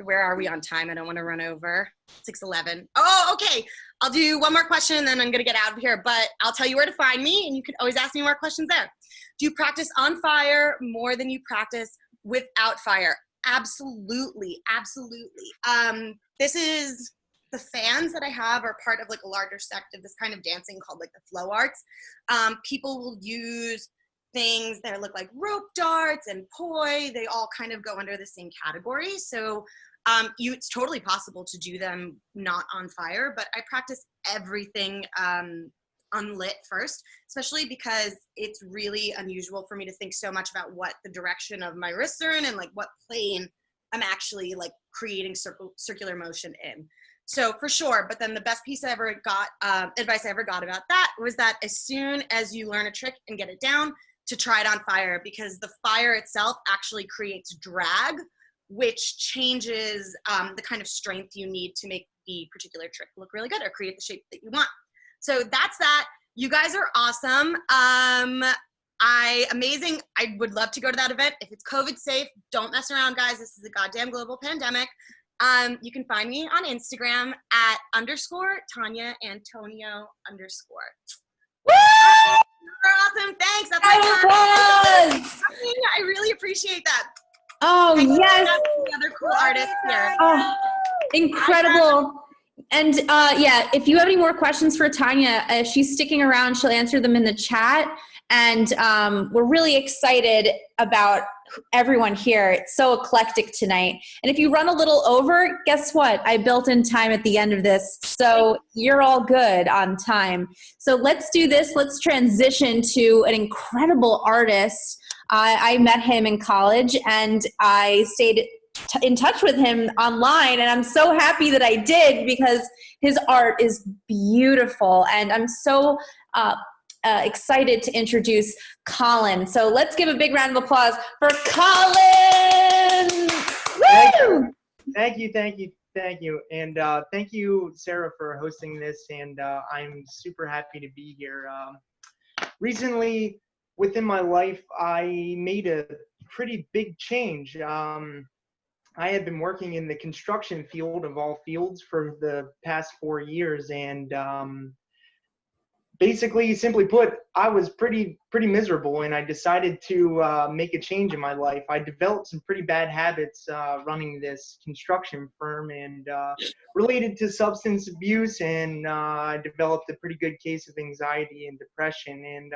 Where are we on time? I don't want to run over. 6:11. Oh, okay. I'll do one more question, and then I'm going to get out of here, but I'll tell you where to find me, and you can always ask me more questions there. Do you practice on fire more than you practice without fire? Absolutely. Absolutely. This is... The fans that I have are part of like a larger sect of this kind of dancing called like the flow arts. People will use things that look like rope darts and poi. They all kind of go under the same category. So it's totally possible to do them not on fire, but I practice everything unlit first, especially because it's really unusual for me to think so much about what the direction of my wrists are in and like what plane I'm actually like creating circular motion in. So for sure, but then the best piece I ever got, advice I ever got about that was that as soon as you learn a trick and get it down, to try it on fire, because the fire itself actually creates drag, which changes the kind of strength you need to make the particular trick look really good or create the shape that you want. So that's that. You guys are awesome. Amazing. I would love to go to that event. If it's COVID safe, don't mess around, guys. This is a goddamn global pandemic. You can find me on Instagram at _Tanya Antonio _. Woo! You're awesome. Thanks. That's my time. I really appreciate that. Oh, yes. Other cool artists here. Oh, incredible. And yeah, if you have any more questions for Tanya, if she's sticking around, she'll answer them in the chat. And we're really excited about everyone here. It's so eclectic tonight. And if you run a little over, guess what? I built in time at the end of this. So you're all good on time. So let's do this. Let's transition to an incredible artist. I met him in college, and I stayed in touch with him online, and I'm so happy that I did, because his art is beautiful, and I'm so excited to introduce Collin. So let's give a big round of applause for Collin! Woo! Thank you. And thank you, Sarah, for hosting this, and I'm super happy to be here. Recently, within my life, I made a pretty big change. I had been working in the construction field of all fields for the past 4 years, and basically, simply put, I was pretty miserable, and I decided to make a change in my life. I developed some pretty bad habits running this construction firm, and related to substance abuse, and I developed a pretty good case of anxiety and depression, and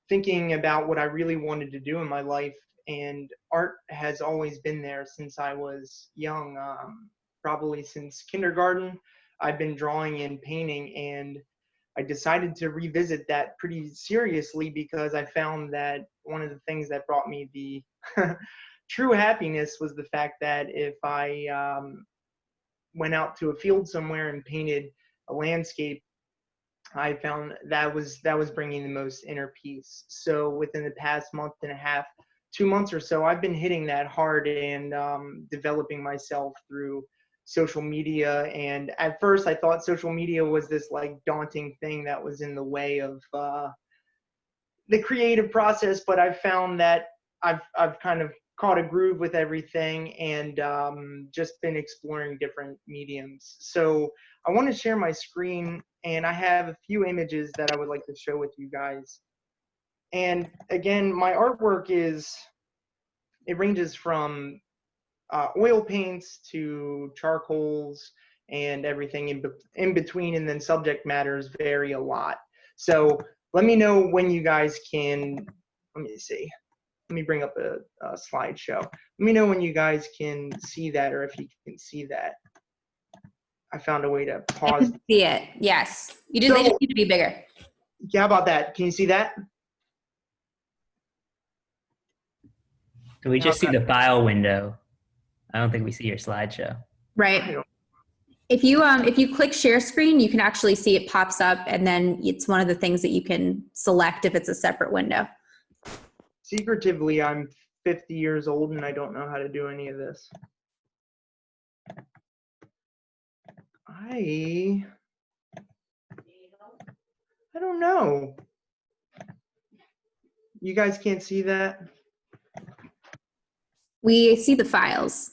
thinking about what I really wanted to do in my life. And art has always been there since I was young, probably since kindergarten. I've been drawing and painting, and I decided to revisit that pretty seriously, because I found that one of the things that brought me the true happiness was the fact that if I went out to a field somewhere and painted a landscape, I found that was bringing the most inner peace. So within the past month and a half, 2 months or so, I've been hitting that hard and developing myself through social media. And at first I thought social media was this like daunting thing that was in the way of the creative process, but I've found that I've kind of caught a groove with everything and just been exploring different mediums. So I want to share my screen, and I have a few images that I would like to share with you guys. And again, my artwork it ranges from oil paints to charcoals and everything in between, and then subject matters vary a lot. So let me know when you guys can, let me bring up a slideshow. Let me know when you guys can see that, or if you can see that. I found a way to pause. I can see it, yes. They just need to be bigger. Yeah, how about that? Can you see that? So we just see the file window. I don't think we see your slideshow. Right. If you click share screen, you can actually see it pops up, and then it's one of the things that you can select if it's a separate window. Secretively, I'm 50 years old and I don't know how to do any of this. I don't know. You guys can't see that? We see the files.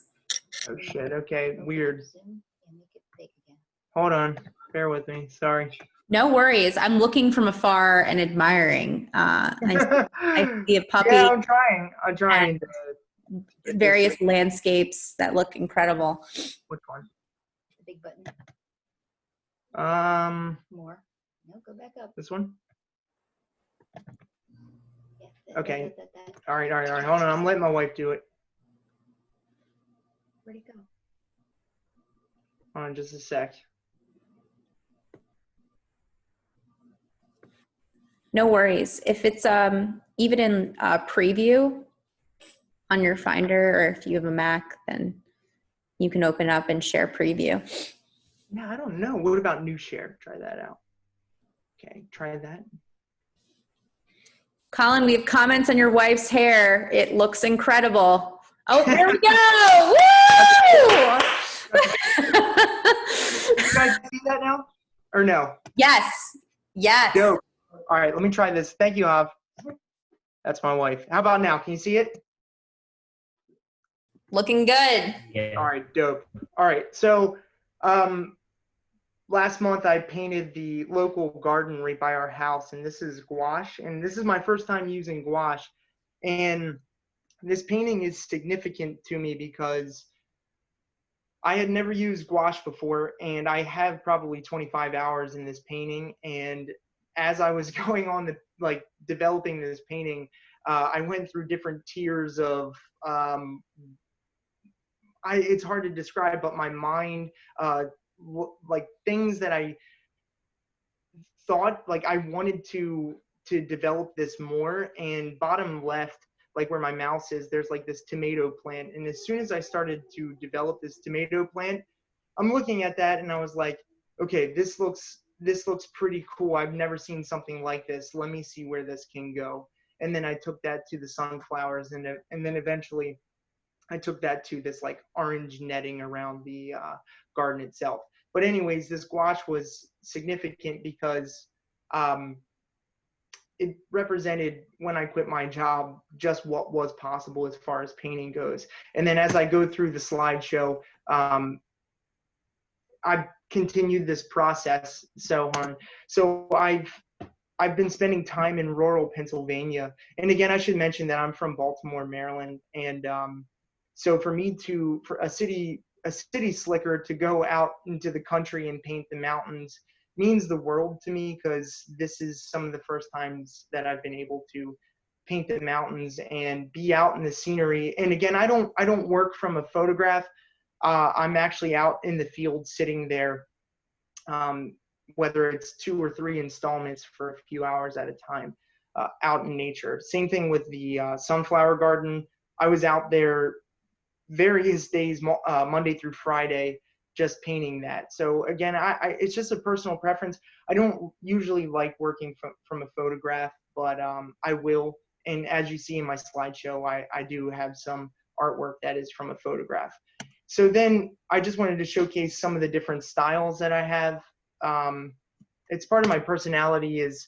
Oh shit, okay, weird. Hold on, bear with me, sorry. No worries. I'm looking from afar and admiring. I see a puppy. Yeah, I'm trying. Various landscapes that look incredible. Which one? The big button. More. No, go back up. This one? Yeah, okay. All right. Hold on, I'm letting my wife do it. Where'd it go? Hold on just a sec. No worries. If it's even in preview on your Finder, or if you have a Mac, then you can open up and share preview. Yeah, I don't know. What about new share? Try that out. Okay, try that. Collin, we have comments on your wife's hair. It looks incredible. Oh, there we go! Woo! You guys see that now? Or no? Yes. Yes. Dope. All right, let me try this. Thank you, Av. That's my wife. How about now? Can you see it? Looking good. Yeah. All right, dope. All right, so last month I painted the local garden right by our house, and this is gouache, and this is my first time using gouache. And this painting is significant to me because I had never used gouache before, and I have probably 25 hours in this painting. And as I was going on developing this painting, I went through different tiers of it's hard to describe, but my mind, like things that I thought like I wanted to develop this more. And bottom left, like where my mouse is, there's like this tomato plant. And as soon as I started to develop this tomato plant, I'm looking at that and I was like, okay, this looks pretty cool. I've never seen something like this. Let me see where this can go. And then I took that to the sunflowers, and then eventually I took that to this like orange netting around the garden itself. But anyways, this gouache was significant because it represented when I quit my job, just what was possible as far as painting goes. And then as I go through the slideshow, I've continued this process so on. So I've been spending time in rural Pennsylvania. And again, I should mention that I'm from Baltimore, Maryland. And so for me for a city slicker to go out into the country and paint the mountains means the world to me, because this is some of the first times that I've been able to paint the mountains and be out in the scenery. And again, I don't work from a photograph. I'm actually out in the field sitting there, whether it's 2 or 3 installments for a few hours at a time, out in nature. Same thing with the sunflower garden. I was out there various days, Monday through Friday, just painting that. So again, it's just a personal preference. I don't usually like working from a photograph, but I will. And as you see in my slideshow, I do have some artwork that is from a photograph. So then I just wanted to showcase some of the different styles that I have. It's part of my personality is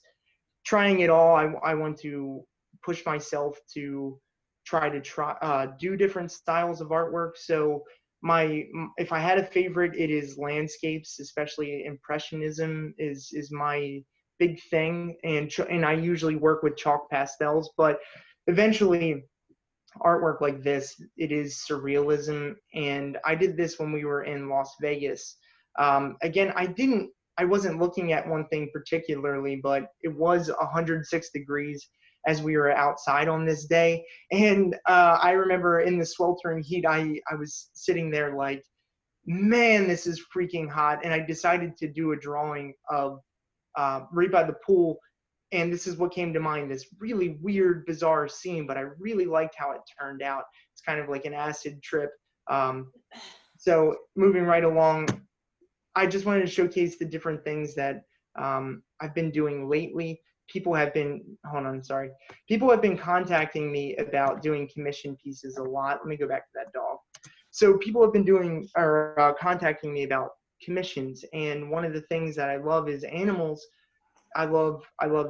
trying it all. I want to push myself to try to do different styles of artwork. So if I had a favorite, it is landscapes, especially impressionism is my big thing, and I usually work with chalk pastels, but eventually artwork like this, it is surrealism. And I did this when we were in Las Vegas. Again, I wasn't looking at one thing particularly, but it was 106 degrees as we were outside on this day. And I remember in the sweltering heat, I was sitting there like, man, this is freaking hot. And I decided to do a drawing of right by the pool. And this is what came to mind, this really weird, bizarre scene, but I really liked how it turned out. It's kind of like an acid trip. So moving right along, I just wanted to showcase the different things that I've been doing lately. People have been contacting me about doing commission pieces a lot. Let me go back to that dog. So people have been contacting me about commissions. And one of the things that I love is animals. I love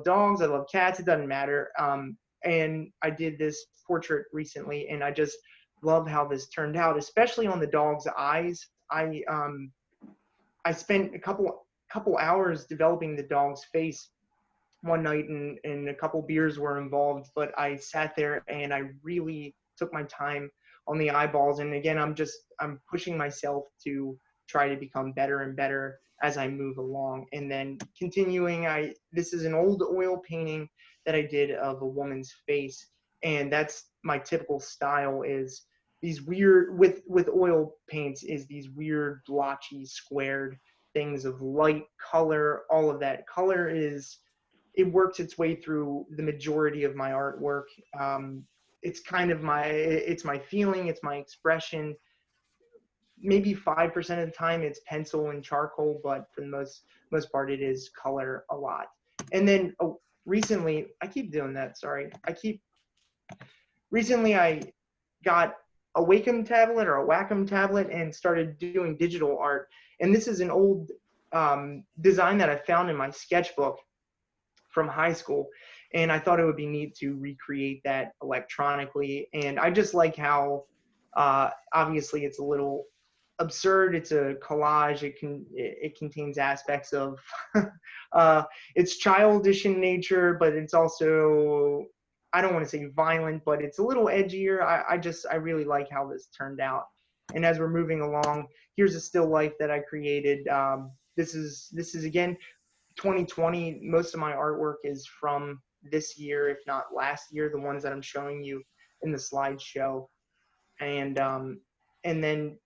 dogs, I love cats, it doesn't matter. And I did this portrait recently, and I just love how this turned out, especially on the dog's eyes. I spent a couple hours developing the dog's face one night, and a couple beers were involved, but I sat there and I really took my time on the eyeballs. And again, I'm pushing myself to try to become better and better as I move along. And then continuing, this is an old oil painting that I did of a woman's face. And that's my typical style, is these weird, with oil paints, is these weird blotchy squared things of light, color, all of that. Color it works its way through the majority of my artwork. It's kind of it's my feeling, it's my expression. Maybe 5% of the time it's pencil and charcoal, but for the most part it is color a lot. And then recently, I keep doing that, sorry. Recently I got a Wacom tablet or a Wacom tablet and started doing digital art. And this is an old design that I found in my sketchbook from high school. And I thought it would be neat to recreate that electronically. And I just like how, obviously it's a little absurd. It's a collage. It contains aspects of it's childish in nature, but it's also, I don't want to say violent, but it's a little edgier. I really like how this turned out. And as we're moving along, here's a still life that I created. This is again 2020. Most of my artwork is from this year, if not last year, the ones that I'm showing you in the slideshow. And then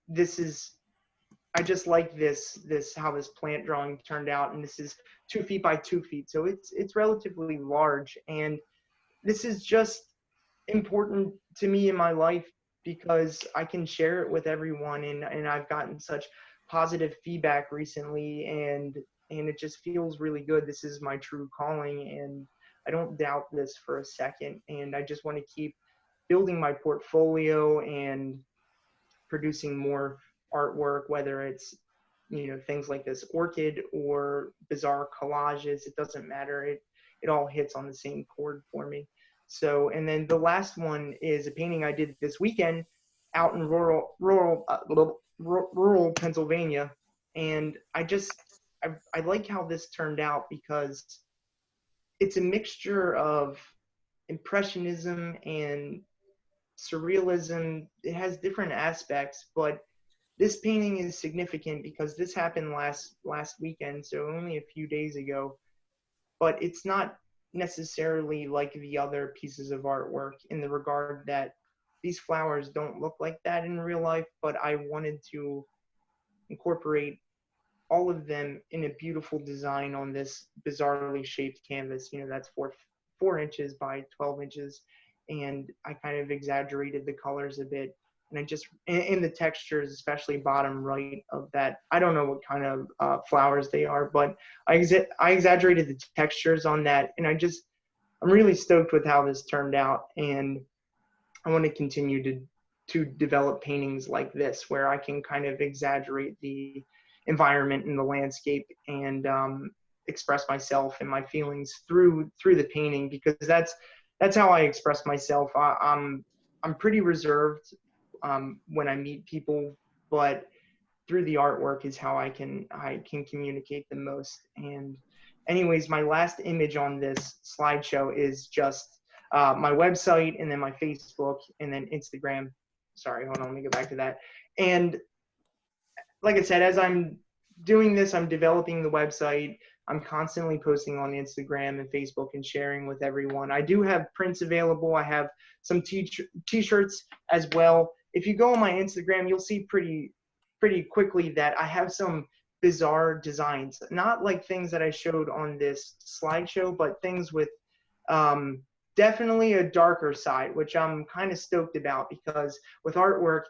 I just like this how this plant drawing turned out. And this is 2 feet by 2 feet. So it's relatively large. And this is just important to me in my life because I can share it with everyone. And I've gotten such positive feedback recently, and it just feels really good. This is my true calling, and I don't doubt this for a second. And I just want to keep building my portfolio and producing more artwork, whether it's, things like this orchid or bizarre collages. It doesn't matter. It all hits on the same chord for me. So, and then the last one is a painting I did this weekend out in rural Pennsylvania. And I like how this turned out because it's a mixture of impressionism and surrealism. It has different aspects, but this painting is significant because this happened last weekend, so only a few days ago. But it's not necessarily like the other pieces of artwork in the regard that these flowers don't look like that in real life, but I wanted to incorporate all of them in a beautiful design on this bizarrely shaped canvas. That's 4 inches by 12 inches. And I kind of exaggerated the colors a bit. And I just, in the textures, especially bottom right of that, I don't know what kind of flowers they are, but I exaggerated the textures on that. And I'm really stoked with how this turned out. And I want to continue to develop paintings like this, where I can kind of exaggerate the environment and the landscape and express myself and my feelings through the painting, because that's how I express myself. I'm pretty reserved when I meet people, but through the artwork is how I can communicate the most. And anyways, my last image on this slideshow is just my website, and then my Facebook, and then Instagram. Sorry, hold on, let me go back to that. And like I said, as I'm doing this, I'm developing the website. I'm constantly posting on Instagram and Facebook and sharing with everyone. I do have prints available. I have some t-shirts as well. If you go on my Instagram, you'll see pretty quickly that I have some bizarre designs, not like things that I showed on this slideshow, but things with definitely a darker side, which I'm kind of stoked about, because with artwork,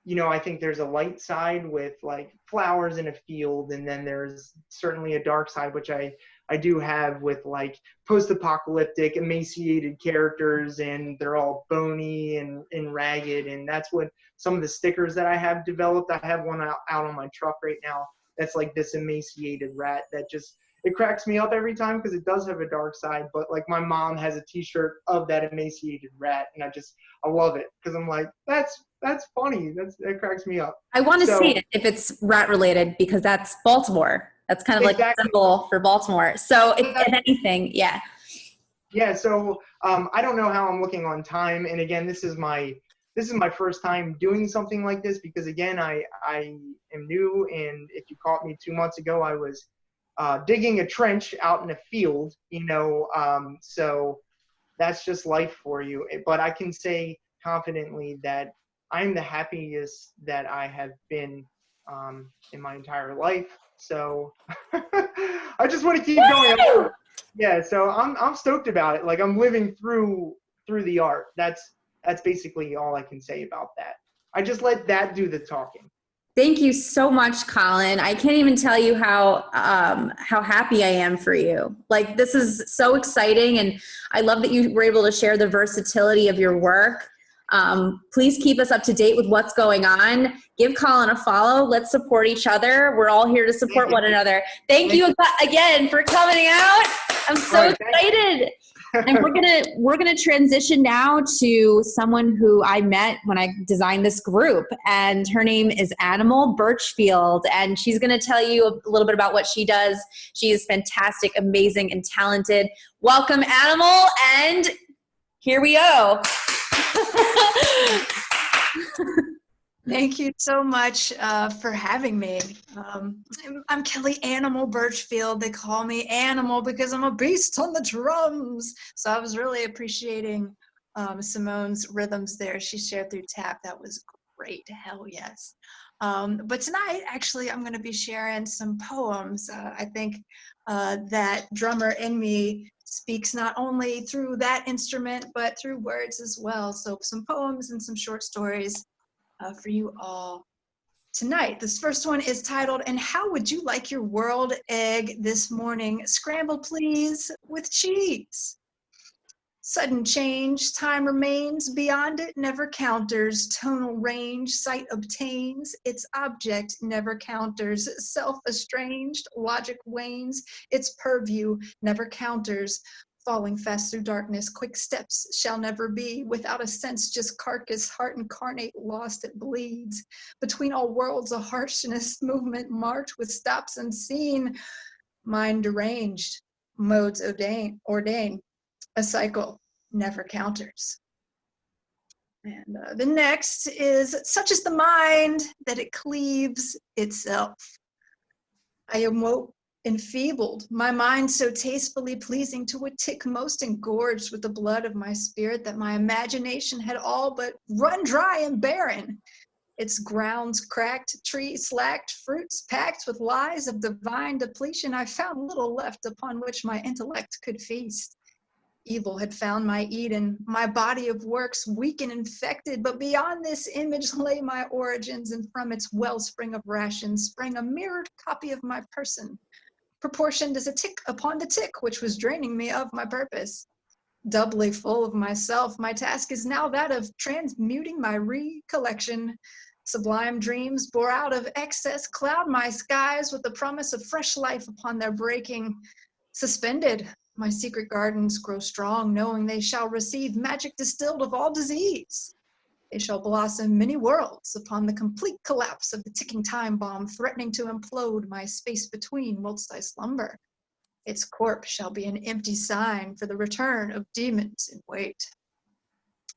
you know, I think there's a light side with like flowers in a field, and then there's certainly a dark side, which I do have with like post-apocalyptic emaciated characters, and they're all bony and ragged, and that's what some of the stickers that I have developed. I have one out on my truck right now that's like this emaciated rat that just, it cracks me up every time because it does have a dark side. But like my mom has a t-shirt of that emaciated rat, and I love it because I'm like, that's funny. That cracks me up. I want to see it if it's rat related, because that's Baltimore. That's kind of like a symbol for Baltimore. So if anything, yeah. Yeah. So I don't know how I'm looking on time. And again, this is my first time doing something like this, because again, I am new. And if you caught me 2 months ago, I was digging a trench out in a field, you know, so that's just life for you. But I can say confidently that I'm the happiest that I have been in my entire life. So I just want to keep going. Yeah, so I'm stoked about it. Like, I'm living through the art. That's basically all I can say about that. I just let that do the talking. Thank you so much, Collin. I can't even tell you how happy I am for you. Like, this is so exciting, and I love that you were able to share the versatility of your work. Please keep us up to date with what's going on. Give Collin a follow. Let's support each other. We're all here to support one another. Thank you again for coming out. I'm so excited. And we're gonna transition now to someone who I met when I designed this group, and her name is Alanna Birchfield, and she's gonna tell you a little bit about what she does. She is fantastic, amazing, and talented. Welcome, Alanna, and here we go. Thank you so much for having me. I'm Keli Birchfield. They call me Animal because I'm a beast on the drums. So I was really appreciating Simone's rhythms there. She shared through tap. That was great. Hell yes. But tonight, actually, I'm going to be sharing some poems. I think that drummer in me speaks not only through that instrument, but through words as well. So some poems and some short stories for you all tonight. This first one is titled, "And How Would You Like Your World Egg This Morning? Scrambled, please, with cheese. Sudden change, time remains, beyond it never counters, tonal range, sight obtains, its object never counters, self-estranged, logic wanes, its purview never counters, falling fast through darkness, quick steps shall never be, without a sense, just carcass, heart incarnate, lost it bleeds, between all worlds a harshness, movement marked with stops unseen, mind deranged, modes ordain, a cycle never counters." And the next is, "Such is the mind that it cleaves itself. I awoke enfeebled, my mind so tastefully pleasing to a tick most engorged with the blood of my spirit that my imagination had all but run dry and barren. Its grounds cracked, trees slacked, fruits packed with lies of divine depletion. I found little left upon which my intellect could feast. Evil had found my Eden, my body of works weak and infected, but beyond this image lay my origins, and from its wellspring of rations sprang a mirrored copy of my person, proportioned as a tick upon the tick, which was draining me of my purpose. Doubly full of myself, my task is now that of transmuting my recollection. Sublime dreams bore out of excess cloud my skies with the promise of fresh life upon their breaking. Suspended, my secret gardens grow strong, knowing they shall receive magic distilled of all disease. They shall blossom many worlds upon the complete collapse of the ticking time bomb, threatening to implode my space between whilst I slumber. Its corpse shall be an empty sign for the return of demons in wait.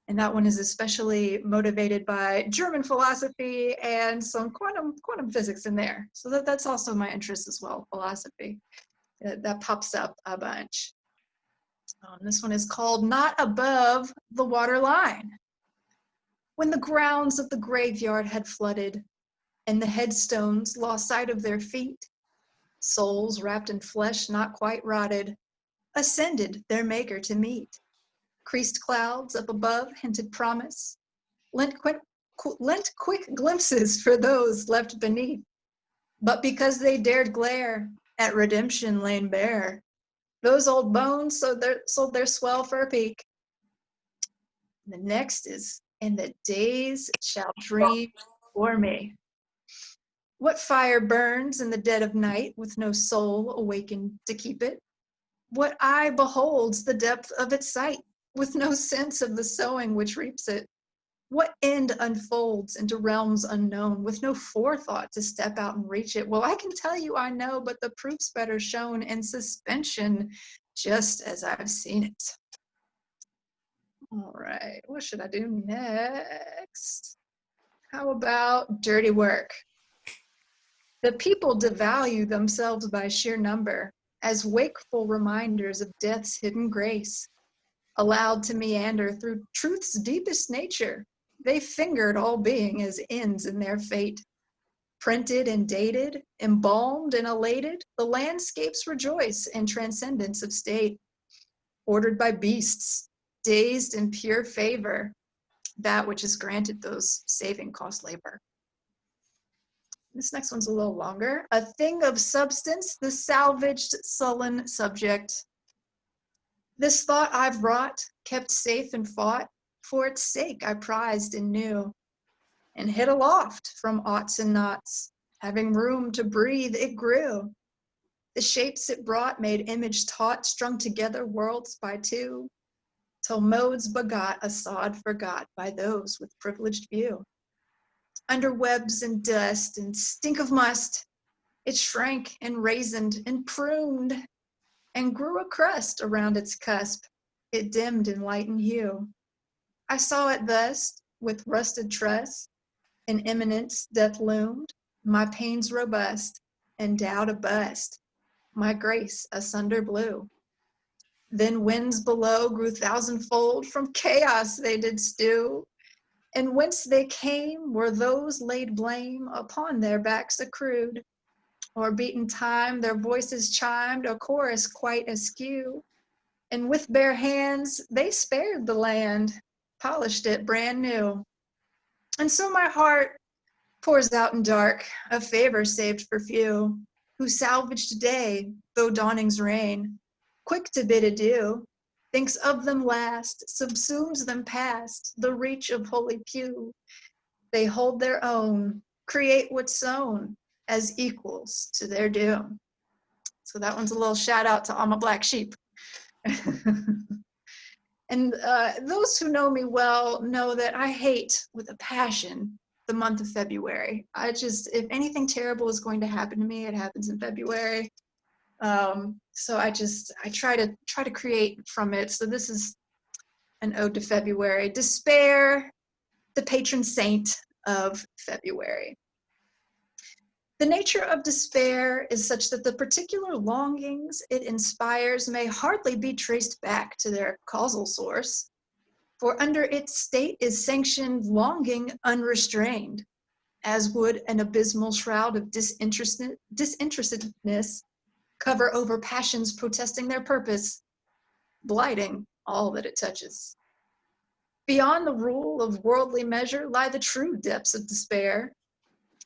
And that one is especially motivated by German philosophy and some quantum physics in there. So that's also my interest as well, philosophy. That pops up a bunch. This one is called Not Above the Waterline. When the grounds of the graveyard had flooded, and the headstones lost sight of their feet, souls wrapped in flesh not quite rotted, ascended their maker to meet. Creased clouds up above hinted promise, lent quick glimpses for those left beneath. But because they dared glare at redemption laid bare, those old bones sold their swell for a peak. The next is, and the days shall dream for me. What fire burns in the dead of night with no soul awakened to keep it? What eye beholds the depth of its sight with no sense of the sowing which reaps it? What end unfolds into realms unknown with no forethought to step out and reach it? Well, I can tell you I know, but the proof's better shown in suspension, just as I've seen it. All right, what should I do next? How about dirty work? The people devalue themselves by sheer number, as wakeful reminders of death's hidden grace. Allowed to meander through truth's deepest nature, they fingered all being as ends in their fate. Printed and dated, embalmed and elated, the landscapes rejoice in transcendence of state. Ordered by beasts, dazed in pure favor, that which is granted those saving cost labor. This next one's a little longer. A thing of substance, the salvaged, sullen subject. This thought I've wrought, kept safe and fought, for its sake I prized and knew, and hid aloft from aughts and knots. Having room to breathe, it grew. The shapes it brought made image taut, strung together worlds by two, till modes begot a sod forgot by those with privileged view. Under webs and dust and stink of must, it shrank and raisined and pruned, and grew a crust around its cusp. It dimmed in light and hue. I saw it thus, with rusted truss, in imminence death loomed, my pains robust, and doubt a bust, my grace asunder blew. Then winds below grew thousandfold, from chaos they did stew, and whence they came were those laid blame upon their backs accrued, or beaten time their voices chimed a chorus quite askew, and with bare hands they spared the land, polished it brand new. And so my heart pours out in dark a favor saved for few, who salvaged day though dawning's rain, quick to bid adieu, thinks of them last, subsumes them past the reach of holy pew. They hold their own, create what's sown, as equals to their doom. So that one's a little shout out to all my black sheep. And those who know me well know that I hate with a passion the month of February. If anything terrible is going to happen to me, it happens in February. So I try to create from it. So this is an ode to February. Despair, the patron saint of February. The nature of despair is such that the particular longings it inspires may hardly be traced back to their causal source, for under its state is sanctioned longing unrestrained, as would an abysmal shroud of disinterestedness cover over passions protesting their purpose, blighting all that it touches. Beyond the rule of worldly measure lie the true depths of despair,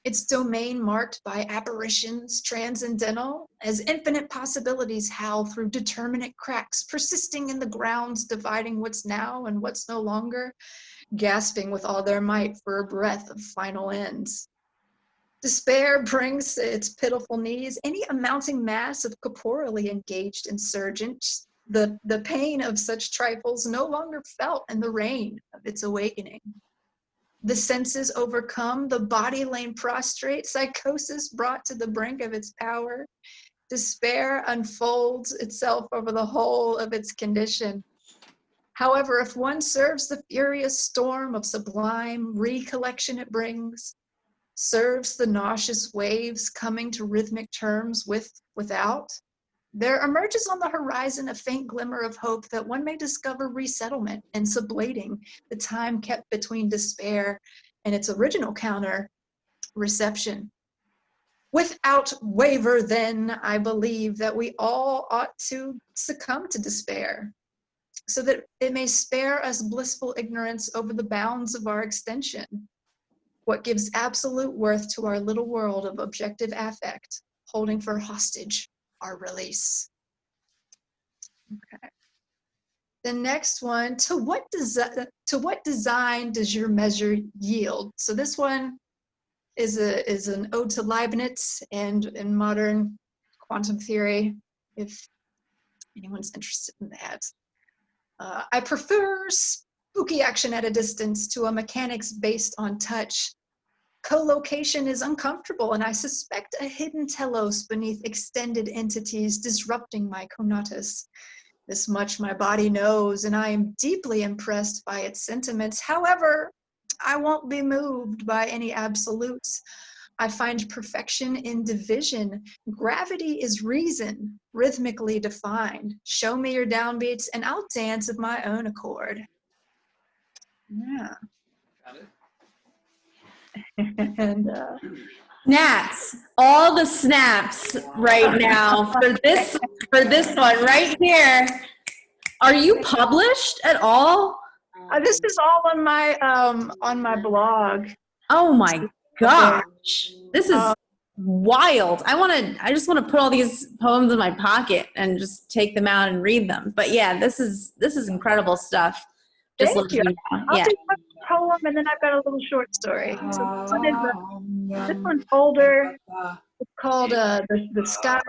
its domain marked by apparitions transcendental, as infinite possibilities howl through determinate cracks, persisting in the grounds dividing what's now and what's no longer, gasping with all their might for a breath of final ends. Despair brings to its pitiful knees any amounting mass of corporeally engaged insurgents, the pain of such trifles no longer felt in the reign of its awakening. The senses overcome, the body laid prostrate, psychosis brought to the brink of its power, despair unfolds itself over the whole of its condition. However, if one serves the furious storm of sublime recollection it brings, serves the nauseous waves coming to rhythmic terms without, there emerges on the horizon a faint glimmer of hope that one may discover resettlement and sublating the time kept between despair and its original counter, reception. Without waver, then, I believe that we all ought to succumb to despair, so that it may spare us blissful ignorance over the bounds of our extension, what gives absolute worth to our little world of objective affect, holding for hostage our release. Okay. The next one, to what design does your measure yield? So this one is an ode to Leibniz and modern quantum theory, if anyone's interested in that. I prefer spooky action at a distance to a mechanics based on touch. Co-location is uncomfortable, and I suspect a hidden telos beneath extended entities disrupting my conatus. This much my body knows, and I am deeply impressed by its sentiments. However, I won't be moved by any absolutes. I find perfection in division. Gravity is reason, rhythmically defined. Show me your downbeats, and I'll dance of my own accord. Yeah. Got it. And Snaps, all the snaps right now for this one right here. Are you published at all? This is all on my blog. Oh my gosh, this is wild. I just want to put all these poems in my pocket and just take them out and read them. But yeah, this is incredible stuff. Just Thank you. I'll Yeah. do one poem, and then I've got a little short story. So this one's older. It's called the Sky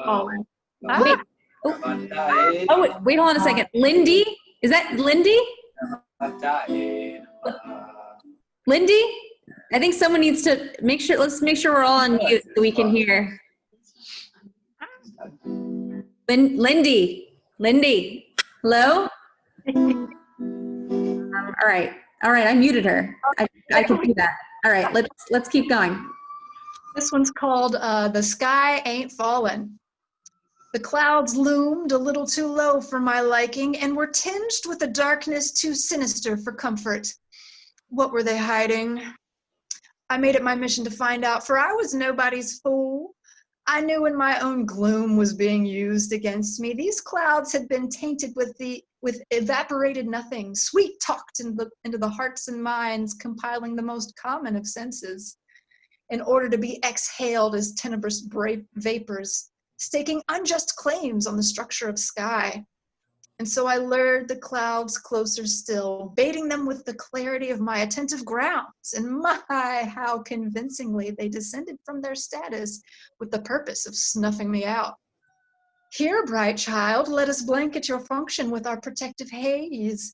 Falling. Wait. Wait, hold on a second. Lindy? Is that Lindy? Lindy? I think someone needs to let's make sure we're all on mute so we can hear. Lindy? Hello? All right, I muted her. I can do that. All right, let's keep going. This one's called The Sky Ain't Fallen. The clouds loomed a little too low for my liking and were tinged with a darkness too sinister for comfort. What were they hiding? I made it my mission to find out, for I was nobody's fool. I knew when my own gloom was being used against me, these clouds had been tainted with evaporated nothing, sweet-talked into the hearts and minds, compiling the most common of senses, in order to be exhaled as tenebrous vapors, staking unjust claims on the structure of sky. And so I lured the clouds closer still, baiting them with the clarity of my attentive grounds, and my, how convincingly they descended from their status with the purpose of snuffing me out. Here, bright child, let us blanket your function with our protective haze.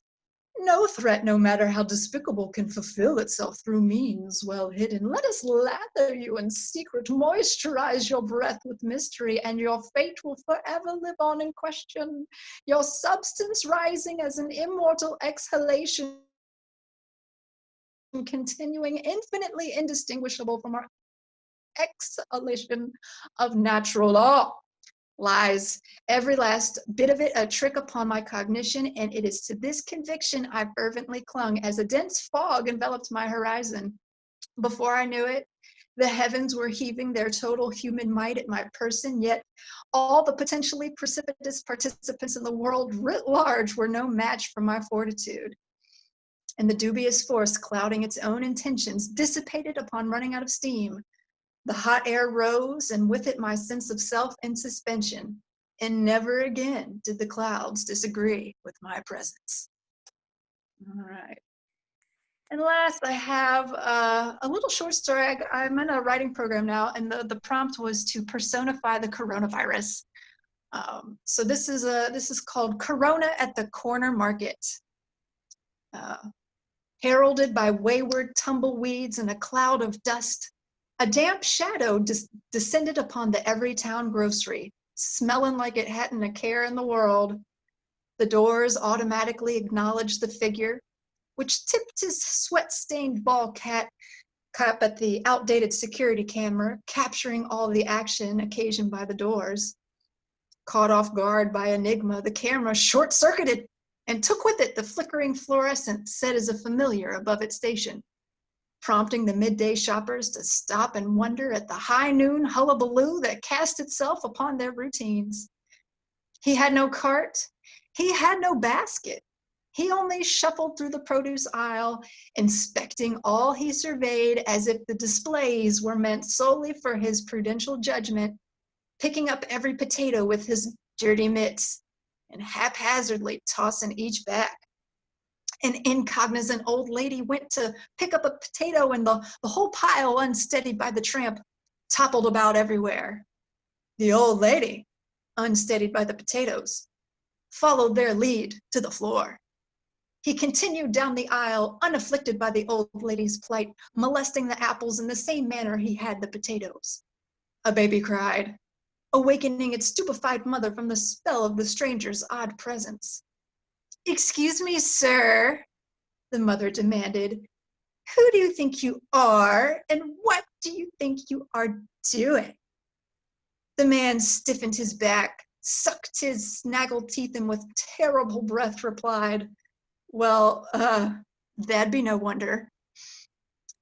No threat, no matter how despicable, can fulfill itself through means well hidden. Let us lather you in secret, moisturize your breath with mystery, and your fate will forever live on in question. Your substance rising as an immortal exhalation, continuing infinitely indistinguishable from our exhalation of natural law. Lies, every last bit of it a trick upon my cognition, and it is to this conviction I fervently clung as a dense fog enveloped my horizon. Before I knew it, The heavens were heaving their total human might at my person, yet all the potentially precipitous participants in the world writ large were no match for my fortitude. And the dubious force clouding its own intentions dissipated upon running out of steam. The hot air rose, and with it my sense of self in suspension, and never again did the clouds disagree with my presence. All right. And last, I have a little short story. I'm in a writing program now, and the prompt was to personify the coronavirus. So this is called Corona at the Corner Market. Heralded by wayward tumbleweeds and a cloud of dust, a damp shadow descended upon the Everytown grocery, smelling like it hadn't a care in the world. The doors automatically acknowledged the figure, which tipped his sweat-stained ball cap at the outdated security camera, capturing all the action occasioned by the doors. Caught off guard by enigma, the camera short-circuited and took with it the flickering fluorescent set as a familiar above its station, prompting the midday shoppers to stop and wonder at the high noon hullabaloo that cast itself upon their routines. He had no cart, he had no basket. He only shuffled through the produce aisle, inspecting all he surveyed as if the displays were meant solely for his prudential judgment, picking up every potato with his dirty mitts and haphazardly tossing each back. An incognizant old lady went to pick up a potato, and the whole pile, unsteadied by the tramp, toppled about everywhere. The old lady, unsteadied by the potatoes, followed their lead to the floor. He continued down the aisle, unafflicted by the old lady's plight, molesting the apples in the same manner he had the potatoes. A baby cried, awakening its stupefied mother from the spell of the stranger's odd presence. "Excuse me, sir," the mother demanded. "Who do you think you are, and what do you think you are doing?" The man stiffened his back, sucked his snaggled teeth, and with terrible breath replied, "Well, that'd be no wonder."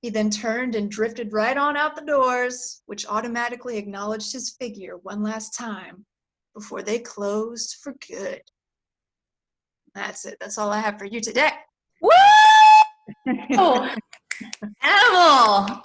He then turned and drifted right on out the doors, which automatically acknowledged his figure one last time before they closed for good. That's it. That's all I have for you today. Woo! Animal!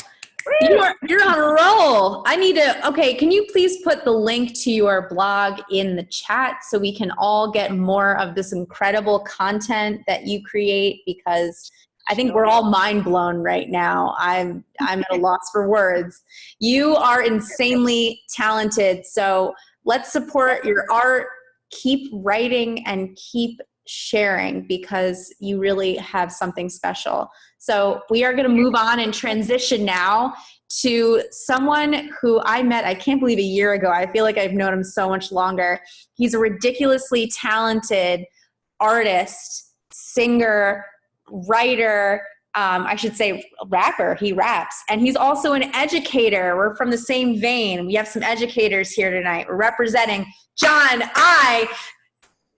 You're on a roll. I need to, okay, can you please put the link to your blog in the chat so we can all get more of this incredible content that you create, because I think we're all mind blown right now. I'm at a loss for words. You are insanely talented, so let's support your art. Keep writing and keep sharing, because you really have something special. So we are going to move on and transition now to someone who I met, I can't believe, a year ago. I feel like I've known him so much longer. He's a ridiculously talented artist, singer, writer, I should say rapper. He raps. And he's also an educator. We're from the same vein. We have some educators here tonight. We're representing Jon Eye.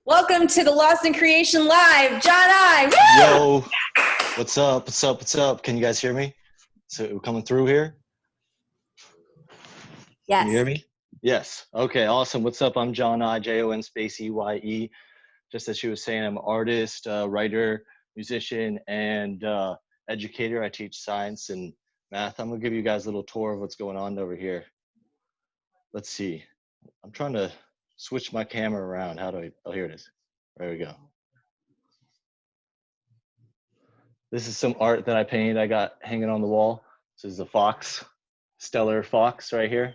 Welcome to the Lost in Creation Live, Jon Eye. Woo! Yo, what's up? What's up? What's up? Can you guys hear me? So we're coming through here? Yes. Can you hear me? Yes. Okay, awesome. What's up? I'm Jon Eye, Jon space EYE. Just as she was saying, I'm an artist, writer, musician, and educator. I teach science and math. I'm gonna give you guys a little tour of what's going on over here. Let's see. I'm trying to switch my camera around. How do I, oh, here it is. There we go. This is some art that I painted. I got hanging on the wall. This is a fox, stellar fox right here.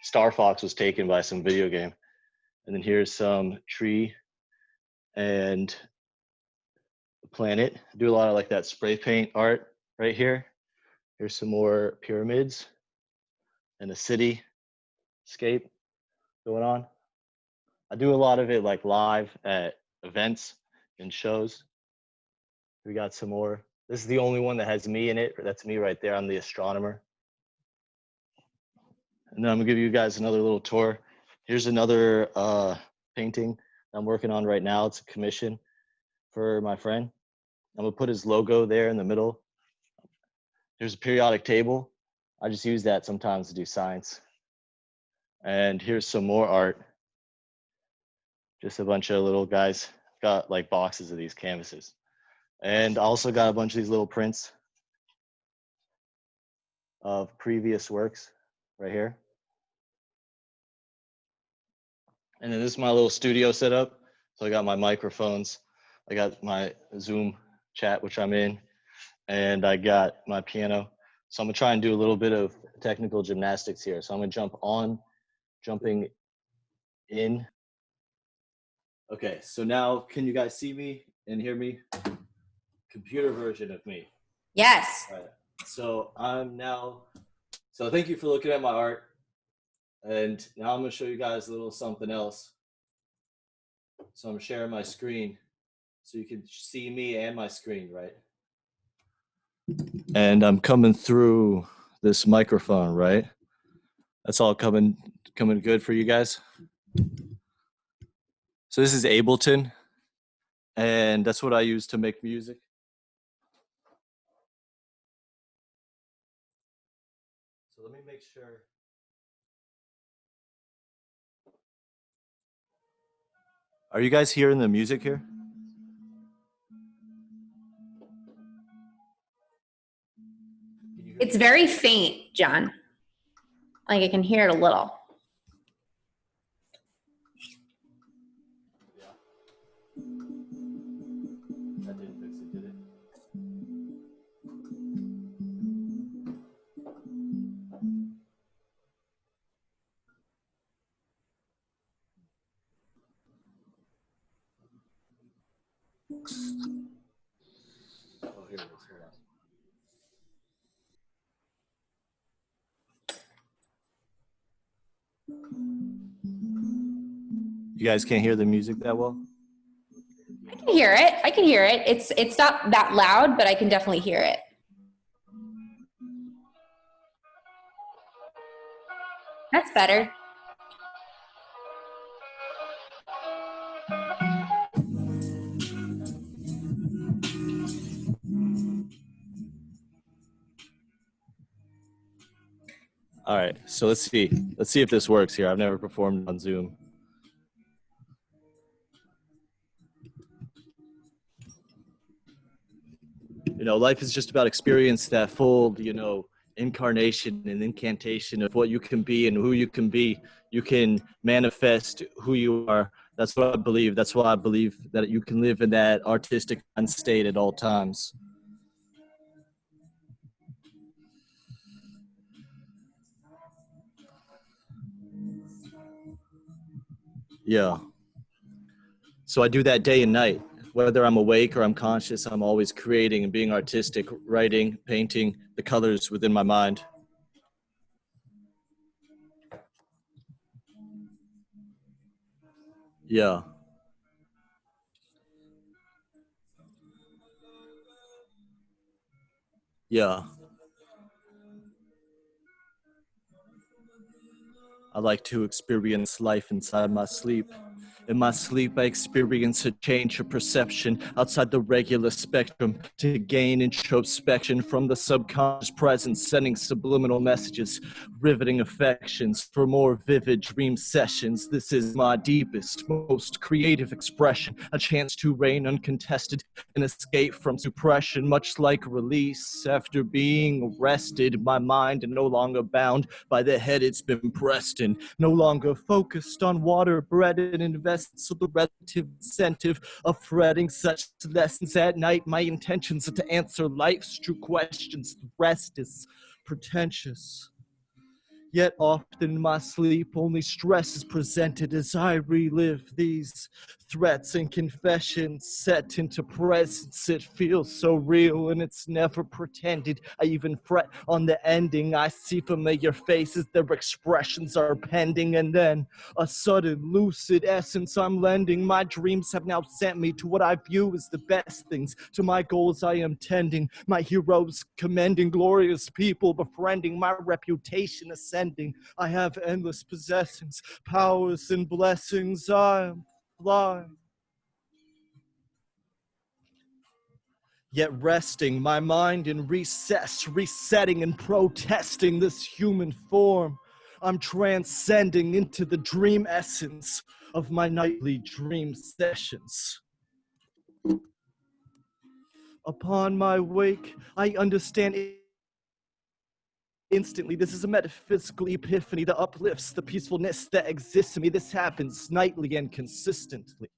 Star Fox was taken by some video game. And then here's some tree and a planet. I do a lot of like that spray paint art right here. Here's some more pyramids and a cityscape going on. I do a lot of it like live at events and shows. We got some more. This is the only one that has me in it. That's me right there. I'm the astronomer. And then I'm gonna give you guys another little tour. Here's another painting I'm working on right now. It's a commission for my friend. I'm gonna put his logo there in the middle. There's a periodic table. I just use that sometimes to do science. And here's some more art. Just a bunch of little guys. Got like boxes of these canvases. And I also got a bunch of these little prints of previous works right here. And then this is my little studio setup. So I got my microphones. I got my Zoom chat, which I'm in. And I got my piano. So I'm gonna try and do a little bit of technical gymnastics here. So I'm gonna jumping in. Okay, so now can you guys see me and hear me? Computer version of me. Yes. All right. So so thank you for looking at my art. And now I'm gonna show you guys a little something else. So I'm sharing my screen so you can see me and my screen, right? And I'm coming through this microphone, right? That's all coming good for you guys? So this is Ableton, and that's what I use to make music. So let me make sure. Are you guys hearing the music here? It's very faint, John. Like I can hear it a little. That didn't fix it, did it? Oh, here it is. Hold on. You guys can't hear the music that well? I can hear it. I can hear it. It's not that loud, but I can definitely hear it. That's better. All right, so let's see if this works here. I've never performed on Zoom. You know, life is just about experience, that full, incarnation and incantation of what you can be and who you can be. You can manifest who you are. That's what I believe. That's why I believe that you can live in that artistic state at all times. Yeah. So I do that day and night. Whether I'm awake or I'm conscious, I'm always creating and being artistic, writing, painting the colors within my mind. Yeah. Yeah. I like to experience life inside my sleep. In my sleep, I experience a change of perception outside the regular spectrum to gain introspection from the subconscious presence, sending subliminal messages, riveting affections for more vivid dream sessions. This is my deepest, most creative expression, a chance to reign uncontested and escape from suppression, much like release after being arrested. My mind no longer bound by the head it's been pressed in, no longer focused on water, bread, and investment. So the relative incentive of fretting such lessons at night. My intentions are to answer life's true questions. The rest is pretentious. Yet often in my sleep, only stress is presented as I relive these threats and confessions set into presence. It feels so real and it's never pretended. I even fret on the ending. I see familiar faces, their expressions are pending, and then a sudden lucid essence I'm lending. My dreams have now sent me to what I view as the best things, to my goals I am tending, my heroes commending, glorious people befriending, my reputation ascending. I have endless possessions, powers and blessings. I am flying. Yet resting my mind in recess, resetting and protesting this human form. I'm transcending into the dream essence of my nightly dream sessions. Upon my wake, I understand instantly this is a metaphysical epiphany that uplifts the peacefulness that exists in me. This happens nightly and consistently.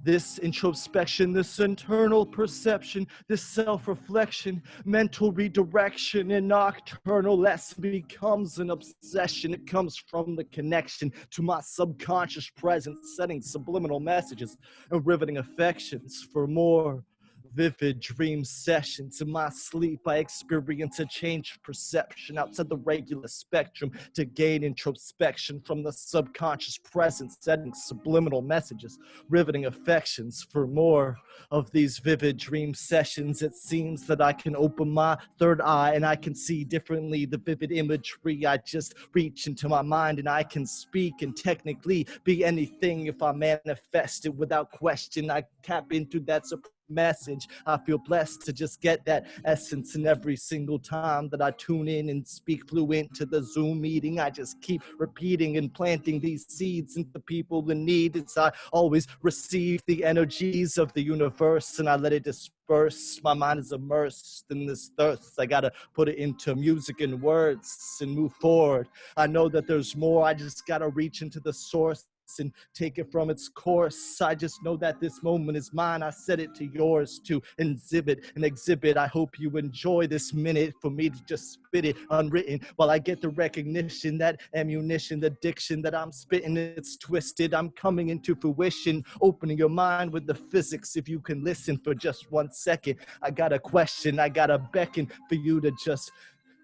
This introspection, this internal perception, this self-reflection, mental redirection, and nocturnal lesson becomes an obsession. It comes from the connection to my subconscious presence, setting subliminal messages and riveting affections for more vivid dream sessions. In my sleep, I experience a change of perception outside the regular spectrum to gain introspection from the subconscious presence, setting subliminal messages, riveting affections for more of these vivid dream sessions. It seems that I can open my third eye and I can see differently the vivid imagery. I just reach into my mind and I can speak and technically be anything if I manifest it without question. I tap into that message. I feel blessed to just get that essence, and every single time that I tune in and speak fluent to the Zoom meeting, I just keep repeating and planting these seeds into people in need. As I always receive the energies of the universe and I let it disperse. My mind is immersed in this thirst. I gotta put it into music and words and move forward. I know that there's more. I just gotta reach into the source and take it from its course. I just know that this moment is mine. I set it to yours to exhibit and exhibit. I hope you enjoy this minute for me to just spit it unwritten while I get the recognition, that ammunition, the diction that I'm spitting, it's twisted. I'm coming into fruition, opening your mind with the physics. If you can listen for just 1 second, I got a question, I got a beckon for you to just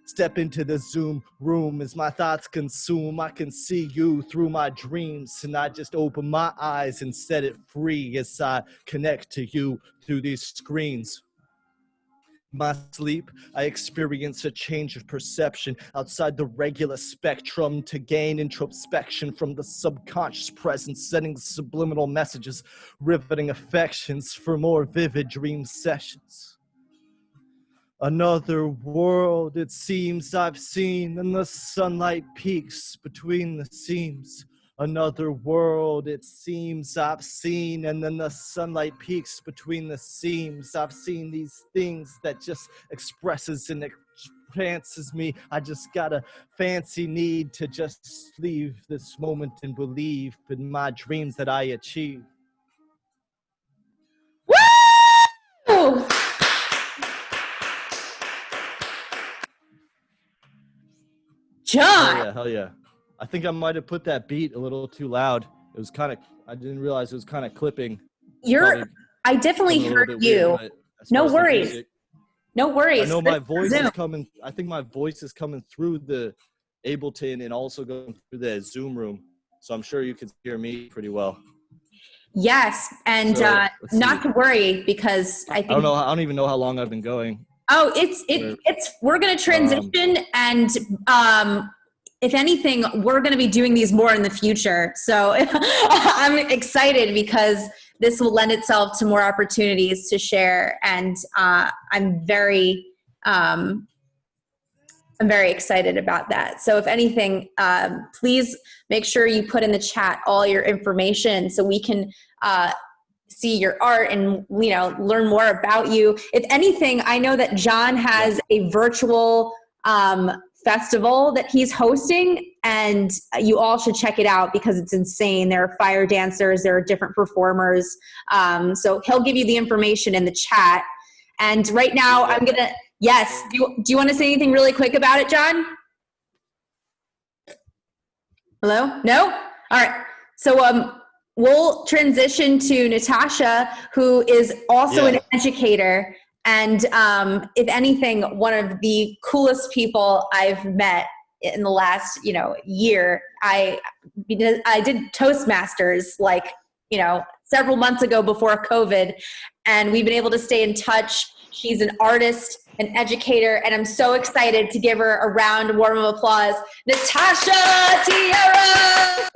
step into the Zoom room. As my thoughts consume, I can see you through my dreams, and I just open my eyes and set it free as I connect to you through these screens. In my sleep, I experience a change of perception outside the regular spectrum to gain introspection from the subconscious presence, setting subliminal messages, riveting affections for more vivid dream sessions. Another world, it seems I've seen, and the sunlight peeks between the seams. Another world, it seems I've seen, and then the sunlight peeks between the seams. I've seen these things that just expresses and expanses me. I just got a fancy need to just leave this moment and believe in my dreams that I achieve. Woo! John! Hell yeah. I think I might have put that beat a little too loud. It was kind of, I didn't realize it was kind of clipping. I definitely heard you. No worries. No worries. I know my voice is coming, I think my voice is coming through the Ableton and also going through the Zoom room. So I'm sure you can hear me pretty well. Yes, and So, not to worry, because I think I don't even know how long I've been going. Oh, we're going to transition, and if anything, we're going to be doing these more in the future. So I'm excited because this will lend itself to more opportunities to share, and I'm very excited about that. So if anything, please make sure you put in the chat all your information so we can see your art and, you know, learn more about you. If anything, I know that Jon has a virtual festival that he's hosting, and you all should check it out because it's insane. There are fire dancers, there are different performers. So he'll give you the information in the chat. And right now I'm gonna, yes, do you want to say anything really quick about it, Jon? Hello? No? All right. So we'll transition to Natasha, who is also an educator. And if anything, one of the coolest people I've met in the last, year. I did Toastmasters, several months ago before COVID, and we've been able to stay in touch. She's an artist, an educator, and I'm so excited to give her a round of warm applause. Natasha Tierra!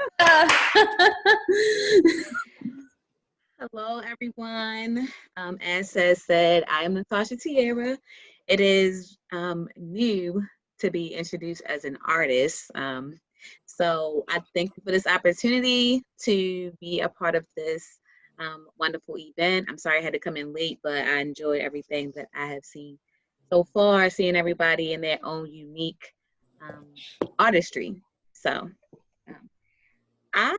Hello, everyone. As said, I am Natasha Tierra. It is new to be introduced as an artist. So I thank you for this opportunity to be a part of this wonderful event. I'm sorry I had to come in late, but I enjoyed everything that I have seen so far, seeing everybody in their own unique artistry. So I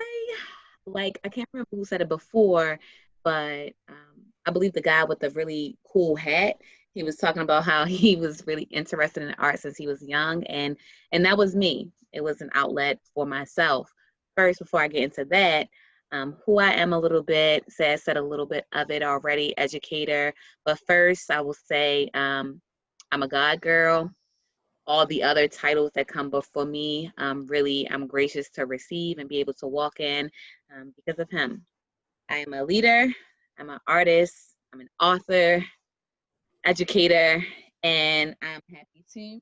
can't remember who said it before, but I believe the guy with the really cool hat, he was talking about how he was really interested in art since he was young, and that was me. It was an outlet for myself. First, before I get into that, who I am a little bit, I said a little bit of it already, educator. But first, I will say I'm a God girl. All the other titles that come before me, really, I'm gracious to receive and be able to walk in because of him. I am a leader, I'm an artist, I'm an author, educator, and I'm happy to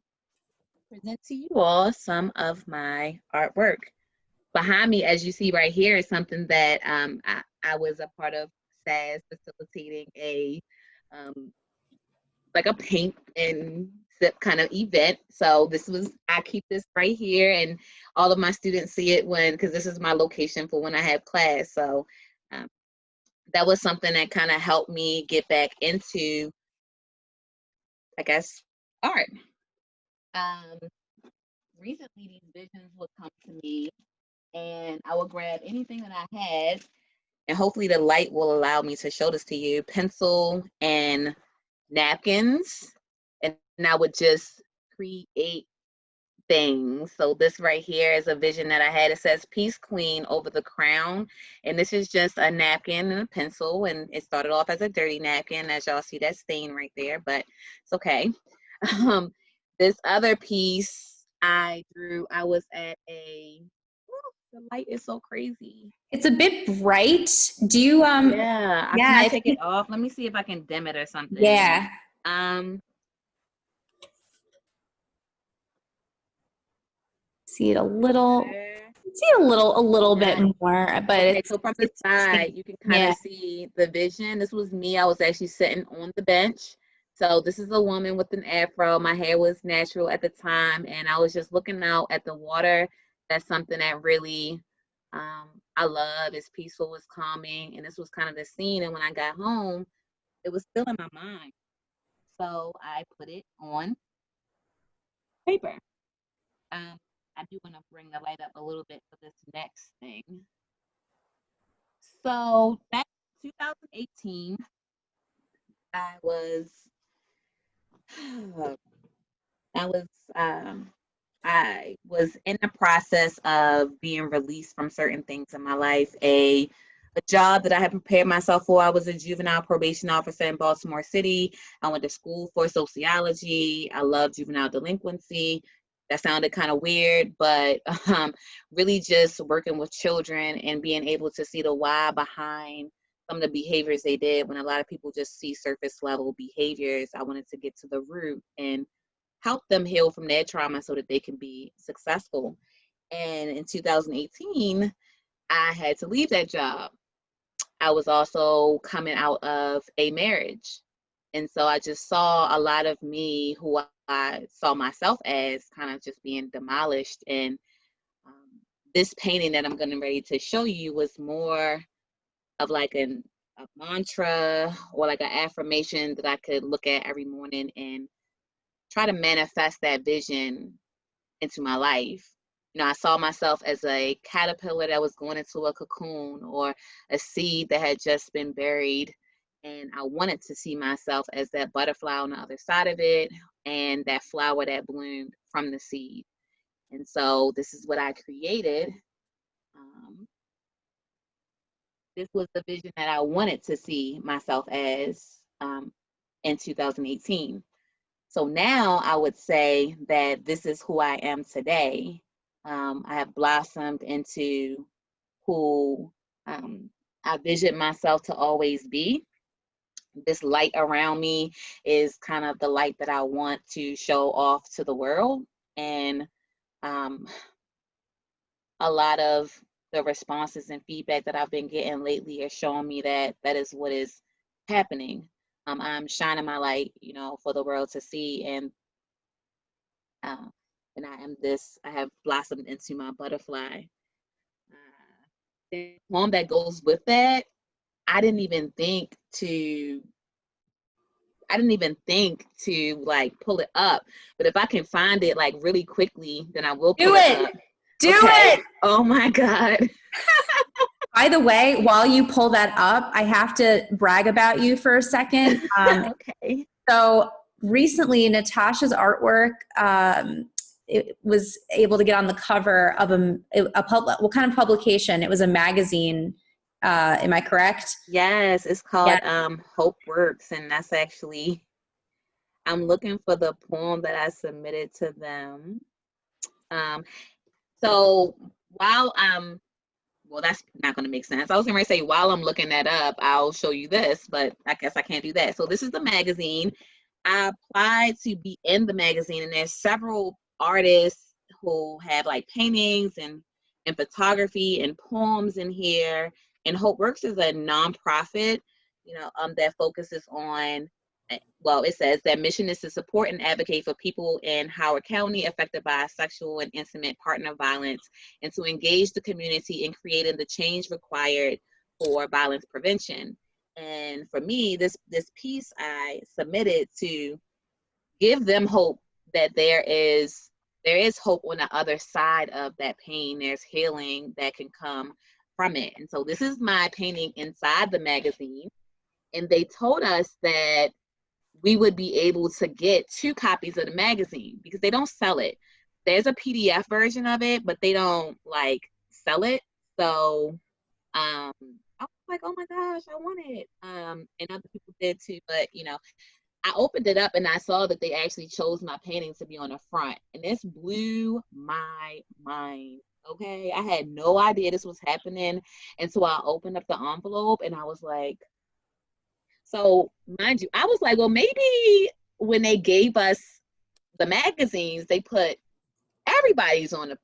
present to you all some of my artwork. Behind me, as you see right here, is something that I was a part of SAS facilitating like a paint and sip kind of event. So I keep this right here, and all of my students see it because this is my location for when I have class. So that was something that kind of helped me get back into, I guess, art. Recently, these visions would come to me, and I would grab anything that I had, and hopefully the light will allow me to show this to you, pencil and napkins, and I would just create things. So this right here is a vision that I had. It says Peace Queen over the crown, and this is just a napkin and a pencil, and it started off as a dirty napkin, as y'all see that stain right there, but it's okay. This other piece I drew, I was at the light is so crazy. It's a bit bright. Do you yeah, I take it off. Let me see if I can dim it or something. Yeah. See it a little bit more, but okay, it's so from the side you can kind of see the vision. This was me. I was actually sitting on the bench. So this is a woman with an afro. My hair was natural at the time, and I was just looking out at the water. That's something that really I love. It's peaceful, it's calming, and this was kind of the scene. And when I got home, it was still in my mind. So I put it on paper. I do want to bring the light up a little bit for this next thing. So back in 2018, I was in the process of being released from certain things in my life. A job that I had prepared myself for. I was a juvenile probation officer in Baltimore City. I went to school for sociology. I love juvenile delinquency. That sounded kind of weird, but really just working with children and being able to see the why behind some of the behaviors they did. When a lot of people just see surface level behaviors, I wanted to get to the root and help them heal from their trauma so that they can be successful. And in 2018, I had to leave that job. I was also coming out of a marriage. And so I just saw a lot of me who I saw myself as kind of just being demolished. And this painting that I'm getting ready to show you was more of like a mantra or like an affirmation that I could look at every morning and try to manifest that vision into my life. You know, I saw myself as a caterpillar that was going into a cocoon, or a seed that had just been buried. And I wanted to see myself as that butterfly on the other side of it, and that flower that bloomed from the seed. And so this is what I created. This was the vision that I wanted to see myself as in 2018. So now I would say that this is who I am today. I have blossomed into who I vision myself to always be. This light around me is kind of the light that I want to show off to the world. And a lot of the responses and feedback that I've been getting lately are showing me that that is what is happening. I'm shining my light, you know, for the world to see, uh, and I have blossomed into my butterfly. The poem that goes with that, I didn't even think to like pull it up, but if I can find it like really quickly, then I will pull it up. Do Okay. it. Oh my God. By the way, while you pull that up, I have to brag about you for a second. Okay. So recently, Natasha's artwork it was able to get on the cover of what kind of publication? It was a magazine. Am I correct? Yes, it's called Hope Works, and that's actually, I'm looking for the poem that I submitted to them. So while well, that's not going to make sense. I was going to say, while I'm looking that up, I'll show you this, but I guess I can't do that. So this is the magazine. I applied to be in the magazine, and there's several artists who have like paintings and photography and poems in here. And Hope Works is a nonprofit, you know, that focuses on, well, it says their mission is to support and advocate for people in Howard County affected by sexual and intimate partner violence, and to engage the community in creating the change required for violence prevention. And for me, this piece I submitted to give them hope that there is hope on the other side of that pain. There's healing that can come from it. And so this is my painting inside the magazine. And they told us that we would be able to get 2 copies of the magazine because they don't sell it. There's a PDF version of it, but they don't like sell it. So I was like, oh my gosh, I want it. And other people did too, but you know, I opened it up and I saw that they actually chose my painting to be on the front, and this blew my mind. Okay, I had no idea this was happening until I opened up the envelope, and I was like, so mind you, I was like, well, maybe when they gave us the magazines, they put everybody's on the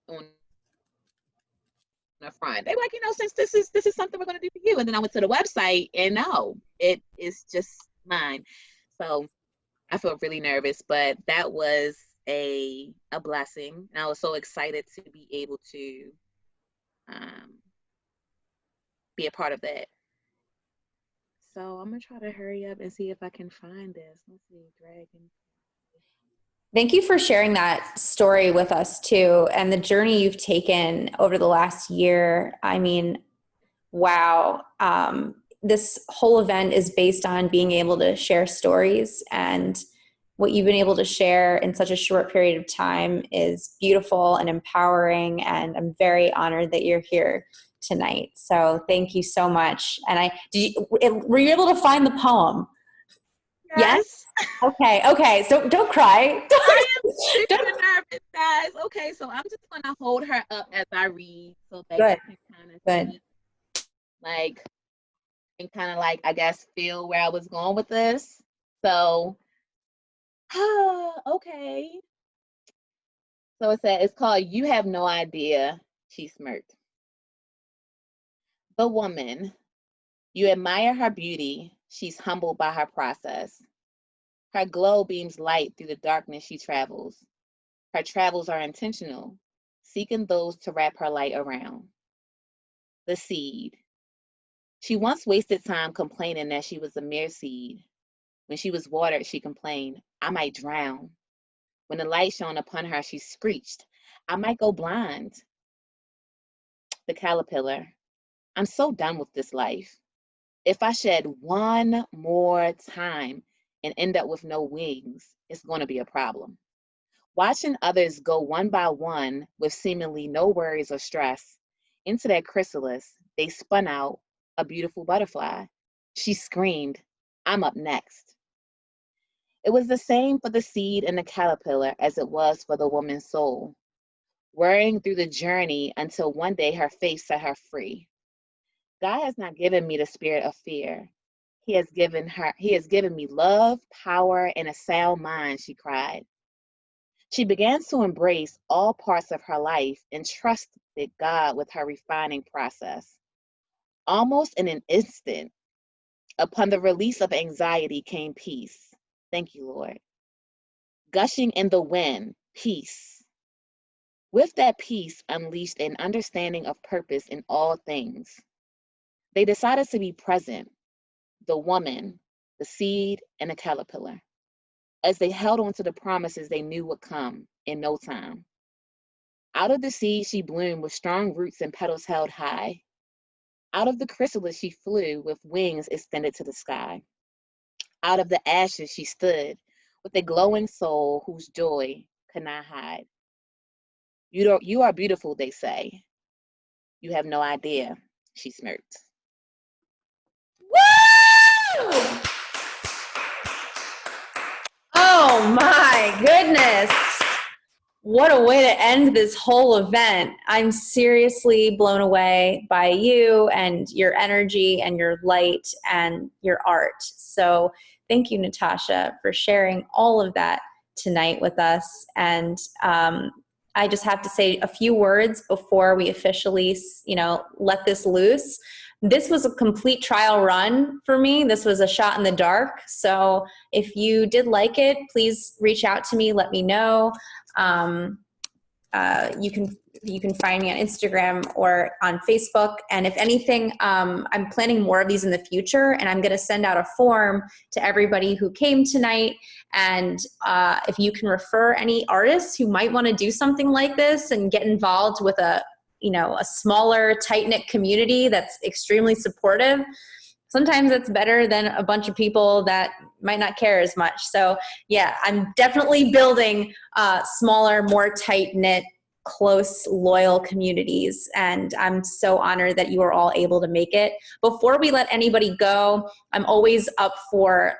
front. They were like, you know, since this is something we're going to do for you. And then I went to the website, and no, it is just mine. So I felt really nervous, but that was a blessing. And I was so excited to be able to be a part of that. So I'm gonna try to hurry up and see if I can find this. Let's see, Dragon. Thank you for sharing that story with us too, and the journey you've taken over the last year. I mean, wow. This whole event is based on being able to share stories, and what you've been able to share in such a short period of time is beautiful and empowering, and I'm very honored that you're here tonight. So thank you so much. And were you able to find the poem? Yes? Okay. So don't cry. I am super nervous, guys. Okay, so I'm just gonna hold her up as I read so that you can kind of see, like, and kind of like, I guess, feel where I was going with this. So, okay. So it's called You Have No Idea, She Smirked. The woman, you admire her beauty, she's humbled by her process. Her glow beams light through the darkness she travels. Her travels are intentional, seeking those to wrap her light around. The seed. She once wasted time complaining that she was a mere seed. When she was watered, she complained, I might drown. When the light shone upon her, she screeched, I might go blind. The caterpillar. I'm so done with this life. If I shed one more time and end up with no wings, it's going to be a problem. Watching others go one by one with seemingly no worries or stress, into that chrysalis, they spun out a beautiful butterfly. She screamed, I'm up next. It was the same for the seed and the caterpillar as it was for the woman's soul, worrying through the journey until one day her faith set her free. God has not given me the spirit of fear. He has given me love, power, and a sound mind, she cried. She began to embrace all parts of her life and trust trusted God with her refining process. Almost in an instant, upon the release of anxiety came peace. Thank you, Lord. Gushing in the wind, peace. With that peace unleashed an understanding of purpose in all things. They decided to be present, the woman, the seed, and the caterpillar, as they held on to the promises they knew would come in no time. Out of the seed she bloomed with strong roots and petals held high. Out of the chrysalis she flew with wings extended to the sky. Out of the ashes she stood with a glowing soul whose joy could not hide. You are beautiful, they say. You have no idea, she smirked. Woo! Oh my goodness. What a way to end this whole event. I'm seriously blown away by you and your energy and your light and your art. So thank you, Natasha, for sharing all of that tonight with us. And I just have to say a few words before we officially, let this loose. This was a complete trial run for me. This was a shot in the dark. So if you did like it, please reach out to me, let me know. You can find me on Instagram or on Facebook. And if anything, I'm planning more of these in the future, and I'm going to send out a form to everybody who came tonight. And if you can refer any artists who might want to do something like this and get involved with a smaller, tight-knit community that's extremely supportive, sometimes it's better than a bunch of people that might not care as much. So yeah, I'm definitely building smaller, more tight-knit, close, loyal communities. And I'm so honored that you are all able to make it. Before we let anybody go, I'm always up for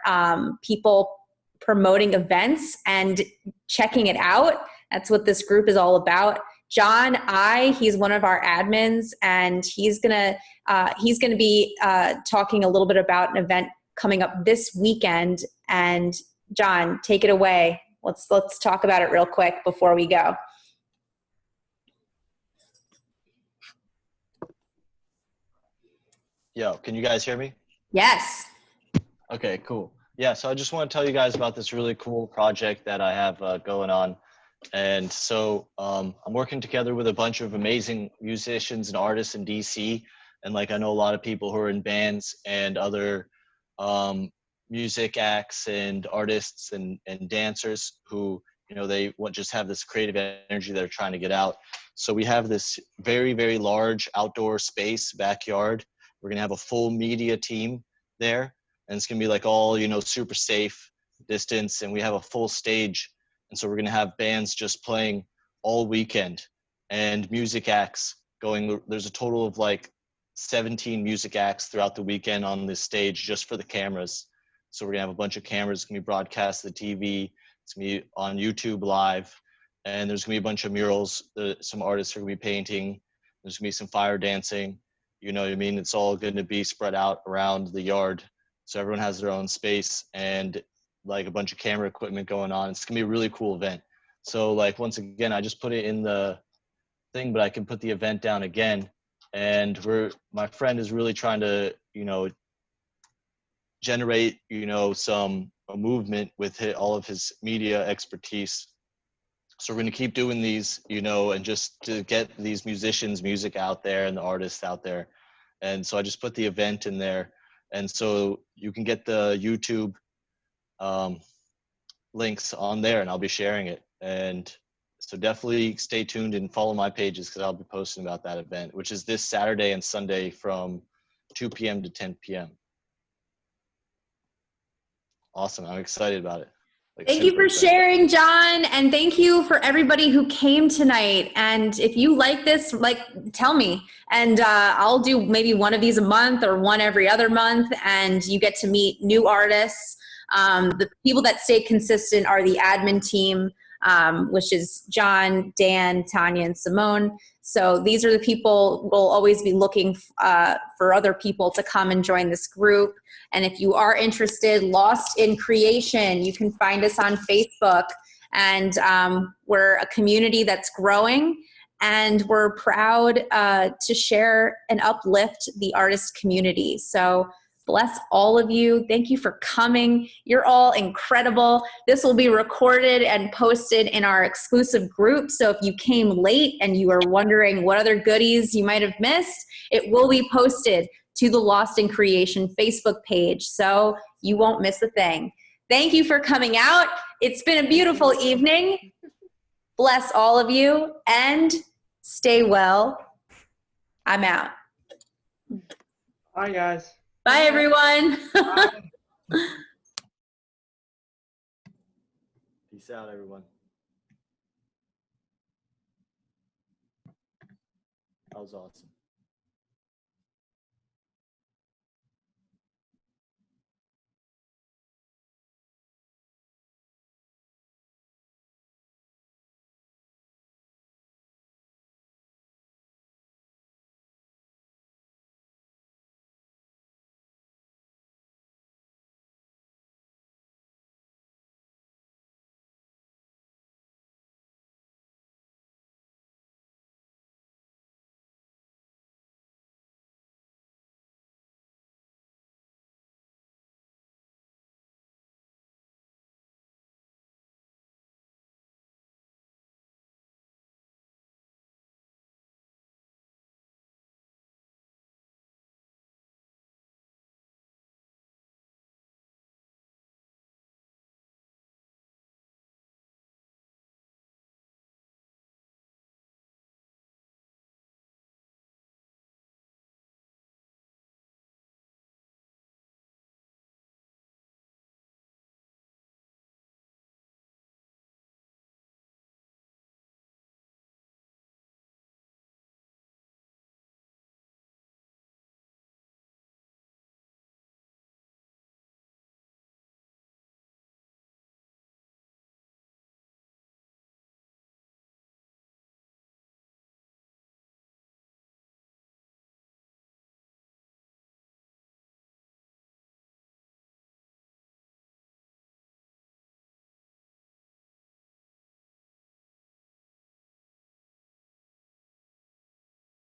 people promoting events and checking it out. That's what this group is all about. Jon Eye, he's one of our admins, and he's gonna be talking a little bit about an event coming up this weekend. And Jon, take it away. Let's talk about it real quick before we go. Yo, can you guys hear me? Yes. Okay, cool. Yeah, so I just want to tell you guys about this really cool project that I have going on. And so I'm working together with a bunch of amazing musicians and artists in DC. And I know a lot of people who are in bands and other music acts and artists and dancers who, they just have this creative energy they're trying to get out. So we have this very, very large outdoor space, backyard. We're going to have a full media team there. And it's going to be all, super safe distance. And we have a full stage. And so we're going to have bands just playing all weekend and music acts going. There's a total of 17 music acts throughout the weekend on this stage just for the cameras. So we're going to have a bunch of cameras. It's going to be broadcast to the TV. It's going to be on YouTube live. And there's going to be a bunch of murals. Some artists are going to be painting. There's going to be some fire dancing. You know what I mean? It's all going to be spread out around the yard. So everyone has their own space and a bunch of camera equipment going on. It's gonna be a really cool event. So once again, I just put it in the thing, but I can put the event down again. And my friend is really trying to, generate, a movement with all of his media expertise. So we're gonna keep doing these, and just to get these musicians' music out there and the artists out there. And so I just put the event in there. And so you can get the YouTube links on there, and I'll be sharing it. And so definitely stay tuned and follow my pages, because I'll be posting about that event, which is this Saturday and Sunday from 2 p.m. to 10 p.m. Awesome. I'm excited about it. Thank you for sharing, Jon, and thank you for everybody who came tonight. And if you like this, tell me, and I'll do maybe one of these a month or one every other month, and you get to meet new artists. The people that stay consistent are the admin team, which is Jon, Dan, Tanya, and Simone. So these are the people. We'll always be looking for other people to come and join this group. And if you are interested, Lost in Creation, you can find us on Facebook. And we're a community that's growing. and we're proud to share and uplift the artist community. So bless all of you. Thank you for coming. You're all incredible. This will be recorded and posted in our exclusive group. So if you came late and you are wondering what other goodies you might have missed, it will be posted to the Lost in Creation Facebook page. So you won't miss a thing. Thank you for coming out. It's been a beautiful evening. Bless all of you and stay well. I'm out. Bye, guys. Bye, everyone. Bye. Peace out, everyone. That was awesome.